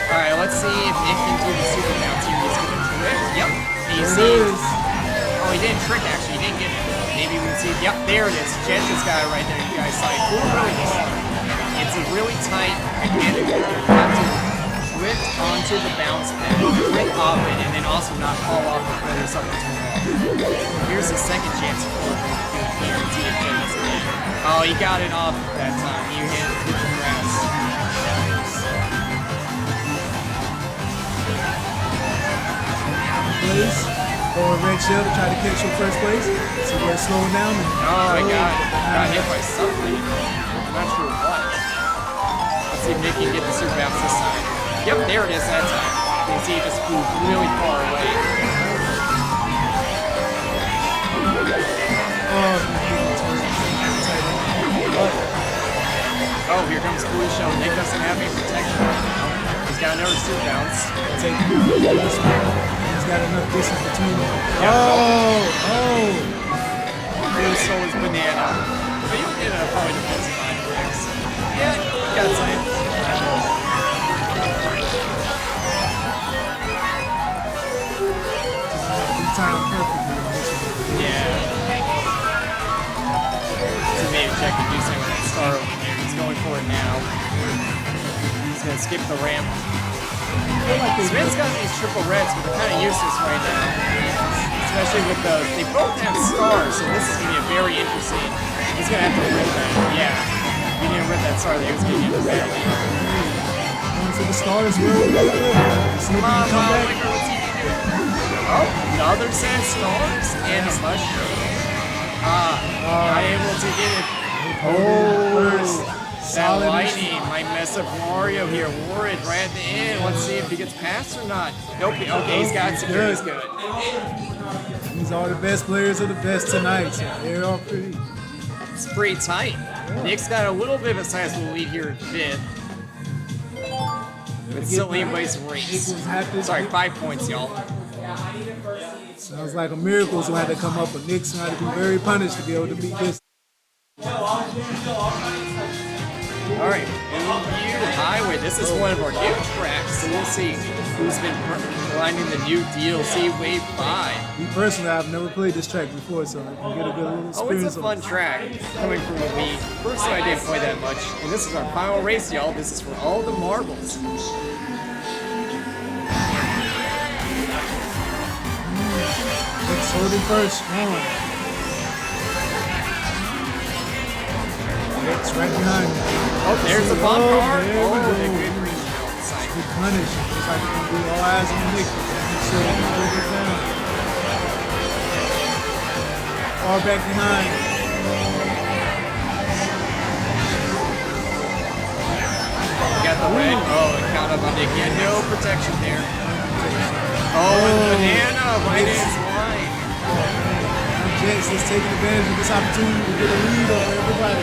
Alright, let's see if Nick can do the super bounce here. He's gonna trick. Yep. And you see, oh, he didn't trick actually, he didn't get it. Maybe we can see, yep, there it is. Jet this guy right there, you guys saw it. Really hard. It's a really tight mechanic. You have to drift onto the bounce pad, drift off it, and then also not fall off before there's something to wall. Here's the second chance for here. See if Jet doesn't get it. Oh, he got it off that time. You hit the grass. Place. Going red shell to try to catch your first place. See where it's slowing down. Oh my god. Got hit by something. I'm not sure what. Let's see if Nick can get the super bounce this time. Yep, there it is that time. You can see it just flew really far away. Oh, here comes Blue Shell. Nick doesn't have any protection right now. He's got another super bounce. He's got enough distance between them. Yep. Oh! Blue stole his banana. But you'll get a probably defensive line fix. Yeah, got time. Time perfectly. Yeah. So maybe check to do something with that star over there. He's going for it now. He's gonna skip the ramp. Smith's got these triple reds, but they're kind of useless right now. Especially with those. They both have stars, so this is gonna be a very interesting. He's gonna have to rip that. Yeah. He didn't rip that star there. He was gonna get it badly. Going for the stars really good. See if he Come on, can come back. Winger, what's he gonna do? Oh, another set of stars and a mushroom. Not able to get it. Oh, that lightning might mess up Mario here. Worried right at the end. Let's see if he gets past or not. Nope. Okay, he's got secure. He's good. These are the best players of the best tonight. So they're all pretty. It's pretty tight. Nick's got a little bit of a sizable lead here in fifth. But still anybody's race. Sorry, 5 points, y'all. Sounds like a Miracles will have to come up, but Nick's going to be very punished to be able to beat this. All right, New Highway. This is one of our new tracks, so we'll see who's been grinding the new DLC Wave 5. Me personally, I've never played this track before, so I can get a good little Oh, it's experience. a fun track coming from me. Personally, I didn't play that much, and this is our final race, y'all. This is for all the marbles. Nick's holding first, strong. Nick's right behind him. Oh, there's the bomb car. There we Oh, go. the good green shell inside. Good punish. Looks like it's going to be all eyes on Nick. Make sure he can hold it down. Far back behind. Got the red. Oh, it count up on Nick. Yeah, no protection there. Oh, and the banana right in his line. Jets is taking advantage of this opportunity to get a lead over everybody.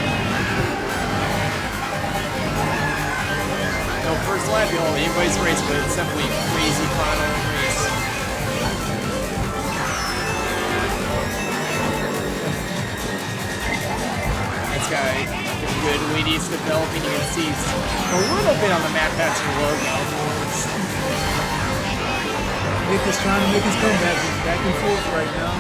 No, first lap, y'all. Anybody's race, but it's definitely a crazy final race. he's developing. You can see a little bit on the map patch and logo. Nick is trying to make his comeback. He's back and forth right now.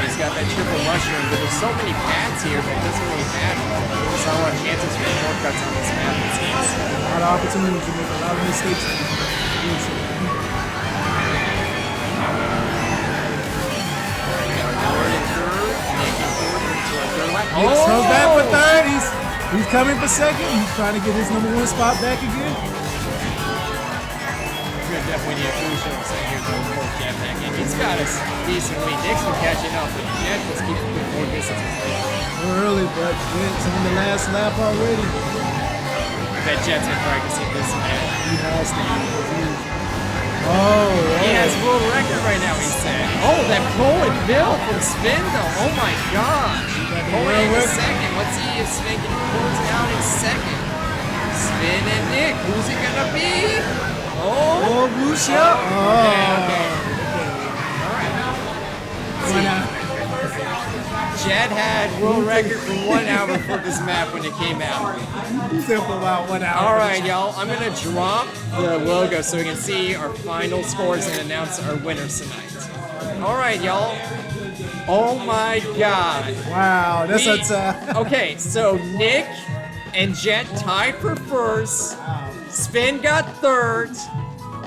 He's got that triple mushroom, but there's so many paths here that it doesn't really matter. There's not a lot of chances for shortcuts on this map, it seems. A lot of opportunities to make a lot of mistakes. Nick comes back for third. He's coming for second. He's trying to get his #1 spot back again. He's gonna definitely need a crucial second here to pull Jet back in. He's got us decent lead. Nick's been catching up, but Jet just keeps putting more distance. We're early, but Jet's on the last lap already. I bet Jet's been practicing this man. He has to be. Oh, he has world record right now, he said. Oh, that Poet Bill from Spin though. Oh my gosh. Poet in second. Let's see if Spin can pull it out in second. Spin and Nick. Who's it gonna be? Oh, Lucia. Okay. All right. Jet had world record for 1 hour for this map when it came out. He said for about 1 hour. All right, y'all. I'm gonna drop the logo so we can see our final scores and announce our winners tonight. All right, y'all. Oh my God. Wow, that's a tie. Okay, so Nick and Jet tied for first. Spin got third,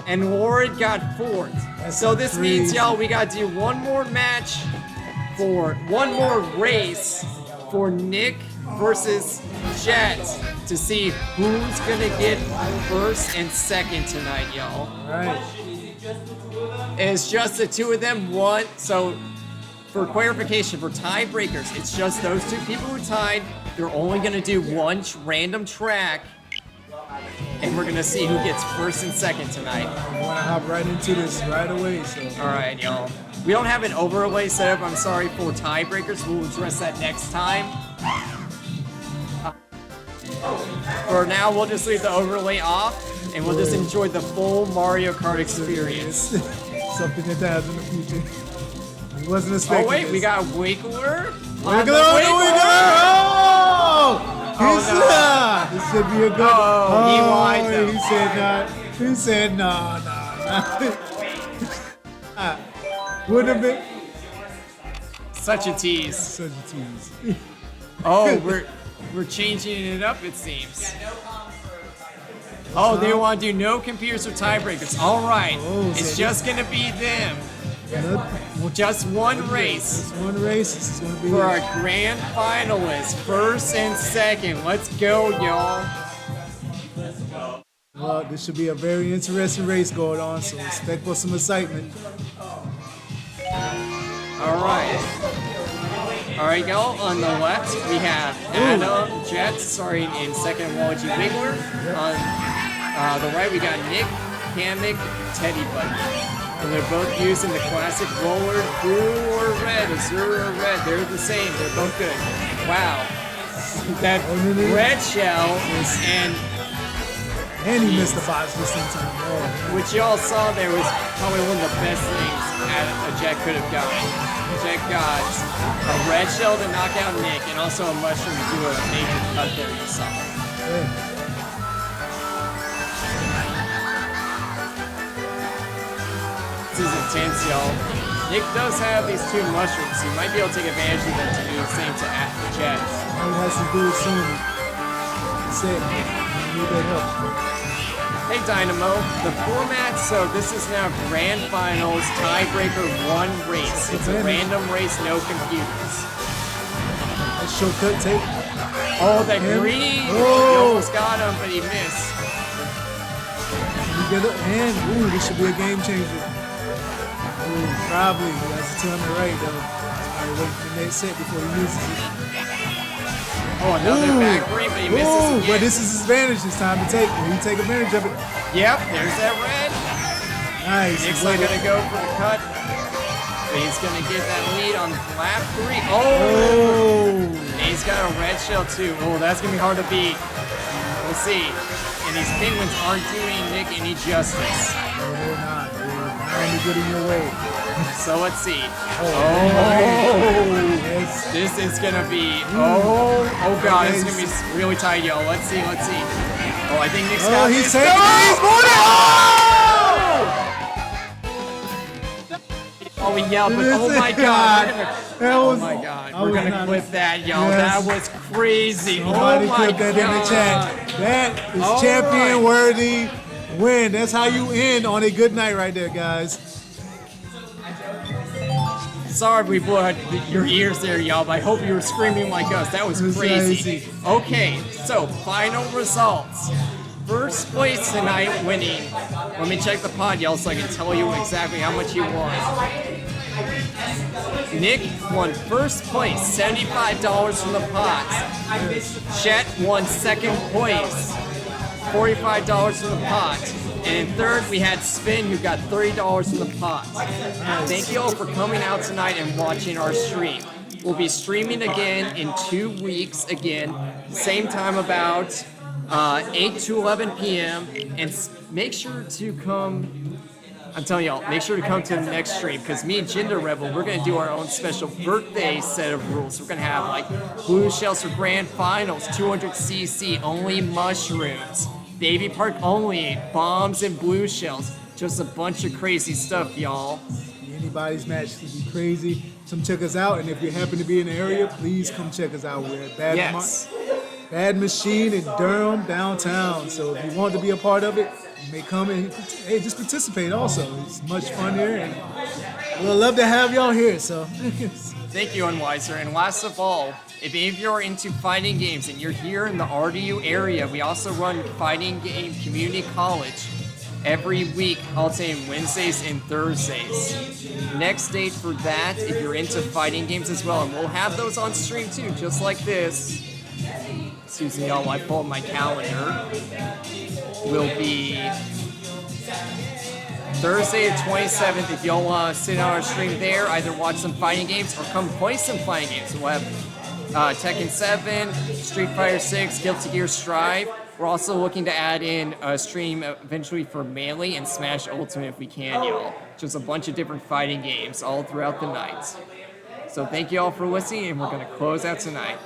and Warren got fourth. So this means, y'all, we gotta do one more match for one more race for Nick versus Jet to see who's gonna get first and second tonight, y'all. All right. It's just the two of them. So for clarification, for tiebreakers, it's just those two people who tied. They're only gonna do one random track, and we're gonna see who gets first and second tonight. I want to hop right into this right away. So. All right, y'all. We don't have an overlay set up, I'm sorry, for tiebreakers. We'll address that next time. For now, we'll just leave the overlay off, and we'll just enjoy the full Mario Kart experience. Something that happens in the future. He wasn't expecting. Oh wait, this. we got Wiggler. Wiggler! Oh! This should be a good. Oh, he lied though. He said not. He said no. Wouldn't have been Such a tease. such a tease. Oh, we're changing it up, it seems. Oh, they want to do no computers or tiebreakers. All right, it's just gonna be them. Just one race. Just one race. This is gonna be For our grand finalists, first and second. Let's go, y'all. Well, this should be a very interesting race going on. So expect for some excitement. All right, y'all. On the left, we have Adam, Jet, starting in second, Waluigi Wiggler. On the right, we got Nick, Kamek, Teddy Buddy. And they're both using the classic roller, blue or red, azure or red. They're the same. They're both good. Wow. That red shell is, And he missed the box just in time. Oh. which y'all saw there was probably one of the best things a Jet could have gotten. Jet got a red shell to knock out Nick, and also a mushroom to do a major cut there you saw. Yeah. This is intense, y'all. Nick does have these two mushrooms. He might be able to take advantage of them to do the same to Jet. All he has to do is soon. That's it. You need that help. Hey Dynamo, the format, so this is now Grand Finals, tiebreaker, one race. It's a random race, no computers. That shortcut take. Oh, that green! He almost got him, but he missed. You get it, and ooh, this should be a game changer. Ooh, probably. He has to tell me right though. Probably waiting for the next set before he uses it. Oh, another back green, but he misses again. But this is his advantage. It's time to take it. He take advantage of it. Yep, there's that red. Nice. Nick's not gonna go for the cut, but he's gonna get that lead on lap 3. Oh! And he's got a red shell too. Oh, that's gonna be hard to beat. We'll see. And these penguins aren't doing Nick any justice. No, they're not. They're not only getting your way. So let's see. Yes. This is gonna be. Oh god, it's gonna be really tight, yo. Let's see. Oh, I think Nick's got He's this. taking it. He's moving it. Oh, we yelled, but oh my god. That Oh was, my god, I we're was gonna not- clip that, yo. Yes. That was crazy. Somebody Oh my clip that god. in the chat. That is All champion right. worthy win. That's how you end on a good night right there, guys. Sorry if we blew out your ears there, y'all, but I hope you were screaming like us. That was That's crazy. crazy. Okay, so final results. First place tonight winning. Let me check the pod, y'all, so I can tell you exactly how much you won. Nick won first place, $75 from the pot. Chet won second place, $45 from the pot. And in third, we had Spin, who got $30 from the pot. Thank you all for coming out tonight and watching our stream. We'll be streaming again in 2 weeks, again, same time about 8 to 11 p.m. And make sure to come. I'm telling y'all, make sure to come to the next stream because me and Gender Rebel, we're going to do our own special birthday set of rules. We're going to have like blue shells for grand finals, 200cc, only mushrooms, baby park only, bombs and blue shells. Just a bunch of crazy stuff, y'all. Anybody's match could be crazy. Come check us out, and if you happen to be in the area, please come check us out. We're at Yes. Bad Machine in Durham, downtown. So if you want to be a part of it, you may come and hey, just participate also. It's much fun here, and we'll love to have y'all here. So Thank you, Unwiser. And last of all, if any of you are into fighting games and you're here in the RDU area, we also run Fighting Game Community College every week, alternating Wednesdays and Thursdays. Next date for that, if you're into fighting games as well, and we'll have those on stream too, just like this. Excuse me, y'all, I pull up my calendar. Will be Thursday the 27th. If y'all want to sit on our stream there, either watch some fighting games or come play some fighting games. We'll have Tekken 7, Street Fighter 6, Guilty Gear Strive. We're also looking to add in a stream eventually for Melee and Smash Ultimate if we can, y'all. Just a bunch of different fighting games all throughout the night. So thank you all for listening, and we're going to close out tonight.